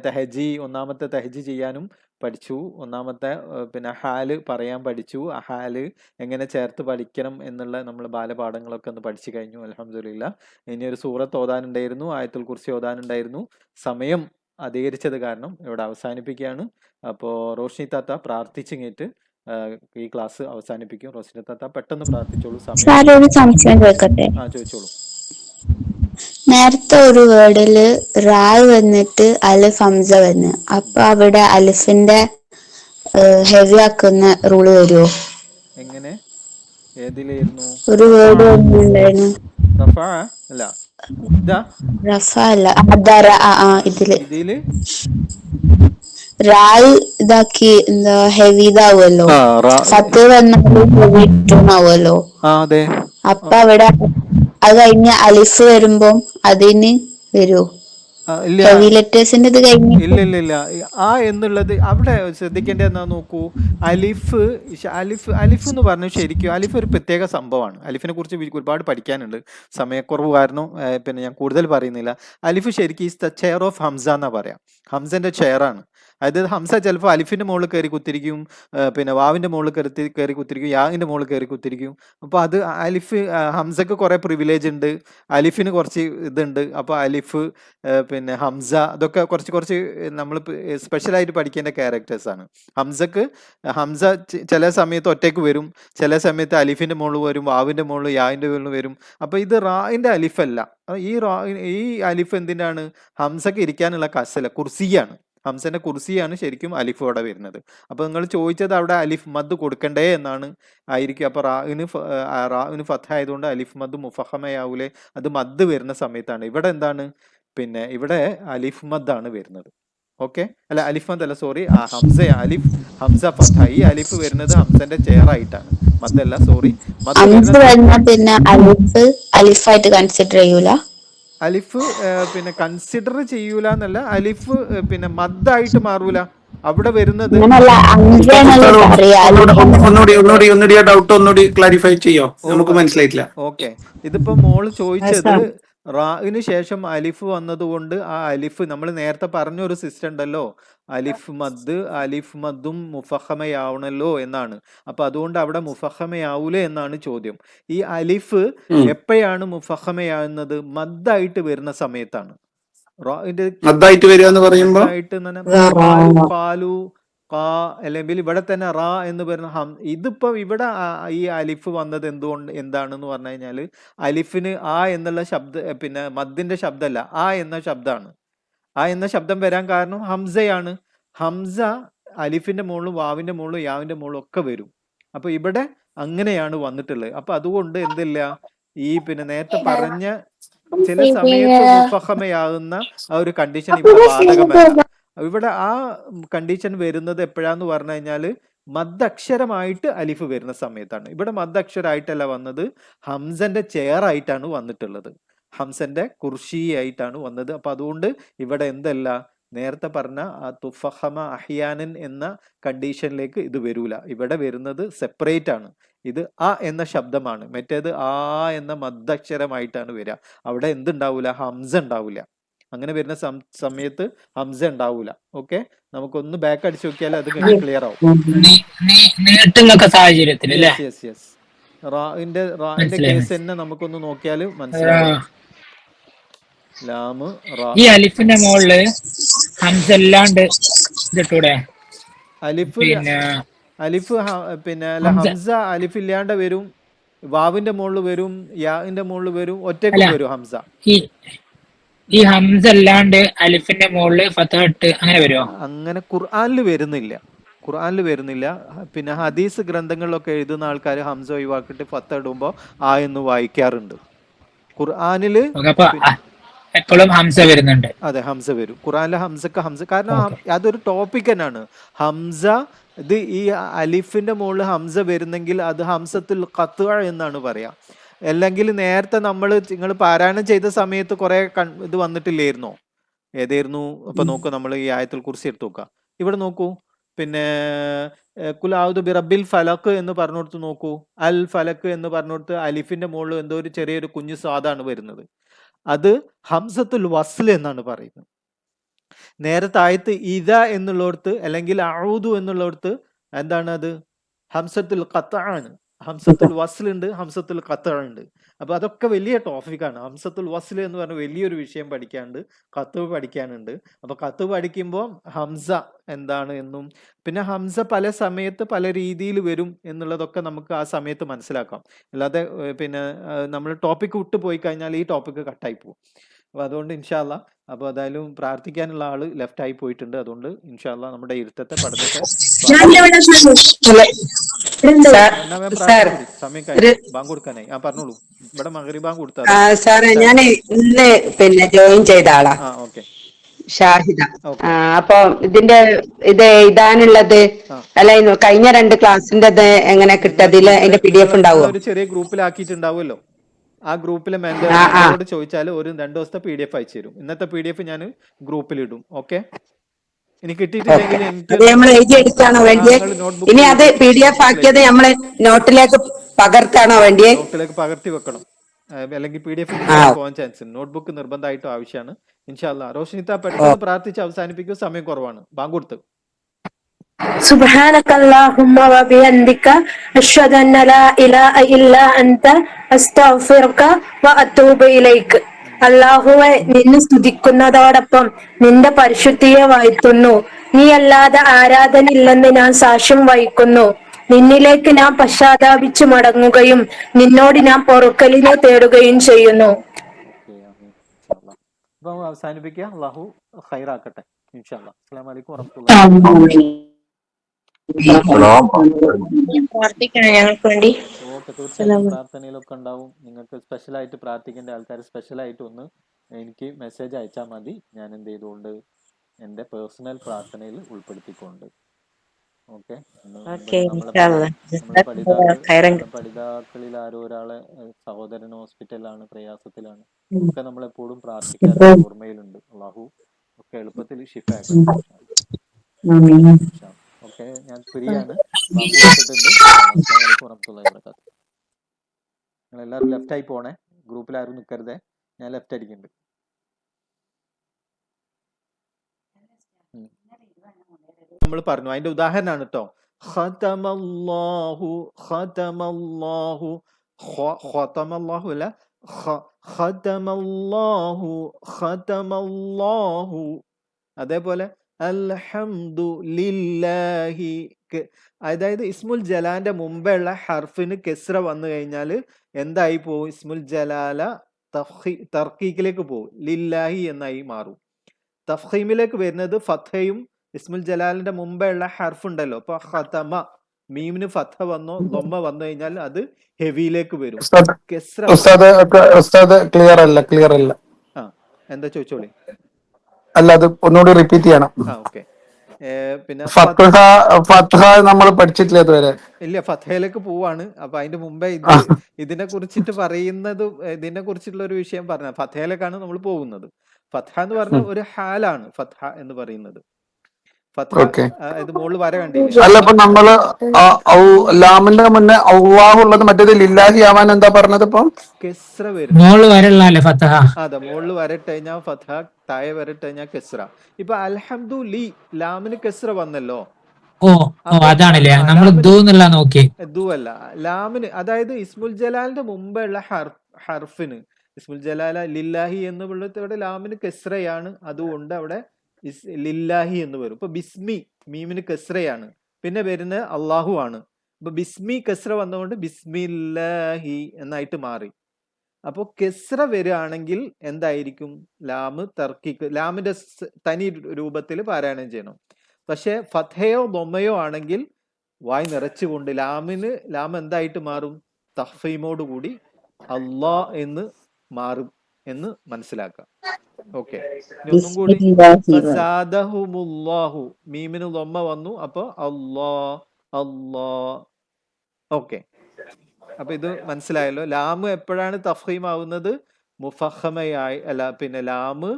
തെഹജി, ഒന്നാമത്തെ തെഹജി ചെയ്യാനും പഠിച്ചു. ഒന്നാമത്തെ പിന്നെ ഹാല് പറയാൻ പഠിച്ചു. ആ ഹാല് എങ്ങനെ ചേർത്ത് പഠിക്കണം എന്നുള്ള നമ്മൾ ബാലപാഠങ്ങളൊക്കെ ഒന്ന് പഠിച്ചു കഴിഞ്ഞു, അൽഹംദുലില്ലാ. ഇനി ഒരു സൂറത്ത് ഓതാനുണ്ടായിരുന്നു, ആയത്തുൽ കുർസി ഓതാനുണ്ടായിരുന്നു. സമയം അധികരിച്ചത് കാരണം ഇവിടെ അവസാനിപ്പിക്കുകയാണ്. അപ്പോൾ റോഷ്നി താത്ത പ്രാർത്ഥിച്ചിങ്ങേറ്റ് ഈ ക്ലാസ് അവസാനിപ്പിക്കും. റോഷ്നി താത്ത പെട്ടെന്ന് പ്രാർത്ഥിച്ചോളൂ, സമയം. സാർ ഒരു സംശയം ചോദിക്കട്ടെ? ആ ചോദിച്ചോളൂ. നേരത്തെ ഒരു വേർഡില് റാ വന്നിട്ട് അലിഫ് ഹംസ വന്ന്, അപ്പൊ അവിടെ അലിഫിന്റെ ഹെവി ആക്കുന്ന റൂള് വരുമോ? എങ്ങനെ? ഏതിലായിരുന്നു? ഒരു വേർഡ് ഉണ്ടായിരുന്നു. റഫ അല്ല, ഇതാ റഫ അല്ല, അദറ. ഇതില് ഇതില് റാൽ ഇതാക്കി എന്താ ഹെവി ഇതാവുമല്ലോ, ആ റാ ഫത്ത് വന്നാലും ഹെവി ആവുമല്ലോ. അതെ. അപ്പൊ അവിടെ അത് കഴിഞ്ഞ് അലിഫ് വരുമ്പോ അതിന് വരൂ ഇല്ല ഹെവി ലെറ്റേഴ്സിന്റെ ഇത് കഴിഞ്ഞിട്ട്. ഇല്ല ഇല്ല ഇല്ല. ആ എന്നുള്ളത് അവിടെ ശ്രദ്ധിക്കേണ്ടത് എന്താ നോക്കൂ. അലിഫ് അലിഫ് എന്ന് പറഞ്ഞു ശരിക്കും അലിഫ് ഒരു പ്രത്യേക സംഭവമാണ്. അലിഫിനെ കുറിച്ച് ഒരുപാട് പഠിക്കാനുണ്ട്. സമയക്കുറവ് കാരണം പിന്നെ ഞാൻ കൂടുതൽ പറയുന്നില്ല. അലിഫ് ശരിക്കും ഈസ് ദ ചെയർ ഓഫ് ഹംസ എന്നാ പറയാം. ഹംസന്റെ ചെയറാണ്. അതായത് ഹംസ ചിലപ്പോൾ അലിഫിന്റെ മുകളിൽ കയറി കുത്തിരിക്കും, പിന്നെ വാവിന്റെ മുകളിൽ കയറി കുത്തിരിക്കും, യാവിന്റെ മുകളിൽ കയറി കുത്തിരിക്കും. അപ്പോൾ അത് അലിഫ് ഹംസക്ക് കുറെ പ്രിവിലേജ് ഉണ്ട്, അലിഫിന് കുറച്ച് ഇതുണ്ട്. അപ്പോൾ അലിഫ് പിന്നെ ഹംസ അതൊക്കെ കുറച്ച് നമ്മൾ സ്പെഷ്യലായിട്ട് പഠിക്കേണ്ട ക്യാരക്ടേഴ്സ് ആണ്. ഹംസ ചില സമയത്ത് ഒറ്റയ്ക്ക് വരും, ചില സമയത്ത് അലിഫിന്റെ മുകളിൽ വരും, വാവിന്റെ മുകളിൽ യാവിന്റെ മുകളിൽ വരും. അപ്പോൾ ഇത് റാഇന്റെ അലിഫല്ല. ഈ അലിഫ് എന്തിനാണ്? ഹംസക്ക് ഇരിക്കാനുള്ള കസല കുർസിയാണ്. ഹംസന്റെ കുർസിയാണ് ശരിക്കും അലിഫ് അവിടെ വരുന്നത്. അപ്പൊ നിങ്ങൾ ചോദിച്ചത് അവിടെ അലിഫ് മദ് കൊടുക്കണ്ടേ എന്നാണ് ആയിരിക്കും. അപ്പൊ റാഇന് ഫത്ത് ആയതുകൊണ്ട് അലിഫ് മദ് മുഫഹമയാവൂലേ, അത് മദ് വരുന്ന സമയത്താണ്. ഇവിടെ എന്താണ്? പിന്നെ ഇവിടെ അലിഫ് മദ്ദാണ് വരുന്നത്. ഓക്കെ, അല്ല അലിഫ് മദ് അല്ല, സോറി, ഹംസ ഫത്ത. ഈ അലിഫ് വരുന്നത് ഹംസന്റെ ചെയറായിട്ടാണ്, മദ്ദല്ല, സോറി. മദ് വരുന്ന പിന്നെ അലിഫായിട്ട് കൺസിഡർ ചെയ്യൂല. അലിഫ് പിന്നെ കൺസിഡർ ചെയ്യൂല എന്നല്ല, അലിഫ് പിന്നെ മദ്ദായിട്ട് മാറൂല. അവിടെ വരുന്നത് ഒന്നുകൂടി ആ ഡൗട്ട് ഒന്നുകൂടി ക്ലാരിഫൈ ചെയ്യോ, നമുക്ക് മനസ്സിലായിട്ടില്ല. ഓക്കെ, ഇതിപ്പോ മോള് ചോദിച്ചത് റാഇന് ശേഷം അലിഫ് വന്നതുകൊണ്ട് ആ അലിഫ് നമ്മൾ നേരത്തെ പറഞ്ഞൊരു സിസ്റ്റം ഉണ്ടല്ലോ, അലിഫ് മദ്ദും മുഫഹമയാവണല്ലോ എന്നാണ്. അപ്പൊ അതുകൊണ്ട് അവിടെ മുഫഹമയാവൂലേ എന്നാണ് ചോദ്യം. ഈ അലിഫ് എപ്പോഴാണ് മുഫഹമയാവുന്നത്? മദ്ദായിട്ട് വരുന്ന സമയത്താണ്. മദ്ദായിട്ട് വരിക എന്ന് പറയുമ്പോൾ അല്ലെങ്കിൽ ഇവിടെ തന്നെ റാ എന്ന് പറയുന്ന ഇതിപ്പോ ഇവിടെ ഈ അലിഫ് വന്നത് എന്താണെന്ന് പറഞ്ഞു കഴിഞ്ഞാല് അലിഫിന് ആ എന്നുള്ള പിന്നെ മദ്ദിന്റെ ശബ്ദമല്ല, ആ എന്ന ശബ്ദമാണ്. ആ എന്ന ശബ്ദം വരാൻ കാരണം ഹംസയാണ്. ഹംസ അലിഫിന്റെ മുകളിലും വാവിന്റെ മുകളിലും യാവിന്റെ മുകളിലും ഒക്കെ വരും. അപ്പൊ ഇവിടെ അങ്ങനെയാണ് വന്നിട്ടുള്ളത്. അപ്പൊ അതുകൊണ്ട് എന്തില്ല, ഈ പിന്നെ നേരത്തെ പറഞ്ഞ ചില സമയത്ത് മുഫഹമയാകുന്ന ആ ഒരു കണ്ടീഷൻ ഇവിടെ ബാധകമല്ല. ഇവിടെ ആ കണ്ടീഷൻ വരുന്നത് എപ്പോഴാന്ന് പറഞ്ഞു കഴിഞ്ഞാല് മദ്ദക്ഷരമായിട്ട് അലിഫ് വരുന്ന സമയത്താണ്. ഇവിടെ മദ്ദക്ഷരമായിട്ടല്ല വന്നത്, ഹംസന്റെ ചെയറായിട്ടാണ് വന്നിട്ടുള്ളത്, ഹംസന്റെ കുർഷി ആയിട്ടാണ് വന്നത്. അപ്പൊ അതുകൊണ്ട് ഇവിടെ എന്തല്ല, നേരത്തെ പറഞ്ഞ ആ തുഫഹമ അഹ്യാനൻ എന്ന കണ്ടീഷനിലേക്ക് ഇത് വരൂല. ഇവിടെ വരുന്നത് സെപ്പറേറ്റ് ആണ്. ഇത് അ എന്ന ശബ്ദമാണ്, മറ്റേത് ആ എന്ന മദ്ദക്ഷരമായിട്ടാണ് വരിക. അവിടെ എന്തുണ്ടാവൂല? ഹംസ ഉണ്ടാവൂല. അങ്ങനെ വരുന്ന സമയത്ത് ഹംസ ഉണ്ടാവൂല. ഓക്കെ, നമുക്കൊന്ന് ബാക്ക് അടിച്ചു നോക്കിയാൽ അത് ക്ലിയർ ആവും. റാഇന്റെ കേസ് തന്നെ നമുക്കൊന്ന് നോക്കിയാൽ മനസ്സിലാവും. ലാമ് റാ. ഈ അലിഫിന്റെ മുകളില് ഹംസ അല്ലാണ്ട് അലിഫ് പിന്നെ ഹംസ അലിഫ് ഇല്ലാണ്ട് വരും, വാവിന്റെ മുകളിൽ വരും, യാന്റെ മുകളിൽ വരും, ഒറ്റയ്ക്ക് വരും ഹംസ. ഈ ഹംസ അല്ലാണ്ട് അലിഫിന്റെ മുകളിൽ ഫതഹ് അങ്ങനെ വരുമോ? അങ്ങനെ ഖുർആനിൽ വരുന്നില്ല. പിന്നെ ഹദീസ് ഗ്രന്ഥങ്ങളിലൊക്കെ എഴുതുന്ന ആൾക്കാർ ഹംസ ഒഴിവാക്കിയിട്ട് ഫതഹ് ഇടുമ്പോ ആ എന്ന് വായിക്കാറുണ്ട്. ഖുർആനില് എപ്പോഴും ഹംസ വരുന്നുണ്ട്. അതെ, ഹംസ വരും ഖുർആനിലെ ഹംസ, കാരണം അതൊരു ടോപ്പിക് തന്നെയാണ് ഹംസ. ഇത് ഈ അലിഫിന്റെ മുകളിൽ ഹംസ വരുന്നെങ്കിൽ അത് ഹംസത്തുൽ ഖത്അ എന്നാണ് പറയാ. അല്ലെങ്കിൽ നേരത്തെ നിങ്ങൾ പാരായണം ചെയ്ത സമയത്ത് കുറെ ഇത് വന്നിട്ടില്ലായിരുന്നോ? ഏതായിരുന്നു? അപ്പൊ നോക്കൂ, നമ്മൾ ഈ ആയത്തുൽ കുർസി എടുത്തു നോക്കാം. ഇവിടെ നോക്കൂ, പിന്നെ ഖുൽ അഊദു ബിറബ്ബിൽ ഫലഖ് എന്ന് പറഞ്ഞുകൊടുത്ത് നോക്കൂ. അൽ ഫലഖ് എന്ന് പറഞ്ഞുകൊടുത്ത് അലിഫിന്റെ മുകളിൽ എന്തോ ഒരു ചെറിയൊരു കുഞ്ഞു സ്വാദാണ് വരുന്നത്. അത് ഹംസത്തുൽ വസ്ൽ എന്നാണ് പറയുന്നത്. നേരത്തെ ആയത്ത് ഇദ എന്നുള്ളടത്ത് അല്ലെങ്കിൽ അഊദു എന്നുള്ളടത്ത് എന്താണ്? അത് ഹംസത്തുൽ ഖത്അ ആണ്. ഹംസത്തുൽ വസ്ൽ ഉണ്ട്, ഹംസത്തുൽ ഖത്അ ഉണ്ട്. അപ്പൊ അതൊക്കെ വലിയ ടോപ്പിക്കാണ്. ഹംസത്തുൽ വസ്ൽ എന്ന് പറഞ്ഞ വലിയൊരു വിഷയം പഠിക്കാനുണ്ട്, ഖത്അ പഠിക്കാനുണ്ട്. അപ്പൊ ഖത്അ പഠിക്കുമ്പോൾ ഹംസ എന്താണ് എന്നും, പിന്നെ ഹംസ പല സമയത്ത് പല രീതിയിൽ വരും എന്നുള്ളതൊക്കെ നമുക്ക് ആ സമയത്ത് മനസ്സിലാക്കാം. അല്ലാതെ പിന്നെ നമ്മൾ ടോപ്പിക്ക് വിട്ടു പോയി കഴിഞ്ഞാൽ ഈ ടോപ്പിക്ക് കട്ടായി പോകും. അപ്പൊ അതുകൊണ്ട് ഇൻഷാല്ല അപ്പൊ എന്തായാലും പ്രാർത്ഥിക്കാനുള്ള ആള് ലെഫ്റ്റ് ആയി പോയിട്ടുണ്ട്. അതുകൊണ്ട് ഇൻഷാല്ല നമ്മുടെ ഇരുത്തത്തെ പഠനത്തെ എന്നാ വേഗം സാർ പ്രാർത്ഥിച്ചോളി, സമയം കഴിഞ്ഞു, ബാങ്ക് കൊടുക്കാനായി. പറഞ്ഞോളൂ. ഇവിടെ മഗ്‌രിബ് ബാങ്ക് കൊടുത്തു. അതെ സാറേ സാർ. ഞാൻ ഇന്ന് ജോയിൻ ചെയ്ത ആളാ, ഓക്കെ ഷാഹിദ. ഓക്കെ. അപ്പൊ ഇത് എഴുതാനുള്ളത് അല്ല, കഴിഞ്ഞ 2 ക്ലാസ്സിന്റെ എങ്ങനെ കിട്ടതില് അതിന്റെ PDF ഉണ്ടാവോ? നിങ്ങളൊരു ചെറിയ ഗ്രൂപ്പിലാക്കിയിട്ടുണ്ടാവുമല്ലോ. ആ ഗ്രൂപ്പിലെ മെമ്പറോട് ചോദിച്ചാൽ ഒരു 2 ദിവസത്തെ PDF അയച്ചു തരും. ഇന്നത്തെ PDF ഞാൻ ഗ്രൂപ്പിലിടും. ഓക്കെ. ഇനി കിട്ടിയിട്ടില്ലെങ്കിൽ എനിക്ക് നോട്ട്ബുക്ക് ഇനി അത് PDF ആക്കിയത് നമ്മള് നോട്ടിലേക്ക് പകർത്താണോ വേണ്ടിയേ? നോട്ടിലേക്ക് പകർത്തി വെക്കണം. അല്ലെങ്കിൽ PDF മിസ്സായി പോകാൻ ചാൻസ് ഉണ്ട്. നോട്ട്ബുക്ക് നിർബന്ധമായിട്ടും ആവശ്യമാണ്. ഇൻഷാല്ലാ റോഷനിത്ത പെട്ടെന്ന് പ്രാർത്ഥിച്ച് അവസാനിപ്പിക്കും, സമയം കുറവാണ്. ബാങ്ക് കൊടുത്ത്. سبحانك اللهم وبحمدك أشهد أن لا إله إلا أنت أستغفرك وأتوب إليك. അള്ളാഹുവെ, നിന്നെ സ്തുതിക്കുന്നതോടൊപ്പം നിന്റെ പരിശുദ്ധിയെ വാഴ്ത്തുന്നു. നീ അല്ലാതെ ആരാധനയില്ലെന്ന് ഞാൻ സാക്ഷ്യം വഹിക്കുന്നു. നിന്നിലേക്ക് ഞാൻ പശ്ചാത്താപിച്ചു മടങ്ങുകയും നിന്നോട് ഞാൻ പൊറുക്കലിനെ തേടുകയും ചെയ്യുന്നു. അവസാനിപ്പിക്കുക. അള്ളാഹു ഖൈറാക്കട്ടെ. ഇൻഷാല്ലാ. അസ്സലാമു അലൈക്കും വറഹ്മത്തുള്ളാഹി. പ്രാർത്ഥിക്കണം ഞങ്ങൾക്ക് വേണ്ടി. ഓക്കെ, തീർച്ചയായിട്ടും പ്രാർത്ഥനയിലൊക്കെ ഉണ്ടാവും. നിങ്ങൾക്ക് സ്പെഷ്യലായിട്ട് പ്രാർത്ഥിക്കേണ്ട ആൾക്കാർ സ്പെഷ്യലായിട്ട് ഒന്ന് എനിക്ക് മെസ്സേജ് അയച്ചാൽ മതി. ഞാൻ എന്ത് ചെയ്തുകൊണ്ട് എൻ്റെ പേഴ്സണൽ പ്രാർത്ഥനയിൽ ഉൾപ്പെടുത്തിക്കൊണ്ട്. ഓക്കെ. നമ്മുടെ പഠിതാക്കളിൽ ആരോ ഒരാളെ സഹോദരൻ ഹോസ്പിറ്റലിലാണ്, പ്രയാസത്തിലാണ്. ഒക്കെ നമ്മളെപ്പോഴും പ്രാർത്ഥിക്കാറുണ്ട്, ഓർമ്മയിലുണ്ട്. അള്ളാഹു ഒക്കെ എളുപ്പത്തിൽ ഷിഫാക്കട്ടെ. ഓക്കെ, ഞാൻ ഫ്രീ ആണ്. ബാങ്ക് കൊടുത്തിട്ടുണ്ട്. അസ്സലാമു അലൈക്കും വറഹ്മത്തുള്ളാഹി വബറകാതുഹു. നിങ്ങൾ എല്ലാവരും ലെഫ്റ്റ് ആയി പോണേ. ഗ്രൂപ്പിൽ ആരും നിൽക്കരുതേ. ഞാൻ ലെഫ്റ്റ് അടിക്കുന്നുണ്ട്. നമ്മൾ പറഞ്ഞു അതിന്റെ ഉദാഹരണമാണ് കേട്ടോ. ഖതമല്ലാഹു ഖതമല്ലാഹു ഖതമല്ലാഹു അല്ല ഖതമല്ലാഹു ഖതമല്ലാഹു. അതേപോലെ അൽഹംദുലില്ലാഹി. അതായത് ഇസ്മുൽ ജലാലിന്റെ മുമ്പുള്ള ഹർഫിന് കെസ്ര വന്നു കഴിഞ്ഞാൽ എന്തായി പോവും? ഇസ്മുൽ ജലാല തർക്കീക്കിലേക്ക് പോകും, ലില്ലാഹി എന്നായി മാറും. തഫ്ഖീമിലേക്ക് വരുന്നത് ഫത്തയും ഇസ്മുൽ ജലാലിന്റെ മുമ്പുള്ള ഹർഫ് ഉണ്ടല്ലോ. അപ്പൊ ഖതമ, മീമിന് ഫത്ത വന്നോ ദമ്മ വന്നു കഴിഞ്ഞാൽ അത് ഹെവിയിലേക്ക് വരും. ക്ലിയർ അല്ല. എന്താ ചോദിച്ചോളി. അല്ല, അത് ഒന്നുകൂടി റിപ്പീറ്റ് ചെയ്യണം. ഓക്കെ. പിന്നെ നമ്മൾ പഠിച്ചിട്ടില്ല ഇതുവരെ. ഇല്ല, ഫത്തയിലേക്ക് പോവാണ്. അപ്പൊ അതിന്റെ മുമ്പേ ഇതിനെ കുറിച്ചിട്ട് പറയുന്നതും ഇതിനെ കുറിച്ചിട്ടുള്ള ഒരു വിഷയം പറഞ്ഞ ഫത്തയിലേക്കാണ് നമ്മൾ പോകുന്നത്. ഫത്ഹ എന്ന് പറഞ്ഞ ഒരു ഹാലാണ് ഫത്ഹ എന്ന് പറയുന്നത്. ഫത്ഹ ഇത് മുകളിൽ വര കണ്ടില്ലേ? അല്ല, ഇപ്പൊ നമ്മള് ലാമിന്റെ മുന്നേ അള്ളാഹു ഉള്ളത്, മറ്റേത് ലില്ലാഹി ആവാൻ എന്താ പറഞ്ഞത്? ഇപ്പൊ കെസ്ര വരും. അതെ, മുകളിൽ വരട്ട് കഴിഞ്ഞാൽ ഫത്ഹ, താഴെ വരട്ട് കഴിഞ്ഞാൽ കെസ്ര. ഇപ്പൊ അൽഹംദു ലി ലാമിന് കെസ്ര വന്നല്ലോ. ദുവല്ല, ലാമിന്. അതായത് ഇസ്മുൽ ജലാലിന്റെ മുമ്പുള്ള ഹർഫിന്, ഇസ്മുൽ ജലാല ലില്ലാഹി എന്നുള്ളതോടെ ലാമിന് കെസ്രയാണ്. അതുകൊണ്ട് അവിടെ ലില്ലാഹി എന്ന് വരും. ഇപ്പൊ ബിസ്മി, മീമിന് കെസ്രയാണ്. പിന്നെ വരുന്നത് അള്ളാഹു ആണ്. അപ്പൊ ബിസ്മി കെസ്ര വന്നുകൊണ്ട് ബിസ്മില്ലാഹി എന്നായിട്ട് മാറി. അപ്പൊ കെസ്ര വരികയാണെങ്കിൽ എന്തായിരിക്കും? ലാമ് തർക്കിക്ക്, ലാമിന്റെ തനി രൂപത്തിൽ പാരായണം ചെയ്യണം. പക്ഷെ ഫത്ഹയോ ദൊമ്മയോ ആണെങ്കിൽ വായ് നിറച്ചുകൊണ്ട് ലാം എന്തായിട്ട് മാറും? തഹ്ഫീമോട് കൂടി അള്ളാ എന്ന് മാറും എന്ന് മനസ്സിലാക്കാം. ഓക്കെ. ഒന്നും കൂടി. ഫസാദഹുമുല്ലാഹു, മീമിന് ദൊമ്മ വന്നു. അപ്പൊ അള്ളാ അള്ളാ. ഓക്കെ. അപ്പൊ ഇത് മനസ്സിലായല്ലോ. ലാമ് എപ്പോഴാണ് തഫ്ഹീം ആവുന്നത്? മുഫഹമയായി അല്ല, പിന്നെ ലാമ്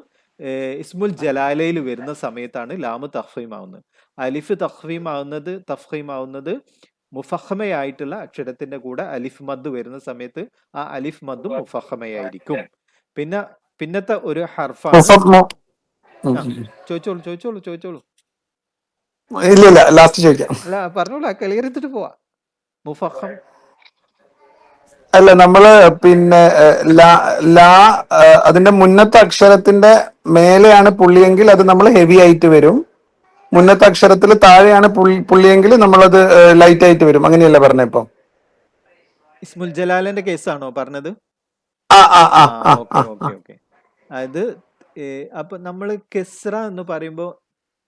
ഇസ്മുൽ ജലാലയിൽ വരുന്ന സമയത്താണ് ലാമ് തഫ്ഹീം ആവുന്നത്. അലിഫ് തഫ്ഹീം ആവുന്നത് മുഫഹമയായിട്ടുള്ള അക്ഷരത്തിന്റെ കൂടെ അലിഫ് മദ് വരുന്ന സമയത്ത് ആ അലിഫ് മദ്ദും മുഫഹമയായിരിക്കും. പിന്നത്തെ ഒരു ഹർഫാണ്. ചോദിച്ചോളൂ. ഇല്ല, ലാസ്റ്റ് ചോദിക്കാം. അല്ല, പറഞ്ഞോളൂ, ക്ലിയർ എടുത്തിട്ട് പോവാ. മുഫഹം അല്ല, നമ്മള് പിന്നെ അതിന്റെ മുന്നത്തെ അക്ഷരത്തിന്റെ മേലെയാണ് പുള്ളിയെങ്കിൽ അത് നമ്മൾ ഹെവി ആയിട്ട് വരും. മുന്നത്തെ അക്ഷരത്തിൽ താഴെയാണ് പുള്ളിയെങ്കിൽ നമ്മളത് ലൈറ്റ് ആയിട്ട് വരും. അങ്ങനെയല്ല പറഞ്ഞ? ഇപ്പൊ ഇസ്മുൽ ജലാലിന്റെ കേസാണോ പറഞ്ഞത്? ഓക്കെ. അതായത് അപ്പൊ നമ്മൾ കെസ്ര എന്ന് പറയുമ്പോൾ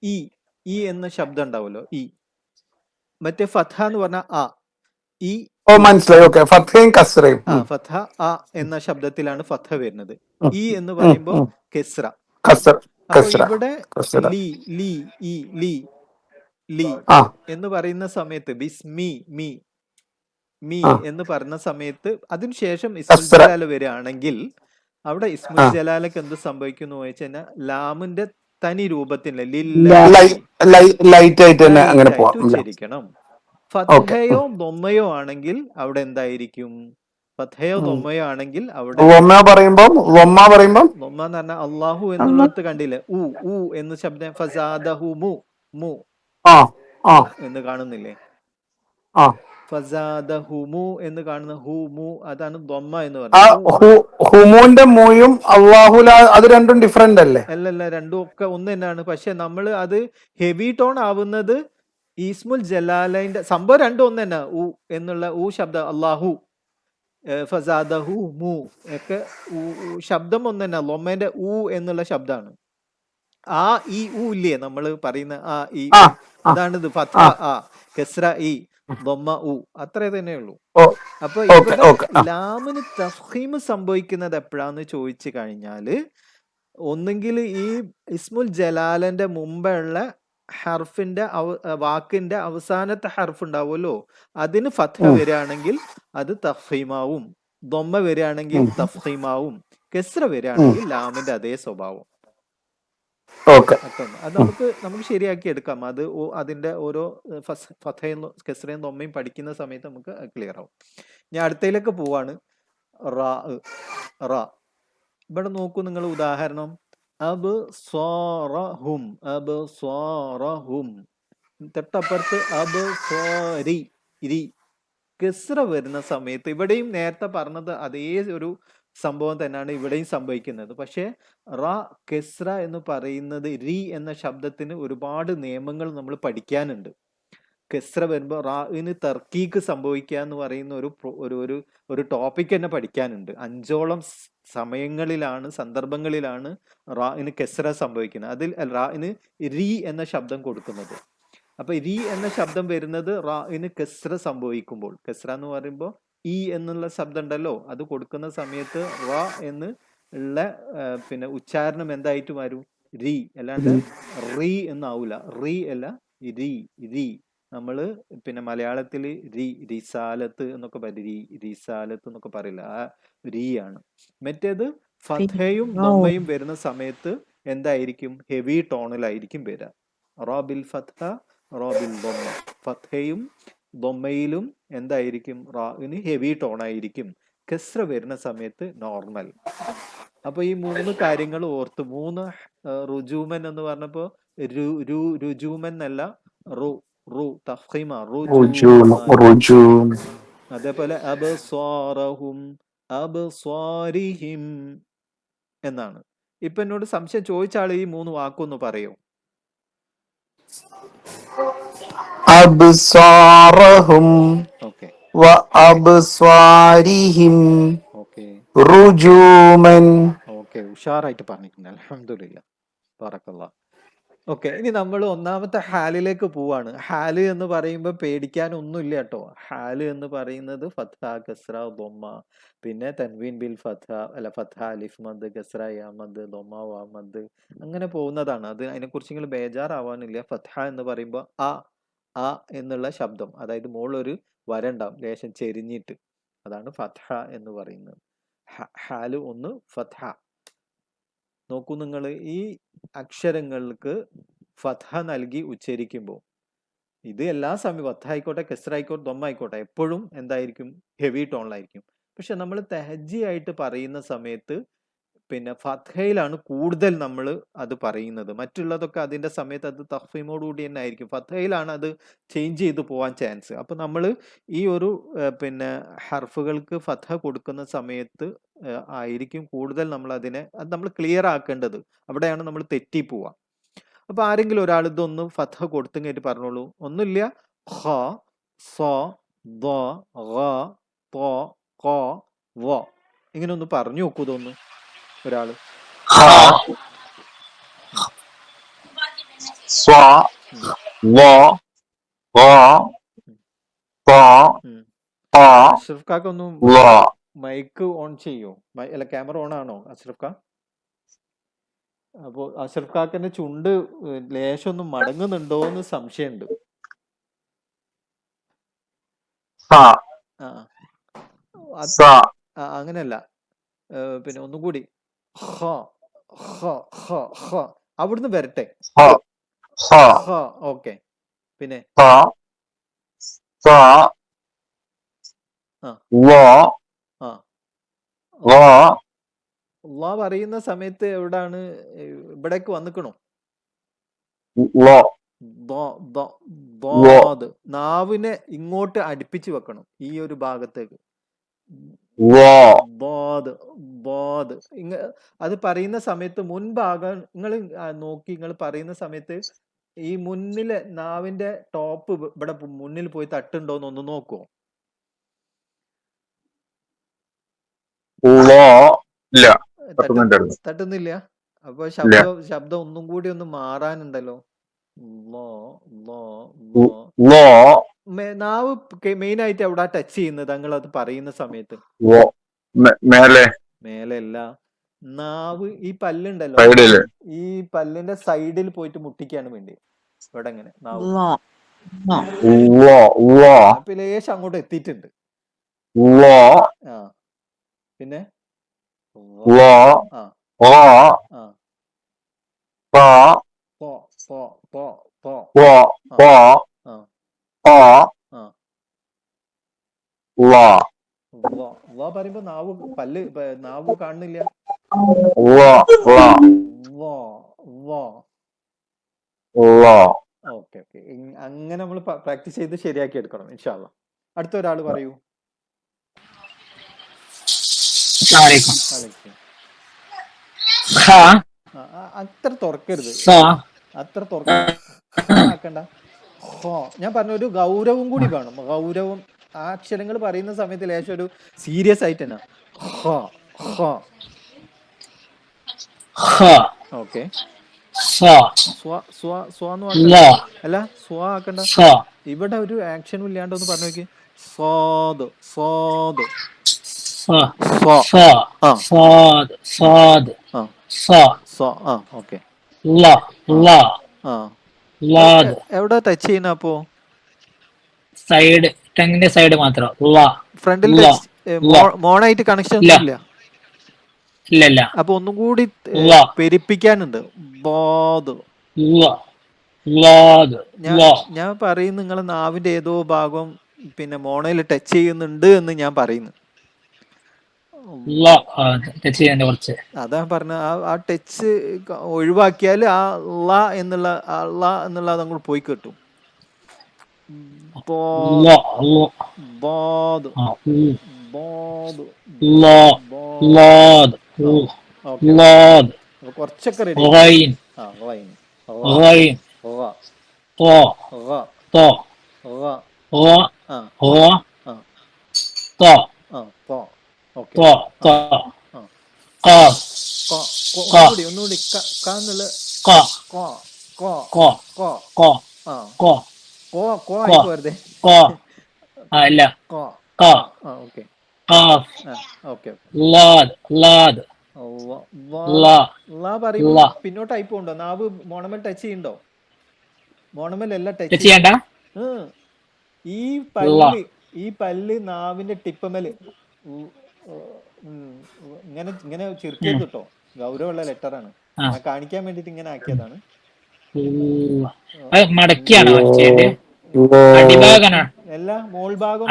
ഇ ഇ എന്ന ശബ്ദം ഉണ്ടാവുമല്ലോ, ഇ. മറ്റേ ഫഥ എന്ന് പറഞ്ഞാൽ ആ, ഇ ഓ ഇ. മനസ്സിലായി. ഓക്കെ, ഫത്തയും കസ്രയും. ഫഥ ആ എന്ന ശബ്ദത്തിലാണ് ഫഥ വരുന്നത്. ഉം, ഇ എന്ന് ഉം, പറയുമ്പോൾ ഉം. കെസ്ര. കസ്ര അപ്പൊ കസ്ര ഇവിടെ കസ്ര. ലീ ലീ ഇ ലീ ലീ ആ എന്ന് പറയുന്ന സമയത്ത് ബിസ്മി മീ മീ ആ എന്ന് പറയുന്ന സമയത്ത് അതിനുശേഷം ഇസ്മുൽ കസ്ര. ജലാല വരികയാണെങ്കിൽ അവിടെ ഇസ്മുൽ ആ ജലാലക്ക് എന്ത് സംഭവിക്കുന്നു ചോദിച്ചു കഴിഞ്ഞാൽ ലാമിന്റെ തനി രൂപത്തിലെ ലില്ലാഹി ലൈറ്റ് ആയിട്ട് തന്നെ അങ്ങനെ ലൈറ്റ് ആയിട്ട് പോവാം. ഉച്ചരിക്കണം. ഓക്കെ. ഫത്ഹയോ ദൊമ്മയോ ആണെങ്കിൽ അവിടെ എന്തായിരിക്കും? ഫത്ഹയോ ദൊമ്മയോ ആണെങ്കിൽ അവിടെ വൊമ്മ പറയുമ്പം ദൊമ്മ എന്ന് പറഞ്ഞാൽ അള്ളാഹു എന്നുള്ളത് കണ്ടില്ലേ, ഉ ഉ എന്ന് ശബ്ദം, ഫസാദഹു മു മു ആ ആ എന്ന് കാണുന്നില്ലേ, ആ ഫസാദഹുമു എന്ന് കാണുന്ന ഹു മു, അതാണ് ദൊമ്മ എന്ന് ആ പറയുന്നത്. ഹുമുന്റെ മൂയും അള്ളാഹുല അത് രണ്ടും ഡിഫറെന്റ് അല്ലേ? അല്ലല്ല, രണ്ടും ഒക്കെ ഒന്ന് തന്നെയാണ്. പക്ഷെ നമ്മൾ അത് ഹെവി ടോൺ ആവുന്നത് ഈസ്മുൽ ജലാലൈന്റെ സംഭവം രണ്ടും ഒന്ന് തന്നെ. ഉ എന്നുള്ള ഉ ശബ്ദം, അള്ളാഹു ഫസാദഹു മു ഒക്കെ ശബ്ദം ഒന്ന് തന്നെ. ലൊമ്മേന്റെ ഉ എന്നുള്ള ശബ്ദമാണ്. ആ ഈ ഉ ഇല്ലേ നമ്മൾ പറയുന്ന ആ ഈ ആ ആ അതാണിത്. ഫഥ ആ ആ, കെസ്ര ഇ, ദൊമ്മ ഉ, അത്രേ തന്നെ ഉള്ളൂ. ഓ അപ്പൊ ഓക്കെ ഇവിടെ ഓക്കെ. ആ ലാമിന് തഫ്ഹീം സംഭവിക്കുന്നത് എപ്പോഴാന്ന് ചോദിച്ചു കഴിഞ്ഞാല്, ഒന്നുകിൽ ഈ ഇസ്മുൽ ജലാലന്റെ മുമ്പുള്ള ഹർഫിന്റെ വാക്കിന്റെ അവസാനത്തെ ഹർഫ് ഉണ്ടാവുമല്ലോ, അതിന് ഫത്ഹ വരികയാണെങ്കിൽ അത് തഫ്ഹീമാവും. ദൊമ്മ വരികയാണെങ്കിൽ തഫ്ഹീമാവും. കെസ്ര വരികയാണെങ്കിൽ ലാമിന്റെ അതേ സ്വഭാവം. ഓക്കെ. അത് നമുക്ക് ശരിയാക്കി എടുക്കാം. അത് അതിന്റെ ഓരോ ഫഥയും കെസ്രയും ദൊമ്മയും പഠിക്കുന്ന സമയത്ത് നമുക്ക് ക്ലിയർ ആവും. ഞാൻ അടുത്തയിലേക്ക് പോവാണ്. റാ റാ. ഇവിടെ നോക്കൂ നിങ്ങൾ, ഉദാഹരണം അബ് സ്വാറഹും, അബ് സ്വാറഹും. തൊട്ടപ്പുറത്ത് അബ് സ്വാരി രി. കെസ്ര വരുന്ന സമയത്ത് ഇവിടെയും നേരത്തെ പറഞ്ഞത് അതേ ഒരു സംഭവം തന്നെയാണ് ഇവിടെയും സംഭവിക്കുന്നത്. പക്ഷെ റ കെസ്ര എന്ന് പറയുന്നത് രി എന്ന ശബ്ദത്തിന് ഒരുപാട് നിയമങ്ങൾ നമ്മൾ പഠിക്കാനുണ്ട്. കെസ്ര വരുമ്പോൾ റാഇന് തർക്കീക്ക് സംഭവിക്കുക എന്ന് പറയുന്ന ഒരു ടോപ്പിക് തന്നെ പഠിക്കാനുണ്ട്. 5ഓളം സമയങ്ങളിലാണ്, സന്ദർഭങ്ങളിലാണ് റാഇന് കെസ്ര സംഭവിക്കുന്നത്. അതിൽ റാഇന് രി എന്ന ശബ്ദം കൊടുക്കുന്നത്. അപ്പൊ രി എന്ന ശബ്ദം വരുന്നത് റാഇന് കെസ്ര സംഭവിക്കുമ്പോൾ. കെസ്ര എന്ന് പറയുമ്പോൾ ഇ എന്നുള്ള ശബ്ദം ഉണ്ടല്ലോ, അത് കൊടുക്കുന്ന സമയത്ത് റ എന്ന് ഉള്ള പിന്നെ ഉച്ചാരണം എന്തായിട്ട് വരും? രി, അല്ലാണ്ട് റീ എന്നാവൂല. റീ അല്ല, രി രി. നമ്മള് പിന്നെ മലയാളത്തില് റിസാലത്ത് എന്നൊക്കെ പറയും, റിസാലത്ത് എന്നൊക്കെ പറയില്ല, ആ രി ആണ്. മറ്റേത് ഫഥയും ദൊമ്മയും വരുന്ന സമയത്ത് എന്തായിരിക്കും? ഹെവി ടോണിലായിരിക്കും വരിക. റോബിൽ ഫഥ റോബിൽ ദൊമ്മ. ഫഥയും ദൊമ്മയിലും എന്തായിരിക്കും? റാഇന് ഹെവി ടോൺ ആയിരിക്കും. കെസ്ര വരുന്ന സമയത്ത് നോർമൽ. അപ്പൊ ഈ 3 കാര്യങ്ങൾ ഓർത്ത്, 3 റുജൂമൻ എന്ന് പറഞ്ഞപ്പോ രുജൂമൻ എന്നല്ല, റു റു തഫ്ഖീമ, റുജൂമൻ. അതേപോലെ അബ്സ്വാറഹും അബ്സ്വാരിഹിം എന്നാണ്. ഇപ്പൊ എന്നോട് സംശയം ചോദിച്ച ആള് ഈ 3 വാക്കൊന്ന് പറയോ? അബ്സാറഹും ഓക്കെ വ അബ്സ്വാരിഹിം ഓക്കെ റുജൂമൻ. ഓക്കെ, ഉഷാറായിട്ട് പറഞ്ഞിട്ടുണ്ട്. അൽഹംദുലില്ലാ, ബറക്കല്ലാഹ്. ഓക്കെ, ഇനി നമ്മൾ ഒന്നാമത്തെ ഹാലിലേക്ക് പോവാണ്. ഹാല് എന്ന് പറയുമ്പോൾ പേടിക്കാനൊന്നുമില്ല കേട്ടോ. ഹാല് എന്ന് പറയുന്നത് ഫത്ഹ, കസ്ര, ദൊമ്മ, പിന്നെ തൻവീൻ ബിൽ ഫത്ഹ, അല്ല ഫത്ഹ, അലിഫ് മദ്, കസ്ര യാ മദ്, ദൊമ്മ വാ മദ്, അങ്ങനെ പോകുന്നതാണ്. അത് അതിനെക്കുറിച്ച് നിങ്ങൾ ബേജാറാവാനില്ല. ഫത്ഹ എന്ന് പറയുമ്പോൾ ആ എന്നുള്ള ശബ്ദം, അതായത് മുകളിലൊരു വര ഉണ്ടാവും ലേശം ചെരിഞ്ഞിട്ട്, അതാണ് ഫത്ഹ എന്ന് പറയുന്നത്. ഹാല് ഒന്ന് ഫത്ഹ. നോക്കൂ നിങ്ങൾ, ഈ അക്ഷരങ്ങൾക്ക് ഫത്ഹ നൽകി ഉച്ചരിക്കുമ്പോൾ ഇത് എല്ലാ സമയവും ഫത്ഹ ആയിക്കോട്ടെ, കെസ്ര ആയിക്കോട്ടെ, ദൊമ്മ ആയിക്കോട്ടെ, എപ്പോഴും എന്തായിരിക്കും? ഹെവി ടോണിലായിരിക്കും. പക്ഷെ നമ്മൾ തെഹജ്ജി ആയിട്ട് പറയുന്ന സമയത്ത് പിന്നെ ഫത്ഹയിലാണ് കൂടുതൽ നമ്മൾ അത് പറയുന്നത്. മറ്റുള്ളതൊക്കെ അതിന്റെ സമയത്ത് അത് തഖ്ഫീമോടുകൂടി തന്നെ ആയിരിക്കും. ഫത്ഹയിലാണ് അത് ചേഞ്ച് ചെയ്ത് പോകാൻ ചാൻസ്. അപ്പൊ നമ്മൾ ഈ ഒരു പിന്നെ ഹർഫുകൾക്ക് ഫത്ഹ കൊടുക്കുന്ന സമയത്ത് ആയിരിക്കും കൂടുതൽ നമ്മൾ അത് നമ്മൾ ക്ലിയർ ആക്കേണ്ടത്. അവിടെയാണ് നമ്മൾ തെറ്റിപ്പോവുക. അപ്പൊ ആരെങ്കിലും ഒരാൾ ഇതൊന്ന് ഫത്ഹ കൊടുത്തെങ്കിൽ പറഞ്ഞോളൂ. ഒന്നുമില്ല, ഖ സ ദ ഗ ത ഖ വ, ഇങ്ങനെ ഒന്ന് പറഞ്ഞു നോക്കൂ ഇതൊന്ന് ഒരാള്. ഖ ഖ സ്വ വ ഖ ത ഖ അഷ്റഫ് കാക്ക ഒന്ന് ള. മൈക്ക് ഓൺ ചെയ്യോ? അല്ല, ക്യാമറ ഓൺ ആണോ അഷ്റഫ് കാ? അപ്പോ അഷ്റഫ് കാക്കന്റെ ചുണ്ട് ലേശം ഒന്ന് മടങ്ങുന്നുണ്ടോ എന്ന് സംശയമുണ്ട്. സ ആ അത് സ അങ്ങനെയല്ല. പിന്നെ ഒന്നും കൂടി ഹ ഹ ഹ ഹ അവിടുന്ന് വരട്ടെ. ഹ ഹ ഹ ഓക്കെ. പിന്നെ ത സ ആ വ ആ ള. അള്ളാ പറയുന്ന സമയത്ത് എവിടാണ് ഇവിടേക്ക് വന്നിക്കണോ? ള ദ്വാദ്. നാവിനെ ഇങ്ങോട്ട് അടുപ്പിച്ച് വെക്കണം, ഈ ഒരു ഭാഗത്തേക്ക്. ള. ദ്വാദ് ദ്വാദ്. അത് പറയുന്ന സമയത്ത് മുൻഭാഗം നിങ്ങൾ നോക്കി, നിങ്ങൾ പറയുന്ന സമയത്ത് ഈ മുന്നിലെ നാവിന്റെ ടോപ്പ് ഇവിടെ മുന്നിൽ പോയി തട്ടുണ്ടോ എന്നൊന്ന് നോക്കുവോ? ള. ഇല്ല, തട്ടുന്നുണ്ടായിരുന്നു. തട്ടുന്നില്ല. അപ്പൊ ഇല്ല. ശബ്ദം ഒന്നും കൂടി ഒന്ന് മാറാനുണ്ടല്ലോ. ള. നാവ് മെയിൻ ആയിട്ട് എവിടെ ടച്ച് ചെയ്യുന്നത് നിങ്ങൾ അത് പറയുന്ന സമയത്ത്? മേലെ മേലല്ല, നാവ് ഈ പല്ലുണ്ടല്ലോ, സൈഡില്. ഈ പല്ലിന്റെ സൈഡിൽ പോയിട്ട് മുട്ടിക്കാണ് വേണ്ടി. ഇവിടെ എങ്ങനെ നാവ് അപ്പൊ ലേശം അങ്ങോട്ട് എത്തിയിട്ടുണ്ട്. ആ പിന്നെ ആ ആ പോ പോ പോ പോ ആ ആ പറയുമ്പോ നാവ് കാണുന്നില്ല. Okay okay. അങ്ങനെ നമ്മൾ പ്രാക്ടീസ് ചെയ്ത് ശരിയാക്കി എടുക്കണം ഇൻഷാ അല്ലാ. അടുത്ത ഒരാൾ പറയൂ. അത്ര തുറക്കരുത്, അത്ര തുറക്കണ്ട. ഞാൻ പറഞ്ഞ ഒരു ഗൗരവം കൂടി വേണം. ഗൗരവം ആ അക്ഷരങ്ങൾ പറയുന്ന സമയത്ത് ലേശം ഒരു സീരിയസ് ആയിട്ട് തന്നെ. ഓക്കെ. അല്ല സ്വാ ആക്കണ്ട. ഇവിടെ ഒരു ആക്ഷനും ഇല്ലാണ്ട് ഒന്ന് പറഞ്ഞു നോക്കി. സ്വാദ് സ്വാദ് ഓക്കെ. എവിടെ ടച്ച് ചെയ്യുന്ന അപ്പോ? സൈഡ്, ടങ്ങിന്റെ സൈഡ് മാത്രം. ഫ്രണ്ടിൽ മോണായിട്ട് കണക്ഷൻ ഇല്ല. ഇല്ല. അപ്പൊ ഒന്നും കൂടി പെരിപ്പിക്കാനുണ്ട്. ഞാൻ പറയുന്നു നിങ്ങളെ നാവിന്റെ ഏതോ ഭാഗം പിന്നെ മോണയിൽ ടച്ച് ചെയ്യുന്നുണ്ട് എന്ന് ഞാൻ പറയുന്നു. അതാ പറഞ്ഞ ആ ടച്ച് ഒഴിവാക്കിയാൽ ആ ള എന്നുള്ള അതങ്ങോട്ട് പോയി കിട്ടും. കുറച്ചൊക്കെ റെഡി. ഒന്നുകൂടി വെറുതെ. പറയുമ്പോ പിന്നോട്ടായി പോണ്ടോ? നാവ് മോണമൽ ടച്ച് ചെയ്യണ്ടോ? മോണമൽ എല്ലാം ടച്ച് ചെയ്യണ്ട. ഈ പല്ല് നാവിന്റെ ടിപ്പമല് ഇങ്ങനെ ചെറുക്കിയത് കേട്ടോ. ഗൗരവമുള്ള ലെറ്ററാണ്, ഞാൻ കാണിക്കാൻ വേണ്ടിട്ട് ഇങ്ങനെ ആക്കിയതാണ്. മടക്കിയാണോ എല്ലാ മോൾഭാഗം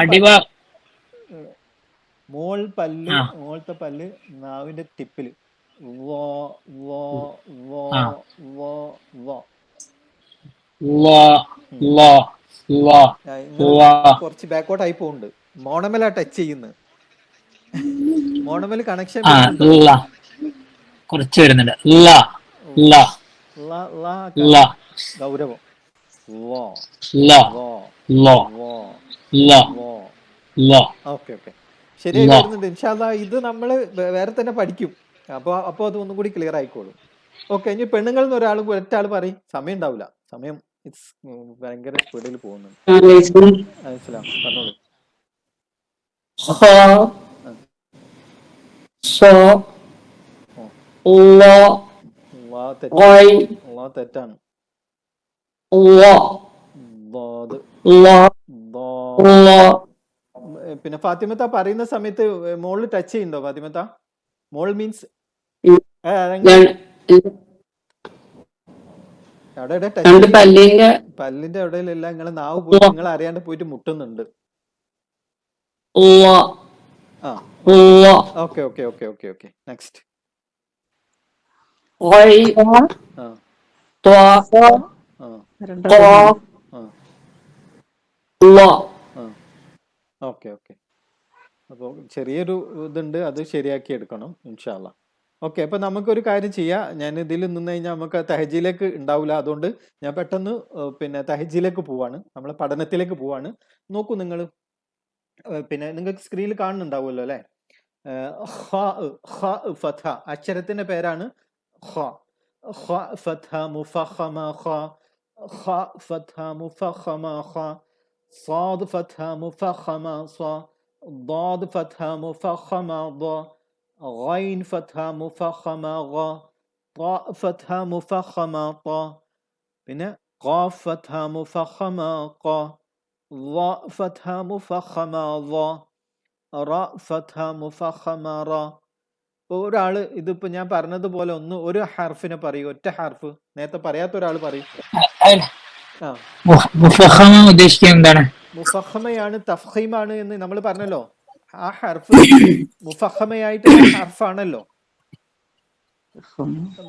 മോളത്തെ പല്ല് നാവിന്റെ ടിപ്പില് കുറച്ച് ബാക്കോട്ട് ആയി പോകുന്നുണ്ട്. മോണമല ടച്ച് ചെയ്യുന്നത്. മോണമൽ കണക്ഷൻ കുറച്ച് വരുന്നുണ്ട്. ഗൗരവം. ഓക്കെ ഓക്കെ, ശരിയായി വരുന്നുണ്ട് ഇൻഷാ അല്ലാ. ഇത് നമ്മള് വേറെ തന്നെ പഠിക്കും. അപ്പോൾ അത് ഒന്നും കൂടി ക്ലിയർ ആയിക്കോളും. ഓക്കെ, ഇനി പെണ്ണുങ്ങളിൽ നിന്ന് ഒരാൾ പറയും. സമയം ഉണ്ടാവില്ല, സമയം ഇറ്റ്സ് ഭയങ്കര സ്പീഡിൽ പോകുന്നുണ്ട്. ഇസ്ലാം പറഞ്ഞോളൂ. തെറ്റാണ്. പിന്നെ ഫാത്തിമത്ത പറയുന്ന സമയത്ത് മോള് ടച്ച് ചെയ്യുന്നുണ്ടോ? ഫാത്തിമത്ത മോൾ മീൻസ് പല്ലിന്റെ എവിടെയല്ല, നിങ്ങളെ നാവ് പോയിട്ട് നിങ്ങൾ അറിയാണ്ട് പോയിട്ട് മുട്ടുന്നുണ്ട്. Okay okay okay okay okay next. Okay okay. അപ്പോൾ ചെറിയൊരു ഇതുണ്ട്, അത് ശരിയാക്കി എടുക്കണം ഇൻഷാ അല്ലാ. ഓക്കെ, അപ്പൊ നമുക്കൊരു കാര്യം ചെയ്യാം. ഞാൻ ഇതിൽ നിന്ന് കഴിഞ്ഞാൽ നമുക്ക് തഹജിലേക്ക് ഉണ്ടാവില്ല, അതുകൊണ്ട് ഞാൻ പെട്ടെന്ന് പിന്നെ തഹജിലേക്ക് പോവാണ്, നമ്മളെ പഠനത്തിലേക്ക് പോവാണ്. നോക്കൂ നിങ്ങൾ, പിന്നെ നിങ്ങൾക്ക് സ്ക്രീനിൽ കാണുന്നുണ്ടാവുമല്ലോ അല്ലെ. ഫത്ഹ അക്ഷരത്തിന്റെ പേരാണ് ഖ. ഫത്ഹ മുഫഖമ ഖ, ഫത്ഹ മുഫഖമ ഖ, صاد فتحة مفخمة ص، ضاد فتحة مفخمة ض، غين فتحة مفخمة غ، طاء فتحة مفخمة طا، പിന്നെ ഖാഫ് فتحة مفخمة ق، ظ فتحة مفخمة ظ، റ فتحة مفخمة റ. ഒരാള് ഇതിപ്പോ ഞാൻ പറഞ്ഞതുപോലെ ഒരു ഹർഫിനെ പറയൂ, ഒറ്റ ഹർഫ്. നേരത്തെ പറയാത്ത ഒരാൾ പറയും. ഉദ്ദേശിക്കുന്നത് എന്താണ്? മുഫഖമയാണ് തഫ്ഖീമാണ് എന്ന് നമ്മൾ പറഞ്ഞല്ലോ. ആ ഹർഫ് മുഫഖമയായിട്ടുള്ള ഹർഫാണല്ലോ,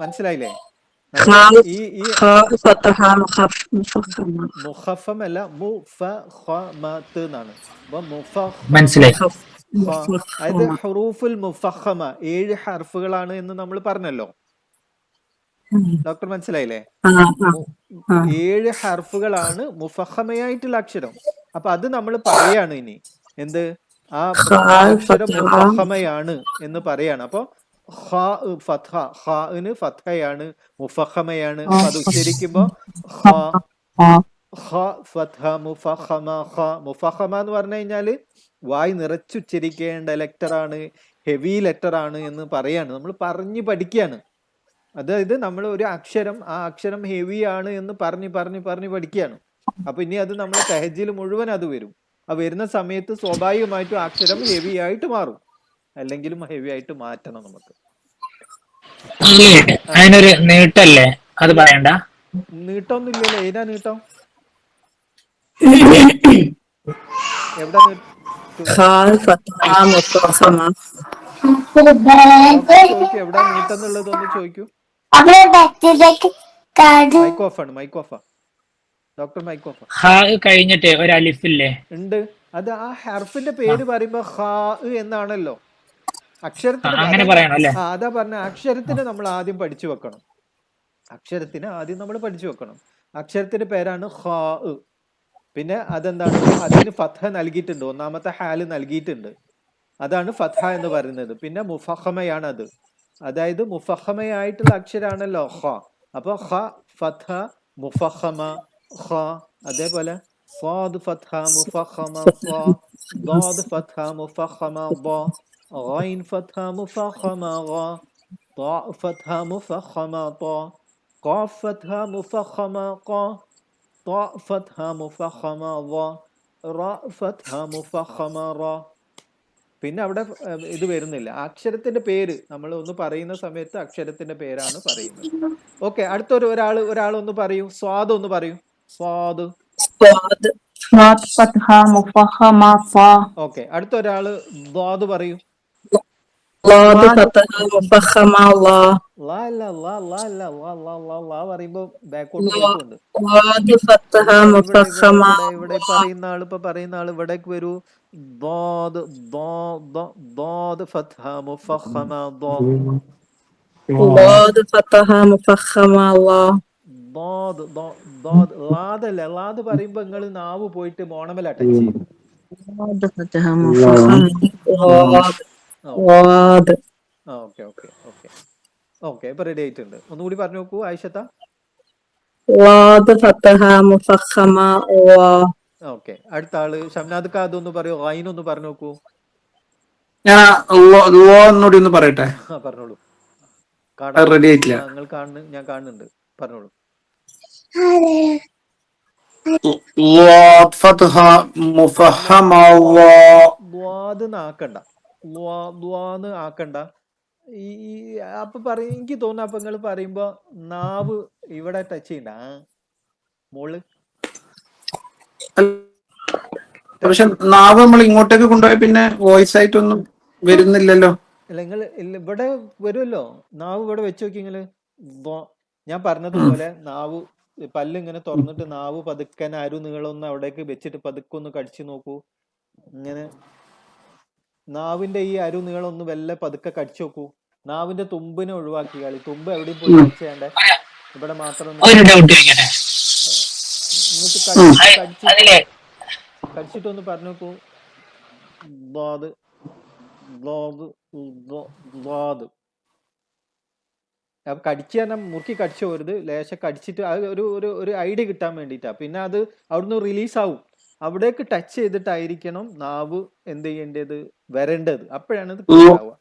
മനസ്സിലായില്ലേ? മുഖഫം അല്ല മുഫഖമത്ത് എന്നാണ്. അപ്പൊ അതായത് ഹുറൂഫുൽ മുഫഖമ 7 ഹർഫുകളാണ് എന്ന് നമ്മൾ പറഞ്ഞല്ലോ. ഡോക്ടർ മനസ്സിലായില്ലേ? 7 ഹർഫുകളാണ് മുഫഖമയായിട്ടുള്ള അക്ഷരം. അപ്പൊ അത് നമ്മൾ പറയാണ് ഇനി എന്ത്, ആ അക്ഷരം മുഫഖമയാണ് എന്ന് പറയാണ്. അപ്പൊ ഫത്ഹ, ഖാന് ഫത്ഹയാണ്, മുഫഖമയാണ്. അപ്പൊ അത് ഉച്ചരിക്കുമ്പോ ഫത്ഹ മുഫഖമ ഖ. മുഫഖമ എന്ന് പറഞ്ഞു കഴിഞ്ഞാല് വായി നിറച്ചുച്ചരിക്കേണ്ട ലെറ്ററാണ്, ഹെവി ലെറ്റർ ആണ് എന്ന് പറയാണ്, നമ്മൾ പറഞ്ഞു പഠിക്കുകയാണ്. അതായത് നമ്മൾ ഒരു അക്ഷരം, ആ അക്ഷരം ഹെവി ആണ് എന്ന് പറഞ്ഞ് പഠിക്കുകയാണ്. അപ്പൊ ഇനി അത് നമ്മൾ തഹജ്ജിൽ മുഴുവൻ അത് വരും. ആ വരുന്ന സമയത്ത് സ്വാഭാവികമായിട്ടും അക്ഷരം ഹെവി ആയിട്ട് മാറും, അല്ലെങ്കിലും ഹെവി ആയിട്ട് മാറ്റണം നമുക്ക്. അതിനൊരു നീട്ടല്ലേ, അത് പറയണ്ട. നീട്ടൊന്നും ഇല്ലല്ലോ. ഏതാ നീട്ടം? എവിടെ ചോദിക്കൂ, എവിടെ നീട്ടം എന്നുള്ളതൊന്ന് ചോദിക്കൂ. മൈക്ക് ഓഫാണ്, മൈക്ക് ഓഫാ ഡോക്ടർ, മൈക്ക് ഓഫാ. കഴിഞ്ഞിട്ട് ഒരു അലിഫില്ലേ ഉണ്ട്, അത് ആ ഹർഫിന്റെ പേര് പറയുമ്പോ ഖാ എന്നാണല്ലോ അക്ഷരത്തിന്. അതാ പറഞ്ഞ അക്ഷരത്തിന് നമ്മൾ ആദ്യം പഠിച്ചു വെക്കണം. അക്ഷരത്തിന്റെ പേരാണ് ഖാ. പിന്നെ അതെന്താണ്, അതിന് ഫത്ഹ നൽകിയിട്ടുണ്ട്, ഒന്നാമത്തെ ഹാല് നൽകിയിട്ടുണ്ട്, അതാണ് ഫത്ഹ എന്ന് പറയുന്നത്. പിന്നെ മുഫഖമയാണ് അത്, അതായത് മുഫഖമയായിട്ടുള്ള അക്ഷരാണല്ലോ ഖ. അപ്പൊ ഖ ഫത്ഹ മുഫഖമ ഖ. അതേപോലെ സ്വാദ് ഫത്ഹ മുഫഖമ സ്വ, ضاد ഫത്ഹ മുഫഖമ ض، غين ഫത്ഹ മുഫഖമ غ، طاء ഫത്ഹ മുഫഖമ ط، قاف ഫത്ഹ മുഫഖമ ق، طاء ഫത്ഹ മുഫഖമ ض، റാ ഫത്ഹ മുഫഖമ റ. പിന്നെ അവിടെ ഇത് വരുന്നില്ല, അക്ഷരത്തിന്റെ പേര് നമ്മൾ ഒന്ന് പറയുന്ന സമയത്ത് അക്ഷരത്തിന്റെ പേരാണ് പറയുന്നത്. ഓക്കെ, അടുത്തൊരു ഒരാൾ ഒന്ന് പറയൂ, സ്വാദ് ഒന്ന് പറയൂ. സ്വാദ്. ഓക്കെ, അടുത്തൊരാള് ദ്വാദ് പറയൂ. പറയുമ്പോ ബാക്കോട്ട് പോക്കുണ്ട്. ഇവിടെ പറയുന്ന ആള് ഇവിടേക്ക് വരൂ. ഫത്ഹ മുഫഖമ ലാദ് പറയുമ്പോ നിങ്ങൾ നാവ് പോയിട്ട് മോണമല ടച്ച് ചെയ്യും. ഓക്കെ ഓക്കെ ഓക്കെ ഓക്കെ ഇപ്പൊ റെഡി ആയിട്ടുണ്ട്. ഒന്നുകൂടി പറഞ്ഞു നോക്കൂ ആയിഷത്ത. ളാദ് ഫത്തഹ മുഫഖമ ള. ഓക്കെ അടുത്ത ആള് ഷംനാദ് ഖാ അതൊന്ന് പറയൂ, ഐനൊന്ന് പറഞ്ഞു നോക്കൂ. ഞാൻ ലോ എന്നൂടി ഒന്ന് പറയട്ടെ, പറഞ്ഞോളൂ. അത് റെഡി ആയിട്ടില്ല. നിങ്ങൾ കാണുന്നു, ഞാൻ കാണുന്നുണ്ട്, പറഞ്ഞോളൂ. ളാദ് ഫത്ഹ മുഫഖമ ള. ദ്വാദ് ആക്കണ്ട, ദ്വാന്ന് ആക്കണ്ട. ഈ അപ്പൊ പറയും, എനിക്ക് തോന്നുന്നു അപ്പൊ നിങ്ങൾ പറയുമ്പോ നാവ് ഇവിടെ ടച്ച് ചെയ്യണ്ട, മോള് പക്ഷെ നാവ് നമ്മൾ ഇങ്ങോട്ടേക്ക് കൊണ്ടുപോയി പിന്നെ വോയിസ് ആയിട്ടൊന്നും വരുന്നില്ലല്ലോ. അല്ല നിങ്ങൾ ഇവിടെ വരുമല്ലോ, നാവ് ഇവിടെ വെച്ച് നോക്കി നിങ്ങള്. ഞാൻ പറഞ്ഞതുപോലെ നാവ് പല്ലിങ്ങനെ തുറന്നിട്ട് നാവ് പതുക്കൻ അരു നീളൊന്ന് അവിടേക്ക് വെച്ചിട്ട് പതുക്കൊന്ന് കടിച്ചു നോക്കൂ. ഇങ്ങനെ നാവിന്റെ ഈ അരു നീളൊന്ന് വല്ല പതുക്കെ കടിച്ചു നോക്കൂ. നാവിന്റെ തുമ്പിനെ ഒഴിവാക്കി കളി. തുമ്പ് എവിടെയും പോയി ടച്ച് ചെയ്യണ്ടേ, ഇവിടെ മാത്രം ഒരു ഡൗട്ട് ചോദിക്കട്ടെ. എന്നിട്ട് കടിച്ചിട്ടൊന്ന് പറഞ്ഞു നോക്കൂ. ദ്വാദ് ദ്വാദ് ദ്വാദ്. അപ്പൊ കടിച്ചു തന്നെ മുറുക്കി കടിച്ചു പോരുത്, ലേശം കടിച്ചിട്ട് അത് ഒരു ഐഡിയ കിട്ടാൻ വേണ്ടിയിട്ടാ. പിന്നെ അത് അവിടുന്ന് റിലീസ് ആവും. അവിടേക്ക് ടച്ച് ചെയ്തിട്ടായിരിക്കണം നാവ് എന്ത് ചെയ്യേണ്ടത്, വരേണ്ടത്. അപ്പോഴാണ് ഇത് ക്ലിയർ ആവുക.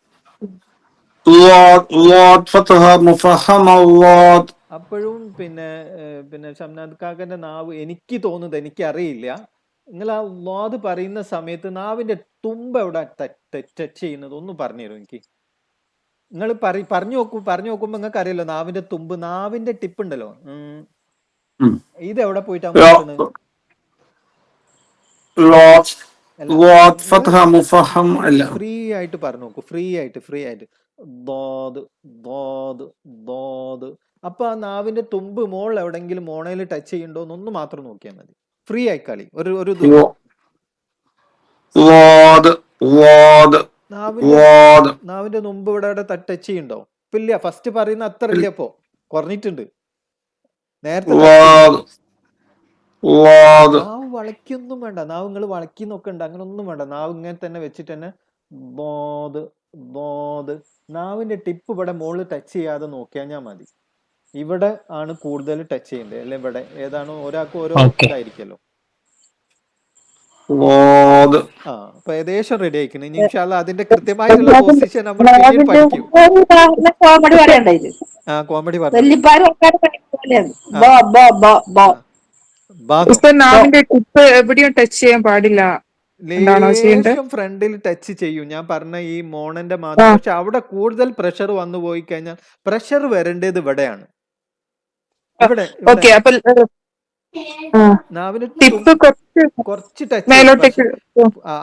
അപ്പോഴും പിന്നെ ഷംനാദ് കാക്കന്റെ നാവ് എനിക്ക് തോന്നുന്നത്, എനിക്കറിയില്ല, നിങ്ങൾ ആ വാദ് പറയുന്ന സമയത്ത് നാവിന്റെ തുമ്പ് എവിടെ ടച്ച് ചെയ്യുന്നത് ഒന്ന് പറഞ്ഞു തരും എനിക്ക്. നിങ്ങൾ പറഞ്ഞു നോക്കുമ്പോ നിങ്ങൾക്ക് അറിയല്ലോ നാവിന്റെ തുമ്പ്, നാവിന്റെ ടിപ്പ് ഉണ്ടല്ലോ, ഇത് എവിടെ പോയിട്ടാ നോക്കുന്നത്? ഫ്രീ ആയിട്ട് പറഞ്ഞു നോക്കൂ, ഫ്രീ ആയിട്ട് അപ്പൊ ആ നാവിന്റെ തുമ്പ് മോൾ എവിടെങ്കിലും മോണയിൽ ടച്ച് ചെയ്യണ്ടോ എന്നൊന്ന് മാത്രം നോക്കിയാൽ മതി. ഫ്രീ ആയി കളി. ഒരു നാവിന്റെ മുമ്പ് ഇവിടെ ടച്ച് ചെയ്യണ്ടോ? ഇപ്പൊ ഇല്ല, ഫസ്റ്റ് പറയുന്ന അത്ര ഇല്ല, ഇപ്പൊ കുറഞ്ഞിട്ടുണ്ട്. നേരത്തെ നാവ് വളയ്ക്കൊന്നും വേണ്ട, നാവ് നിങ്ങൾ വളക്കി നോക്കണ്ട, അങ്ങനെ ഒന്നും വേണ്ട. നാവ് ഇങ്ങനെ തന്നെ വെച്ചിട്ട് തന്നെ നാവിന്റെ ടിപ്പ് ഇവിടെ മുകളിൽ ടച്ച് ചെയ്യാതെ നോക്കിയാൽ മതി. ഇവിടെ ആണ് കൂടുതൽ ടച്ച് ചെയ്യേണ്ടത്, അല്ലെ ഇവിടെ ഏതാണോ ഒരാൾക്ക് ഓരോ ഇതായിരിക്കല്ലോ. അപ്പൊ ഏകദേശം റെഡി ആയിക്കണം. ഇനി ഇൻഷാ അല്ലാഹ് അതിന്റെ കൃത്യമായിട്ടുള്ള പൊസിഷൻ നമ്മൾ പിന്നീട് പഠിക്കും. കോമഡി പറയണ്ടായി. കോമഡി നാവിന്റെ ടിപ്പ് എവിടെയും ടച്ച് ചെയ്യാൻ പാടില്ല, ലേശം ഫ്രണ്ടിൽ ടച്ച് ചെയ്യും, ഞാൻ പറഞ്ഞ ഈ മോണന്റെ മാത്രം. പക്ഷെ അവിടെ കൂടുതൽ പ്രഷർ വന്നു പോയി കഴിഞ്ഞാൽ പ്രഷർ വരേണ്ടത് ഇവിടെയാണ്, ഇവിടെ നാവിന് കുറച്ച് ടച്ച്.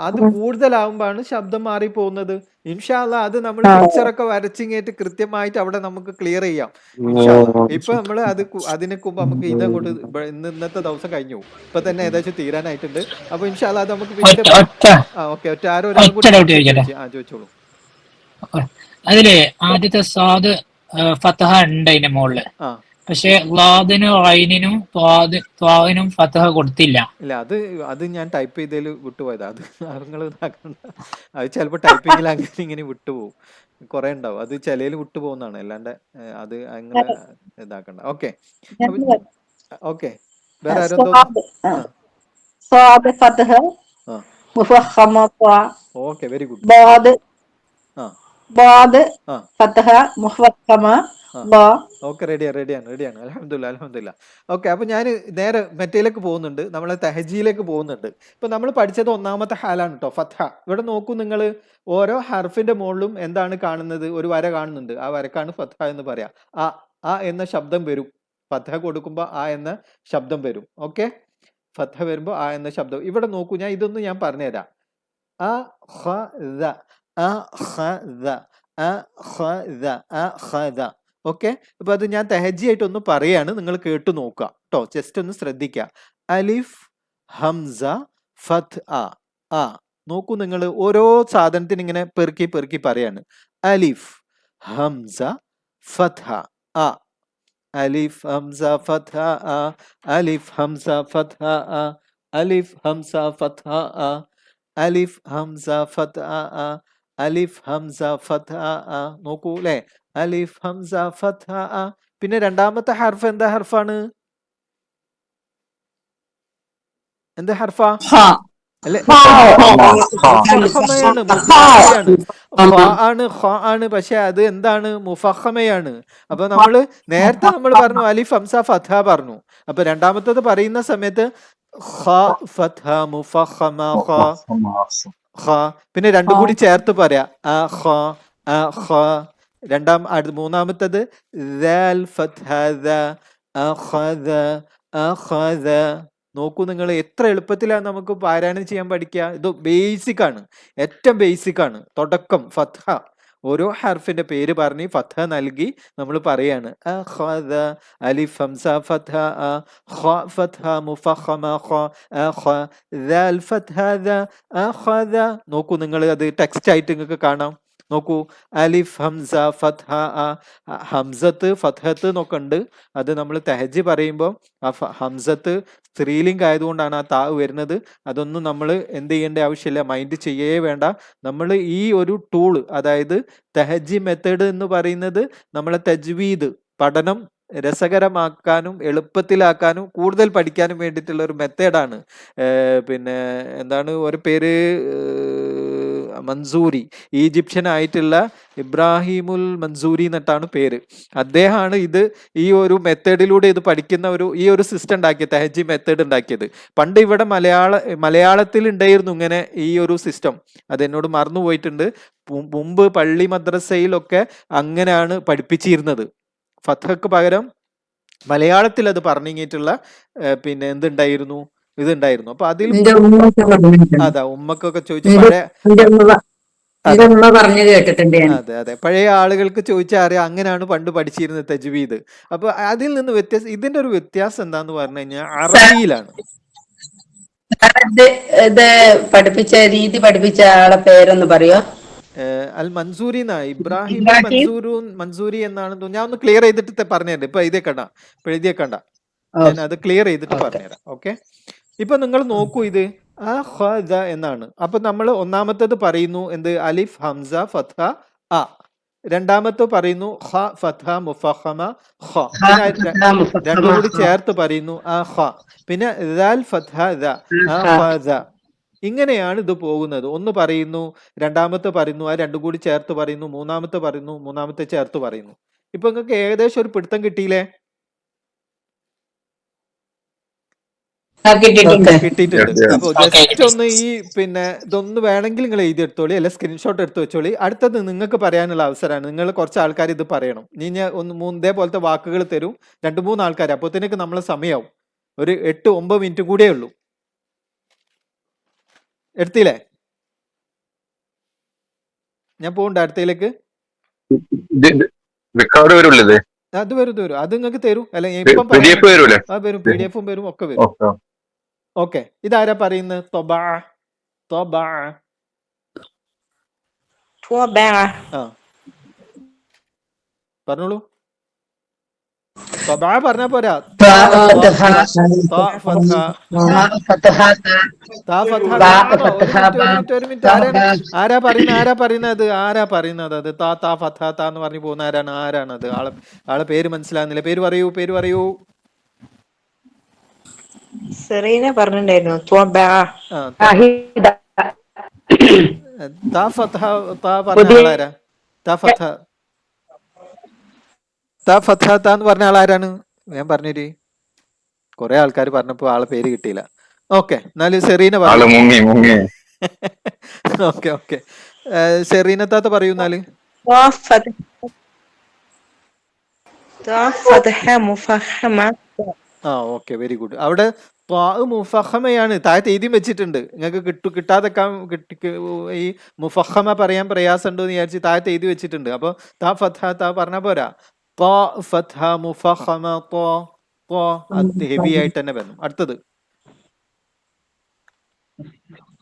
അത് കൂടുതലാവുമ്പോഴാണ് ശബ്ദം മാറി പോകുന്നത്. ഇൻഷാ അല്ലാഹ് അത് നമ്മൾ പിക്ചറൊക്കെ വരച്ചിങ്ങേറ്റ് കൃത്യമായിട്ട് അവിടെ നമുക്ക് ക്ലിയർ ചെയ്യാം ഇൻഷാ അല്ലാഹ്. ഇപ്പൊ നമ്മള് അതിനെ മുമ്പ് നമുക്ക് ഇതങ്ങോട്ട് ഇന്നത്തെ ദിവസം കഴിഞ്ഞു, ഇപ്പൊ തന്നെ ഏകദേശം തീരാനായിട്ടുണ്ട്. അപ്പൊ ഇൻഷാ അല്ലാഹ് അത് നമുക്ക് പിന്നീട് ഓക്കെ. ആരോ ഒരാൾ കൂടി ചോദിച്ചോളൂ. അതില് ആദ്യത്തെ സ്വാദ് ഫതഹ ഉണ്ട് അതിന്റെ മുകളില്, പക്ഷെ ളാദിനും ഐനിനും ത്വാവിനും ഫതഹ കൊടുത്തില്ല. ഇല്ല, അത് ഞാൻ ടൈപ്പ് ചെയ്തതിൽ വിട്ടുപോയതാ. അത് നിങ്ങൾ ഇതാക്കണ്ട, അത് ചിലപ്പോ ടൈപ്പിങ്ങിൽ അങ്ങനെ ഇങ്ങനെ വിട്ടുപോകും, കുറെ ഉണ്ടാവും. അത് ചിലയിൽ വിട്ടുപോകുന്നതാണ്, അല്ലാണ്ട് അത് അങ്ങനെ ഇതാക്കണ്ട. Okay okay. വേറെ ആരോ ഓക്കെ, വെരി ഗുഡ്. ഓക്കെ, റെഡിയാണ്. അൽഹംദുലില്ലാ. ഓക്കെ, അപ്പൊ ഞാൻ നേരെ മറ്റേലേക്ക് പോകുന്നുണ്ട്, നമ്മളെ തഹജിയിലേക്ക് പോകുന്നുണ്ട്. ഇപ്പൊ നമ്മൾ പഠിച്ചത് ഒന്നാമത്തെ ഹാലാണ് കേട്ടോ, ഫത്ഹ. ഇവിടെ നോക്കൂ നിങ്ങൾ, ഓരോ ഹർഫിന്റെ മുകളിലും എന്താണ് കാണുന്നത്, ഒരു വര കാണുന്നുണ്ട്. ആ വരക്കാണ് ഫത്ഹ എന്ന് പറയാ. ആ എന്ന ശബ്ദം വരും, ഫത്ഹ കൊടുക്കുമ്പോ ആ എന്ന ശബ്ദം വരും. ഓക്കെ, ഫത്ഹ വരുമ്പോ ആ എന്ന ശബ്ദം. ഇവിടെ നോക്കൂ, ഞാൻ ഇതൊന്നും ഞാൻ പറഞ്ഞുതരാം. ഓക്കെ, അപ്പൊ അത് ഞാൻ തഹജിയായിട്ട് ഒന്ന് പറയാണ്, നിങ്ങൾ കേട്ടു നോക്കുക കേട്ടോ, ജസ്റ്റ് ഒന്ന് ശ്രദ്ധിക്കുക. അലിഫ് ഹംസ ഫത്ത് ആ. നോക്കൂ നിങ്ങൾ, ഓരോ സാധനത്തിന് ഇങ്ങനെ പെറുക്കി പറയാണ്. അലിഫ് ഹംസ ഫത്ഹ ആ, അലിഫ് ഹംസ ഫത്ഹ ആ, അലിഫ് ഹംസ ഫത്ഹ ആ, അലിഫ് ഹംസ ഫത്ഹ ആ, അലിഫ് ഹംസ ഫത്ഹ ആ, അലിഫ് ഹംസ ഫത്ഹ അ. നോക്കൂ അല്ലെ, അലിഫ് ഹംസ ഫത്ഹ അ. പിന്നെ രണ്ടാമത്തെ ഹർഫ് എന്താ ഹർഫാണ്? എന്ത് ഹർഫാ? അല്ലെ, മുഫഖമയാണ്, മുഫഖമയാണ്. ഖ ആണ്, ഖ ആണ്, പക്ഷെ അത് എന്താണ്? മുഫഖമയാണ്. അപ്പൊ നമ്മള് നേരത്തെ നമ്മൾ പറഞ്ഞു അലിഫ് ഹംസ ഫത്ഹ പറഞ്ഞു. അപ്പൊ രണ്ടാമത്തത് പറയുന്ന സമയത്ത് ഖ ഫത്ഹ മുഫഖമ ഖ ഖ. പിന്നെ രണ്ടും കൂടി ചേർത്ത് പറയാ, അ ഖ അ ഖ. മൂന്നാമത്തത് ദാൽ ഫത്ഹ ദ അഖദ അഖദ. നോക്കൂ നിങ്ങൾ, എത്ര എളുപ്പത്തിലാണ് നമുക്ക് പാരായണം ചെയ്യാൻ പഠിക്കുക. ഇത് ബേസിക് ആണ്, ഏറ്റവും ബേസിക് ആണ്. തുടക്കം ഫത്ഹ, ഓരോ ഹർഫിന്റെ പേര് പറഞ്ഞ് ഫത്ഹ നൽകി നമ്മൾ പറയാണ്. അഖദ അലിഫ് ഹംസ ഫത്ഹ അ, ഖ ഫത്ഹ മുഫഖമ ഖ അഖ, ദാൽ ഫത്ഹ ദ അഖദ. നോക്കൂ നിങ്ങൾ, അത് ടെക്സ്റ്റ് ആയിട്ട് നിങ്ങൾക്ക് കാണാം. നോക്കൂ, അലിഫ് ഹംസ ഫത്ഹ അ. ഹംസത്ത് ഫത്ഹത്ത് എന്നൊക്കെ ഉണ്ട്. അത് നമ്മൾ തെഹജ് പറയുമ്പോൾ ആ ഹംസത്ത് സ്ത്രീലിംഗ് ആയതുകൊണ്ടാണ് ആ താ വരുന്നത്. അതൊന്നും നമ്മൾ എന്ത് ചെയ്യേണ്ട ആവശ്യമില്ല, മൈൻഡ് ചെയ്യേ വേണ്ട. നമ്മൾ ഈ ഒരു ടൂള്, അതായത് തെഹജി മെത്തേഡ് എന്ന് പറയുന്നത് നമ്മളെ തജ്വീദ് പഠനം രസകരമാക്കാനും എളുപ്പത്തിലാക്കാനും കൂടുതൽ പഠിക്കാനും വേണ്ടിയിട്ടുള്ള ഒരു മെത്തേഡാണ്. പിന്നെ എന്താണ് ഒരു പേര്, മൻസൂരി, ഈജിപ്ഷ്യൻ ആയിട്ടുള്ള ഇബ്രാഹിമുൽ മൻസൂരി എന്നിട്ടാണ് പേര്. അദ്ദേഹമാണ് ഇത് ഈ ഒരു മെത്തേഡിലൂടെ ഇത് പഠിക്കുന്ന ഈ ഒരു സിസ്റ്റം ഉണ്ടാക്കിയത്, തെഹജി മെത്തേഡ് ഉണ്ടാക്കിയത്. പണ്ട് ഇവിടെ മലയാളത്തിൽ ഉണ്ടായിരുന്നു ഇങ്ങനെ ഈ ഒരു സിസ്റ്റം. അതെന്നോട് മറന്നുപോയിട്ടുണ്ട്. മുമ്പ് പള്ളി മദ്രസയിലൊക്കെ അങ്ങനെയാണ് പഠിപ്പിച്ചിരുന്നത്. ഫത്ഹക്ക് പകരം മലയാളത്തിൽ അത് പറഞ്ഞിട്ടുള്ള പിന്നെ എന്തുണ്ടായിരുന്നു, ഇതുണ്ടായിരുന്നു. അപ്പൊ അതിൽ അതാ ഉമ്മക്കൊക്കെ ചോദിച്ചു പഴയ, അതെ അതെ, പഴയ ആളുകൾക്ക് ചോദിച്ചാൽ അറിയാം, അങ്ങനെയാണ് പണ്ട് പഠിച്ചിരുന്നത് തജ്വീദ്. അപ്പൊ അതിൽ നിന്ന് വ്യത്യാസം, ഇതിന്റെ ഒരു വ്യത്യാസം എന്താന്ന് പറഞ്ഞു കഴിഞ്ഞാൽ അറബിയിലാണ്. ഇത് പഠിപ്പിച്ച രീതി, പഠിപ്പിച്ച ആളെ പേരൊന്ന് പറയോ? അൽ മൻസൂരി എന്നാണ്, ഇബ്രാഹിം മൻസൂരി എന്നാണ് തോന്നുന്നു. ഞാൻ ഒന്ന് ക്ലിയർ ചെയ്തിട്ട് പറഞ്ഞുതരാം. ഇപ്പൊ എഴുതിയേക്കണ്ട, ഞാൻ അത് ക്ലിയർ ചെയ്തിട്ട് പറഞ്ഞുതരാം. ഓക്കെ, ഇപ്പൊ നിങ്ങൾ നോക്കൂ, ഇത് എന്നാണ്. അപ്പൊ നമ്മൾ ഒന്നാമത്തേത് പറയുന്നു എന്ത്, അലിഫ് ഹംസ ഫത്ഹ അ. രണ്ടാമത്തെ പറയുന്നു ഖ ഫത്ഹ മുഫഖമ ഖ. പിന്നെ രണ്ടും കൂടി ചേർത്ത് പറയുന്നു അ ഖ. പിന്നെ ദാൽ ഫത്ഹ ദ അഖദ. ഇങ്ങനെയാണ് ഇത് പോകുന്നത്. ഒന്ന് പറയുന്നു, രണ്ടാമത്തെ പറയുന്നു, ആ രണ്ടും കൂടി ചേർത്ത് പറയുന്നു, മൂന്നാമത്തെ പറയുന്നു, മൂന്നാമത്തെ ചേർത്ത് പറയുന്നു. ഇപ്പൊ നിങ്ങൾക്ക് ഏകദേശം ഒരു പിടുത്തം കിട്ടിയില്ലേ? കിട്ടിയിട്ടുണ്ട്. അപ്പൊ ജസ്റ്റ് ഒന്ന് ഈ പിന്നെ ഇതൊന്ന് വേണമെങ്കിൽ നിങ്ങൾ എഴുതിയെടുത്തോളി, അല്ലെ സ്ക്രീൻഷോട്ട് എടുത്ത് വെച്ചോളി. അടുത്തത് നിങ്ങൾക്ക് പറയാനുള്ള അവസരമാണ്. നിങ്ങൾ കുറച്ച് ആൾക്കാർ ഇത് പറയണം. ഞാൻ ഇതേപോലത്തെ വാക്കുകൾ തരും, 2-3 ആൾക്കാർ. അപ്പോഴത്തേക്ക് നമ്മളെ സമയമാവും. ഒരു 8-9 മിനിറ്റ് കൂടിയേ ഉള്ളൂ. എടുത്തില്ലേ? ഞാൻ പോകണ്ട അടുത്തയിലേക്ക്. അത് വരും, അത് നിങ്ങൾക്ക് തരും. അല്ലെ ഇപ്പം വരും, PDF വരും, ഒക്കെ വരും. ഓക്കെ, ഇതാരാ പറയുന്നത്? പറഞ്ഞോളൂ. പറഞ്ഞാ പോരാ. ഒരു മിനിറ്റ്, ആരാ പറയുന്നത്? അത് താ ഫത്ഹ താ എന്ന് പറഞ്ഞു പോകുന്ന ആരാണത്? ആളെ പേര് മനസ്സിലാകുന്നില്ല. പേര് പറയൂ. സെറീന പറഞ്ഞിട്ടുണ്ടായിരുന്നു. പറഞ്ഞ ആളാരാ? എന്ന് പറഞ്ഞ ആളാരാണ്? ഞാൻ പറഞ്ഞേരി. കൊറേ ആൾക്കാർ പറഞ്ഞപ്പോ ആളെ പേര് കിട്ടിയില്ല. ഓക്കെ, എന്നാലും സെറീന പറഞ്ഞു. ഓക്കെ, സെറീന താത്ത പറയൂ എന്നാല്. Okay, very good. അവിടെ മുഫഖമയാണ് താഴത്ത് എഴുതി വെച്ചിട്ടുണ്ട്. നിങ്ങൾക്ക് കിട്ടാതെ ഈ മുഫഖമ പറയാൻ പ്രയാസമുണ്ടോ എന്ന് വിചാരിച്ച് താഴത്ത് എഴുതി വെച്ചിട്ടുണ്ട്. അപ്പൊ താ ഫത്ഹ താ പറഞ്ഞ പോരാ, ഫത്ഹ മുഫഖമ അത് ഹെവി ആയിട്ട് തന്നെ വരണം. അടുത്തത്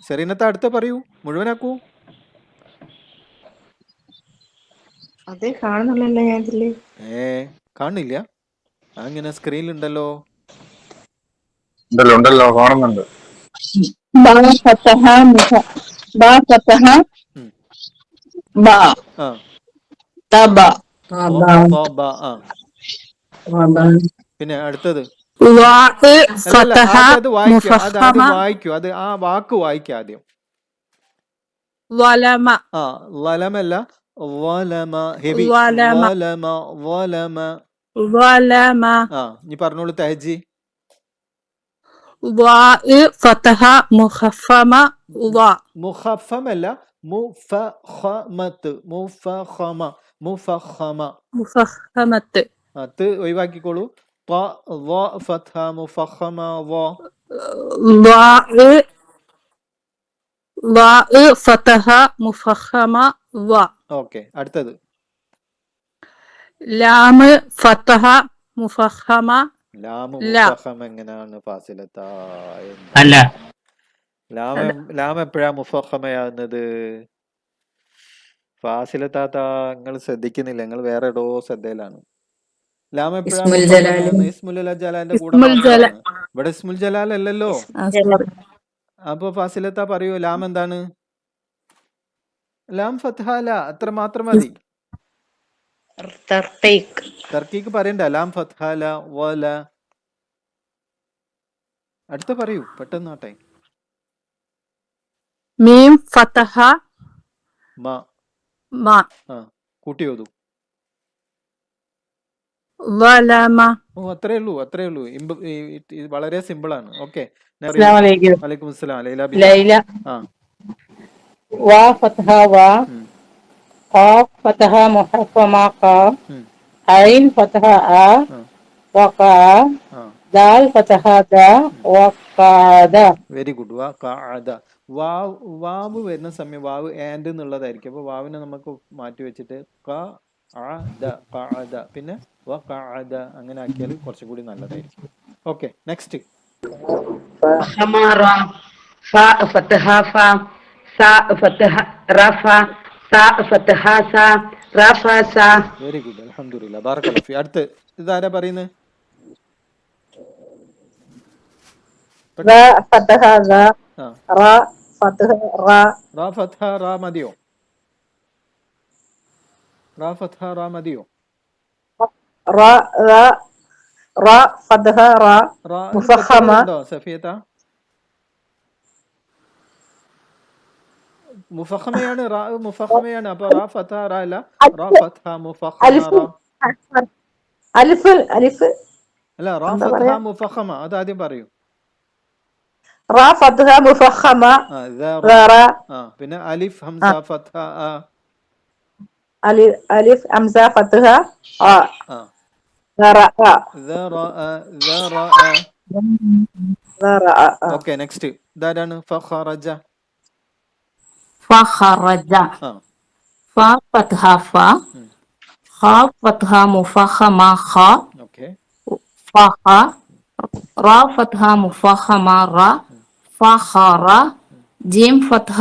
സെറീനത്തെ അടുത്ത പറയൂ, മുഴുവനാക്കൂ. അതേ കാണുന്നില്ലല്ലോ ഞാൻ ഇതില്. കാണില്ല? അങ്ങനെ സ്ക്രീനിലുണ്ടല്ലോ. ഉണ്ടല്ലോ, കാണുന്നുണ്ട്. ബ ആ തബ തൊബ. ആ പിന്നെ അടുത്തത് വാ അല്ലല്ല, ഫതഹ ആദ്യം അത് വായിക്കൂ, അത് മുഫഖമ ആദ്യം വായിക്കൂ, അത് ആ വാക്ക് വായിക്കുക ആദ്യം. വലമ ആ ലലമല്ല, വലമ ഹെവി, വലമ വലമ വലമ. വലമ ആ ഇനി പറഞ്ഞോളൂ തഹജി. വാ ഫതഹ മുഖഫമ വാ മുഖഫമല്ല, മുഫഖമത്ത്, മുഫഖമ, മുഫഖമ. മുഫഖമത്ത് അത് ഒഴിവാക്കിക്കോളൂ. ത വ ഫത്ഹ മുഫഖമ വ. വാ വാ ഫതഹ മുഫഖമ വാ. ഓക്കെ, അടുത്തത് ലാം ഫതഹ മുഫഖമ ലാമ് ല മുഫഖം എങ്ങനെയാണ് ഫാസിലത്ത? അല്ല ലാം എപ്പോഴാ മുഫഖമയാകുന്നത്? ഫാസിലത്താത്ത നിങ്ങൾ ശ്രദ്ധിക്കുന്നില്ല, നിങ്ങൾ വേറെ ഏതോ ശ്രദ്ധയിലാണ്. ലാം എപ്പോഴാ ഇസ്മുൽ ജലാല് മുഫഖമയാകുന്നത്? ഇസ്മുൽ ജലാലിന്റെ കൂടെ ഇസ്മുൽ ജല മാത്രമാണ്. ഇവിടെ ഇസ്മുൽ ജലാൽ അല്ലല്ലോ. സോറി അപ്പൊ ഫാസിലത്ത പറയൂ, ലാം എന്താണ്? ലാം ഫത്ഹ ല, അത്ര മാത്രം മതി. തർക്കീക്ക്. തർക്കീക്ക് പറയണ്ട. ലാം ഫത്ഹ ല വല. അടുത്ത പറയൂ പെട്ടെന്നാട്ടെ. മീം ഫതഹ മ. മ ആ കൂട്ടി ഓതു. വലമ. ഓ അത്രേ ഉള്ളൂ, അത്രേ ഉള്ളൂ. ഇത് വളരെ സിമ്പിൾ ആണ്. ഓക്കെ, അസ്സലാമു അലൈക്കും. വലൈക്കും അസ്സലാം. ലൈല ബിജ. ലൈല ആ വാ ഫതഹ വാ ഉം, ഖാഫ് ഫതഹ മുഹഫമ ഖാ ഉം, ഐൻ ഫതഹ ആ ആ, വഖാ ആ. ദാൽ ഫതഹ ദ വഖാദ. Very good. വാ ഖഅദ. വാവ് വാവ് വരുന്ന സമയം വാവ് ആൻഡ് എന്നുള്ളതായിരിക്കും. അപ്പോൾ വാവിനെ നമുക്ക് മാറ്റി വെച്ചിട്ട് ഖഅദ, ഖഅദ, പിന്നെ വഖഅദ അങ്ങനെ ആക്കിയാൽ കുറച്ചും കൂടി നല്ലതായിരിക്കും. Okay, next. ഹമാറ ഫാ ഫതഹ ഫാ സാ ഫതഹ റഫ സാ ഫതഹ സാ റഫ സാ. വെരി ഗുഡ്, അൽഹംദുലില്ലാ, ബാറക്കല്ലാഹു ഫീ. അടുത്ത് ഇതാരാ പറയുന്നത്? റ ഫതഹ റ ആ റ ഫതഹ റ റാ ഫത്ഹ റാ മതിയോ? റാ ഫത്ഹ റാ മതിയോ? റ റ റ ഫതഹ റ റാന് മുഫഖമ. തെറ്റുകളുണ്ടോ സഫിയത്ത? മുഫഖമയാണ്, റാ മുഫഖമയാണ്. അപ്പൊ റാ ഫത്ഹ റാ അല്ല, റാ ഫത്ഹ മുഫഖമ അലിഫ് റാ. അലിഫ് അലിഫ് അല്ല, റാ എന്താ ഫത്ഹ പറയാ? മുഫഖമ, അത് ആദ്യം പറയൂ. റ ഫതഹ മുഫഖമ ആ റാ. റ ആ പിന്നെ അലിഫ് ഹംസ ഫത്ഹ ആ. അലിഫ് ഹംസ ഫതഹ ആ ആ റ റ. ഓക്കെ, നെക്സ്റ്റ് ഇതാരാണ്? ഫഖറജ. ഫഖറജ ആ ഫ ഫത്ഹ ഫ ഉം, ഖ ഫത്ഹ മുഫഖമ ഖ ഓക്കെ. ഫഖ റ ഫത്ഹ മുഫഖമ റ ഫഖറ ജിം ഫത്ഹ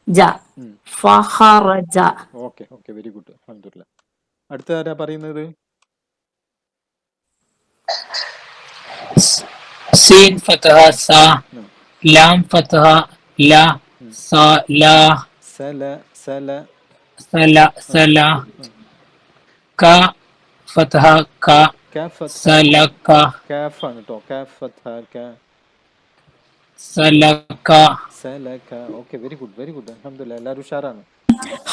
ജ ഉം, ഫഖറജ. ഓക്കെ ഓക്കെ, വെരി ഗുഡ്, അൽഹംദുലില്ലാ. അടുത്ത ആരാ പറയുന്നത്? സീൻ ഫതഹ സ ഉം, ലാം ഫതഹ ല ഉം. സ ല സല സല. സല ആ സല ഉം. ക ഫതഹ ക കാഫ് ഫത്ഹ ക. സലക കാഫ് ആണ് കേട്ടോ. കാഫ് ഫത്ഹ ക. സലക സലക. Okay, very good, very good, അൽഹംദുലില്ലാ, എല്ലാവരും ഉഷാറാണ്.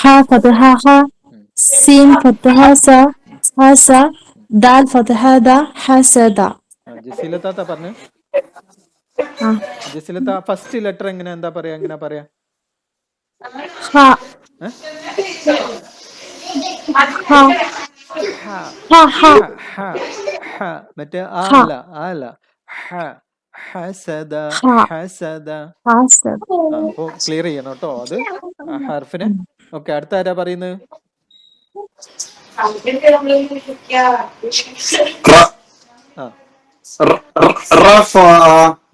ഹ ഫതഹ ഹ ഉം, സീൻ ഫതഹ സ ഹസ ഉം. ദാൽ ഫതഹ ദ ഹസദ. ആ ജസീലത്താത്ത പറഞ്ഞു. ആ ജസീലത്ത ഫസ്റ്റ് ലെറ്റർ എങ്ങനെ എന്താ പറയാ, എങ്ങനെ പറയാ? ഹ ഏ? ഹ ഹ ഹ ഹ ഹ ഹ ഹ. മറ്റേ ആ ഹ അല്ല, ആ അല്ല. ഹ ഹസദ, ഹ ഹസദ. ഹസദ. ആ അപ്പോൾ ക്ലിയർ ചെയ്യണം കേട്ടോ അത്, ആ ഹർഫിനെ. ഓക്കെ, അടുത്ത ആരാ പറയുന്നത്? ആ റഫ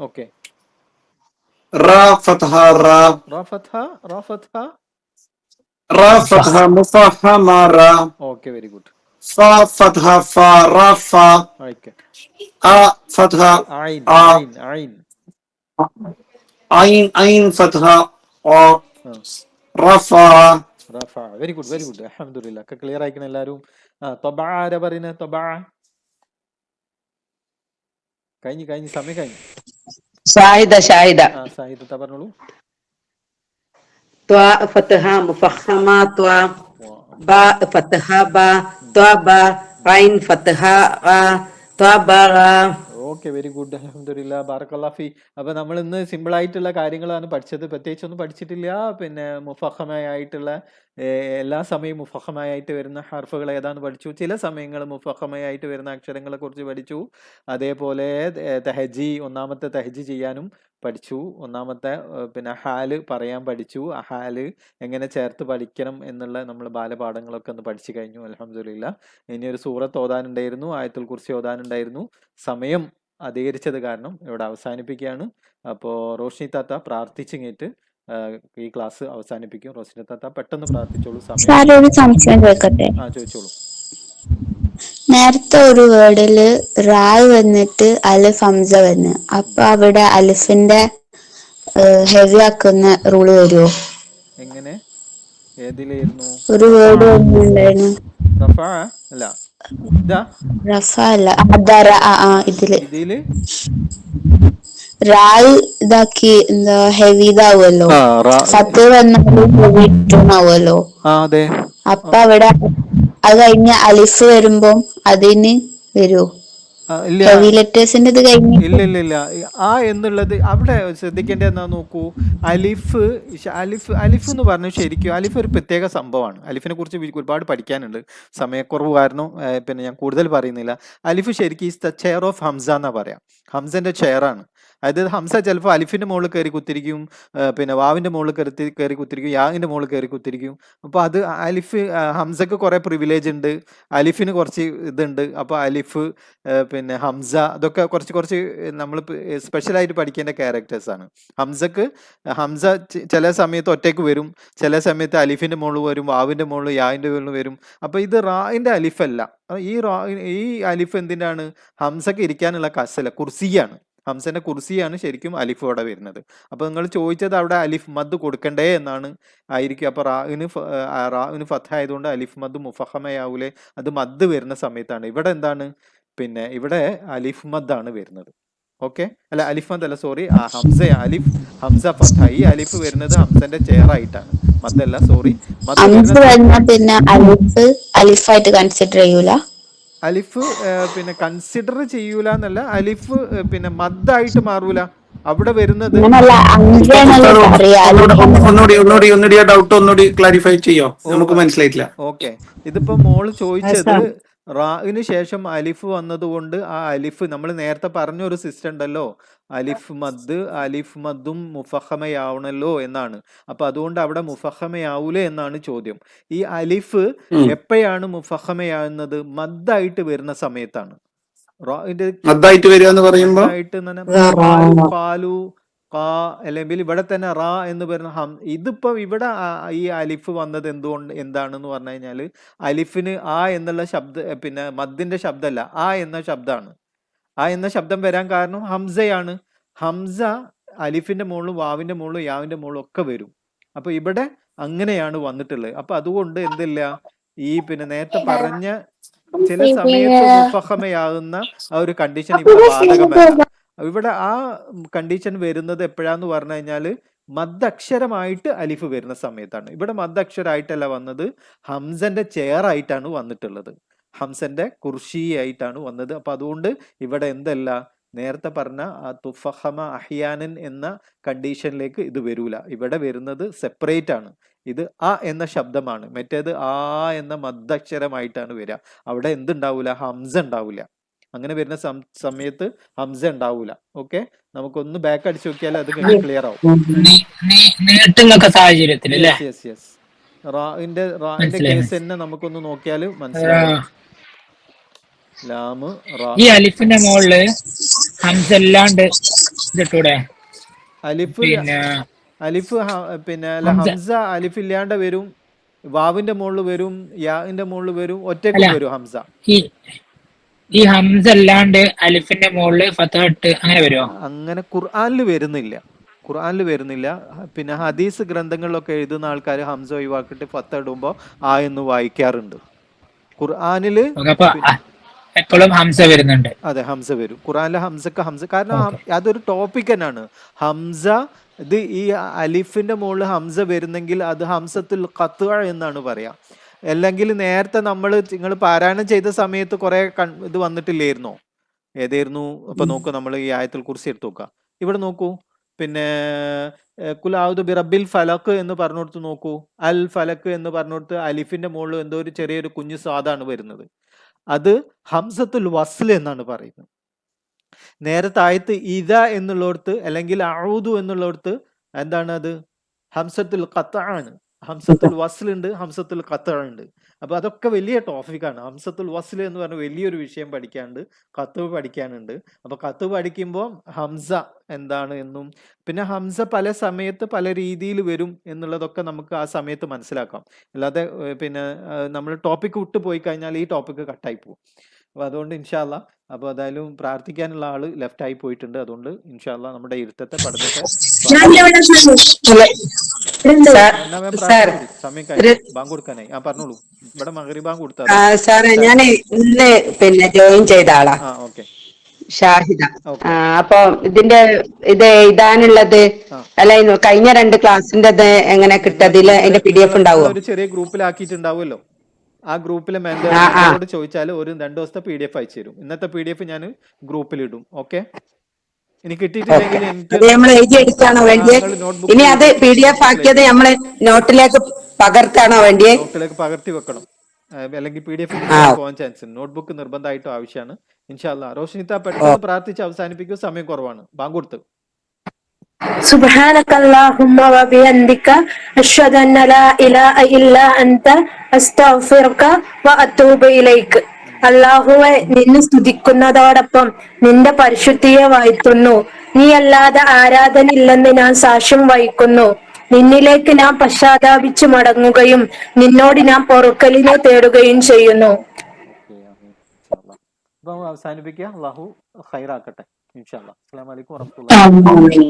ഓക്കെ. റ ഫത്ഹ റ റാ ഫത്ഹ, റാ ഫത്ഹ. റ ഫത്ഹ മുഫഖമ റ ഓക്കെ, വെരി ഗുഡ്. ഫ ഫത്ഹ ഫ റഫ ഓക്കെ. അ ഫത്ഹ ഐൻ ആ ഐൻ ഐൻ. ഐൻ ഐൻ ഫത്ഹ ആ ആ റഫ. റഫ. Very good, very good. അൽഹംദുലില്ലാ. ഒക്കെ ക്ലിയർ ആയിക്കണ എല്ലാവരും. തൊബ ആരാ പറയുന്നത്? തൊബ കഴിഞ്ഞ് സമയം കഴിഞ്ഞു. ഷാഹിദ ഷാഹിദ. സാഹിദത്ത പറഞ്ഞോളൂ. ത്വാ ഫത്ഹ മുഫഖമ ത്വാ, ബാ ഫത്ഹ ബാ, ത്വാ ബാ, ഐൻ ഫത്ഹ ആ, ത്വാ ബാ ആ. Okay, very good. അൽഹംദുലില്ലാ, ബാറക്കല്ലാഹു ഫീ. അപ്പൊ നമ്മൾ ഇന്ന് സിമ്പിൾ ആയിട്ടുള്ള കാര്യങ്ങളാണ് പഠിച്ചത്. പ്രത്യേകിച്ച് ഒന്നും പഠിച്ചിട്ടില്ല. പിന്നെ മുഫഖമയായിട്ടുള്ള എല്ലാ സമയവും മുഫഖമയായിട്ട് വരുന്ന ഹർഫുകൾ ഏതാന്ന് പഠിച്ചു. ചില സമയങ്ങൾ മുഫഖമയായിട്ട് വരുന്ന അക്ഷരങ്ങളെ കുറിച്ച് പഠിച്ചു. അതേപോലെ തെഹജി, ഒന്നാമത്തെ തെഹജി ചെയ്യാനും പഠിച്ചു. ഒന്നാമത്തെ പിന്നെ ഹാല് പറയാൻ പഠിച്ചു. ആ ഹാല് എങ്ങനെ ചേർത്ത് പഠിക്കണം എന്നുള്ള നമ്മൾ ബാലപാഠങ്ങളൊക്കെ ഒന്ന് പഠിച്ചു കഴിഞ്ഞു. അൽഹംദുലില്ലാ. ഇനി ഒരു സൂറത്ത് ഓതാനുണ്ടായിരുന്നു, ആയത്തുൽ കുർസി ഓതാനുണ്ടായിരുന്നു. സമയം അധികരിച്ചത് കാരണം ഇവിടെ അവസാനിപ്പിക്കുകയാണ്. അപ്പോൾ റോഷ്നി താത്ത പ്രാർത്ഥിച്ചിങ്ങിട്ട് ഈ ക്ലാസ് അവസാനിപ്പിക്കും. റോഷ്നി താത്ത പെട്ടെന്ന് പ്രാർത്ഥിച്ചോളൂ. സമയം. ഒരു സംശയം ചോദിക്കട്ടെ? ചോദിച്ചോളൂ. നേരത്തെ ഒരു വേർഡില് റായ് വന്നിട്ട് അലിഫ് ഹംസ വന്ന്, അപ്പൊ അവിടെ അലിഫിന്റെ ഹെവി ആക്കുന്ന റൂള് വരുമോ? എങ്ങനെ? ഏതിലായിരുന്നു? ഒരു വേർഡ് വന്നിട്ടുണ്ടായിരുന്നു. റഫ അല്ല, ഇതാ റഫ അല്ല, ഇതില് റായ് ഇതാക്കി എന്താ ഹെവി ഇതാവുമല്ലോ, ഫത്ത് വന്നാലും ഹെവി ആവുമല്ലോ. അതെ. അപ്പൊ അവിടെ അത് കഴിഞ്ഞ അലിഫ് വരുമ്പോ അതിന് വരുമോ? ഹെവി ലെറ്റേഴ്സിന്റെ ഇത് കഴിഞ്ഞ് ഇല്ല. ആ എന്നുള്ളത് അവിടെ ശ്രദ്ധിക്കേണ്ടത് എന്താ നോക്കൂ. അലിഫ് അലിഫ് എന്ന് പറഞ്ഞാൽ ശരിക്കും അലിഫ് ഒരു പ്രത്യേക സംഭവമാണ്. അലിഫിനെ കുറിച്ച് ഒരുപാട് പഠിക്കാനുണ്ട്. സമയക്കുറവ് കാരണം പിന്നെ ഞാൻ കൂടുതൽ പറയുന്നില്ല. അലിഫ് ശരിക്കും ഈസ് ദ ചെയർ ഓഫ് ഹംസ എന്നാ പറയാം. ഹംസന്റെ ചെയറാണ്. അതായത് ഹംസ ചിലപ്പോൾ അലിഫിന്റെ മുകളിൽ കയറി കുത്തിരിക്കും, പിന്നെ വാവിന്റെ മുകളിൽ കയറി കുത്തിരിക്കും, യാങ്ങിന്റെ മുകളിൽ കയറി കുത്തിരിക്കും. അപ്പോൾ അത് അലിഫ് ഹംസക്ക് കുറെ പ്രിവിലേജ് ഉണ്ട്, അലിഫിന് കുറച്ച് ഇതുണ്ട്. അപ്പോൾ അലിഫ് പിന്നെ ഹംസ അതൊക്കെ കുറച്ച് നമ്മൾ സ്പെഷ്യലായിട്ട് പഠിക്കേണ്ട ക്യാരക്ടേഴ്സ് ആണ്. ഹംസ ചില സമയത്ത് ഒറ്റയ്ക്ക് വരും, ചില സമയത്ത് അലിഫിന്റെ മുകളിൽ വരും, വാവിന്റെ മുകളിൽ യാവിന്റെ മുകളിൽ വരും. അപ്പോൾ ഇത് റായിന്റെ അലിഫല്ല. ഈ അലിഫ് എന്തിനാണ്? ഹംസക്ക് ഇരിക്കാനുള്ള കസല, കുർസിയാണ്. ഹംസന്റെ കുർസിയാണ് ശരിക്കും അലിഫ് അവിടെ വരുന്നത്. അപ്പൊ നിങ്ങൾ ചോദിച്ചത് അവിടെ അലിഫ് മദ് കൊടുക്കണ്ടേ എന്നാണ് ആയിരിക്കും. അപ്പൊ റാഇന് ഫത്ത് ആയതുകൊണ്ട് അലിഫ് മദ് മുഫഹമയാവൂലേ? അത് മദ് വരുന്ന സമയത്താണ്. ഇവിടെ എന്താണ്? പിന്നെ ഇവിടെ അലിഫ് മദ് ആണ് വരുന്നത്. ഓക്കെ, അല്ല അലിഫ് മദ് അല്ല, സോറി, ഹംസ ഫത്ത്. ഈ അലിഫ് വരുന്നത് ഹംസന്റെ ചെയറായിട്ടാണ്, മദല്ല, സോറി. പിന്നെ അലിഫായിട്ട് കൺസിഡർ ചെയ്യൂല. അലിഫ് പിന്നെ കൺസിഡർ ചെയ്യൂല എന്നല്ല, അലിഫ് പിന്നെ മദ്ദായിട്ട് മാറൂല. അവിടെ വരുന്നത് ഒന്നുകൂടി ക്ലാരിഫൈ ചെയ്യോ? നമുക്ക് മനസ്സിലായിട്ടില്ല. ഓക്കെ, ഇതിപ്പോ മോള് ചോദിച്ചത് റാഇന് ശേഷം അലിഫ് വന്നതുകൊണ്ട് ആ അലിഫ് നമ്മൾ നേരത്തെ പറഞ്ഞൊരു സിസ്റ്റം ഉണ്ടല്ലോ, അലിഫ് മദ്ദും മുഫഹമയാവണല്ലോ എന്നാണ്. അപ്പൊ അതുകൊണ്ട് അവിടെ മുഫഹമയാവൂലേ എന്നാണ് ചോദ്യം. ഈ അലിഫ് എപ്പോഴാണ് മുഫഹമയാവുന്നത്? മദ്ദായിട്ട് വരുന്ന സമയത്താണ്. അല്ലെങ്കിൽ ഇവിടെ തന്നെ റാ എന്ന് പറയുന്ന ഇതിപ്പോ ഇവിടെ ഈ അലിഫ് വന്നത് എന്താണെന്ന് പറഞ്ഞു കഴിഞ്ഞാല്, അലിഫിന് ആ എന്നുള്ള പിന്നെ മദ്ദിന്റെ ശബ്ദമല്ല, ആ എന്ന ശബ്ദമാണ്. ആ എന്ന ശബ്ദം വരാൻ കാരണം ഹംസയാണ്. ഹംസ അലിഫിന്റെ മുകളിലും വാവിന്റെ മുകളിലും യാവിന്റെ മുകളിലും ഒക്കെ വരും. അപ്പൊ ഇവിടെ അങ്ങനെയാണ് വന്നിട്ടുള്ളത്. അപ്പൊ അതുകൊണ്ട് എന്തില്ല, ഈ പിന്നെ നേരത്തെ പറഞ്ഞ ചില സമയത്ത് മുഫഹമയാകുന്ന ആ ഒരു കണ്ടീഷൻ ഇവിടെ ബാധകമല്ല. ഇവിടെ ആ കണ്ടീഷൻ വരുന്നത് എപ്പോഴാന്ന് പറഞ്ഞു കഴിഞ്ഞാല് മദ്ദക്ഷരമായിട്ട് അലിഫ് വരുന്ന സമയത്താണ്. ഇവിടെ മദ്ദക്ഷരമായിട്ടല്ല വന്നത്, ഹംസന്റെ ചെയറായിട്ടാണ് വന്നിട്ടുള്ളത്, ഹംസന്റെ കുർഷി ആയിട്ടാണ് വന്നത്. അപ്പൊ അതുകൊണ്ട് ഇവിടെ എന്തല്ല, നേരത്തെ പറഞ്ഞ തുഫഹമ അഹ്യാനൻ എന്ന കണ്ടീഷനിലേക്ക് ഇത് വരൂല. ഇവിടെ വരുന്നത് സെപ്പറേറ്റ് ആണ്. ഇത് അ എന്ന ശബ്ദമാണ്, മറ്റേത് ആ എന്ന മദ്ദക്ഷരമായിട്ടാണ് വരിക. അവിടെ എന്തുണ്ടാവൂല? ഹംസ ഉണ്ടാവൂല. അങ്ങനെ വരുന്ന സമയത്ത് ഹംസ ഉണ്ടാവൂല. ഓക്കെ, നമുക്കൊന്ന് ബാക്ക് അടിച്ചു നോക്കിയാൽ അത് ക്ലിയർ ആവും. റാഇന്റെ കേസ് തന്നെ നമുക്കൊന്ന് നോക്കിയാൽ മനസ്സിലാവും. ഈ അലിഫിന്റെ മുകളില് ഹംസ അല്ലാണ്ട് അലിഫ് പിന്നെ ഹംസ അലിഫ് ഇല്ലാണ്ട് വരും, വാവിന്റെ മുകളിൽ വരും, യാന്റെ മുകളിൽ വരും, ഒറ്റയ്ക്കും വരും ഹംസ. ഈ ഹംസ അല്ലാണ്ട് അലിഫിന്റെ മുകളിൽ ഫതഹ ഇട്ട് അങ്ങനെ വരുമോ? അങ്ങനെ ഖുർആനിൽ വരുന്നില്ല. ഖുർആനിൽ വരുന്നില്ല. പിന്നെ ഹദീസ് ഗ്രന്ഥങ്ങളിലൊക്കെ എഴുതുന്ന ആൾക്കാർ ഹംസ ഒഴിവാക്കിയിട്ട് ഫത്ത ഇടുമ്പോൾ ആ എന്ന് വായിക്കാറുണ്ട്. ഖുർആനിൽ അപ്പൊ എപ്പോഴും ഹംസ വരുന്നുണ്ട്. അതെ, ഹംസ വരും. ഖുർആനിലെ ഹംസക്ക് ഹംസ, കാരണം അതൊരു ടോപ്പിക് തന്നെയാണ്. ഹംസ, ഇത് ഈ അലിഫിന്റെ മുകളിൽ ഹംസ വരുന്നെങ്കിൽ അത് ഹംസത്തുൽ ഖത്അ എന്നാണ് പറയാ. അല്ലെങ്കിൽ നേരത്തെ നിങ്ങൾ പാരായണം ചെയ്ത സമയത്ത് കുറെ ഇത് വന്നിട്ടില്ലായിരുന്നോ? ഏതായിരുന്നു? അപ്പൊ നോക്കൂ, നമ്മൾ ഈ ആയത്തുൽ കുർസി എടുത്ത് നോക്കുക. ഇവിടെ നോക്കൂ, പിന്നെ കുൽ ഔദു ബിറബ്ബിൽ ഫലക്ക് എന്ന് പറഞ്ഞുകൊടുത്ത് നോക്കൂ. അൽ ഫലക്ക് എന്ന് പറഞ്ഞുകൊടുത്ത് അലിഫിന്റെ മുകളിൽ എന്തോ ഒരു ചെറിയൊരു കുഞ്ഞു സ്വാദാണ് വരുന്നത്. അത് ഹംസത്തുൽ വസ്ൽ എന്നാണ് പറയുന്നത്. നേരത്തെ ആയത്ത് ഇദ എന്നുള്ളിടത്ത് അല്ലെങ്കിൽ അഊദു എന്നുള്ളിടത്ത് എന്താണ് അത്? ഹംസത്തുൽ ഖത്അ ആണ്. ഹംസത്തുൽ വസ്ൽ ഉണ്ട്, ഹംസത്തുൽ ഖത്അ ഉണ്ട്. അപ്പൊ അതൊക്കെ വലിയ ടോപ്പിക്കാണ്. ഹംസത്തുൽ വസ്ൽ എന്ന് പറഞ്ഞ വലിയൊരു വിഷയം പഠിക്കാനുണ്ട്, ഖത്അ പഠിക്കാനുണ്ട്. അപ്പൊ ഖത്അ പഠിക്കുമ്പോൾ ഹംസ എന്താണ് എന്നും പിന്നെ ഹംസ പല സമയത്ത് പല രീതിയിൽ വരും എന്നുള്ളതൊക്കെ നമുക്ക് ആ സമയത്ത് മനസ്സിലാക്കാം. അല്ലാതെ പിന്നെ നമ്മൾ ടോപ്പിക്ക് വിട്ടു പോയി കഴിഞ്ഞാൽ ഈ ടോപ്പിക്ക് കട്ടായി പോകും. അപ്പൊ അതുകൊണ്ട് ഇൻഷാ അല്ലാ, അപ്പൊ എന്തായാലും പ്രാർത്ഥിക്കാനുള്ള ആള് ലെഫ്റ്റ് ആയി പോയിട്ടുണ്ട്. അതുകൊണ്ട് ഇൻഷാ അല്ലാ നമ്മുടെ ഇരുത്തത്തെ പഠനത്തെ സമയം കഴിഞ്ഞു, ബാങ്ക് കൊടുക്കാനായി. പറഞ്ഞോളൂ. ഇവിടെ മഗ്‌രിബ് ബാങ്ക് കൊടുത്താൽ സാറേ, ഞാൻ ഇന്ന് പിന്നെ ജോയിൻ ചെയ്ത ആളാ, ഓക്കെ ഷാഹിദ. അപ്പൊ ഇത് എഴുതാനുള്ളത് അല്ല, കഴിഞ്ഞ 2 ക്ലാസ്സിന്റെ എങ്ങനെ കിട്ടതില് അതിന്റെ PDF ഉണ്ടാവുമോ? ഒരു ചെറിയ ഗ്രൂപ്പിലാക്കിയിട്ടുണ്ടാവുമല്ലോ. ആ ഗ്രൂപ്പിലെ മെമ്പറോട് ചോദിച്ചാൽ ഒരു 2 ദിവസത്തെ PDF അയച്ചു തരും. ഇന്നത്തെ PDF ഞാൻ ഗ്രൂപ്പിലിടും. ഓക്കെ, ഇനി കിട്ടിയിട്ടില്ലെങ്കിൽ ഇനി അത് PDF ആക്കിയത് നമ്മള് നോട്ടിലേക്ക് പകർത്താണോ വേണ്ടിയേ? നോട്ടിലേക്ക് പകർത്തി വെക്കണം, അല്ലെങ്കിൽ PDF പോകാൻ ചാൻസ് ഉണ്ട്. നോട്ട്ബുക്ക് നിർബന്ധമായിട്ടും ആവശ്യമാണ്. ഇൻഷാ അല്ലാ റോഷനിത്ത പെട്ടെന്ന് പ്രാർത്ഥിച്ച് അവസാനിപ്പിക്കും, സമയം കുറവാണ്. ബാങ്ക് കൊടുത്ത്. സുബ്ഹാനക അല്ലാഹുമ്മ വബിഹംദിക അഷ്ഹദു അന്ന ലാ ഇലാഹ ഇല്ലാ അൻത അസ്തഗ്ഫിറുക വഅതൂബു ഇലൈക്. അല്ലാഹുവേ, നിന്നെ സ്തുതിക്കുന്നതോടൊപ്പം നിന്റെ പരിശുദ്ധിയെ വാഴ്ത്തുന്നു. നീയല്ലാതെ ആരാധനയില്ലെന്ന് ഞാൻ സാക്ഷ്യം വഹിക്കുന്നു. നിന്നിലേക്ക് ഞാൻ പശ്ചാത്താപിച്ചു മടങ്ങുകയും നിന്നോട് ഞാൻ പൊറുക്കലിനെ തേടുകയും ചെയ്യുന്നു. അവസാനിപ്പിക്കുക. അല്ലാഹു ഖൈറാക്കട്ടെ. ഇൻഷാ അല്ലാ. അസ്സലാമു അലൈക്കും വറഹ്മത്തുള്ളാഹി.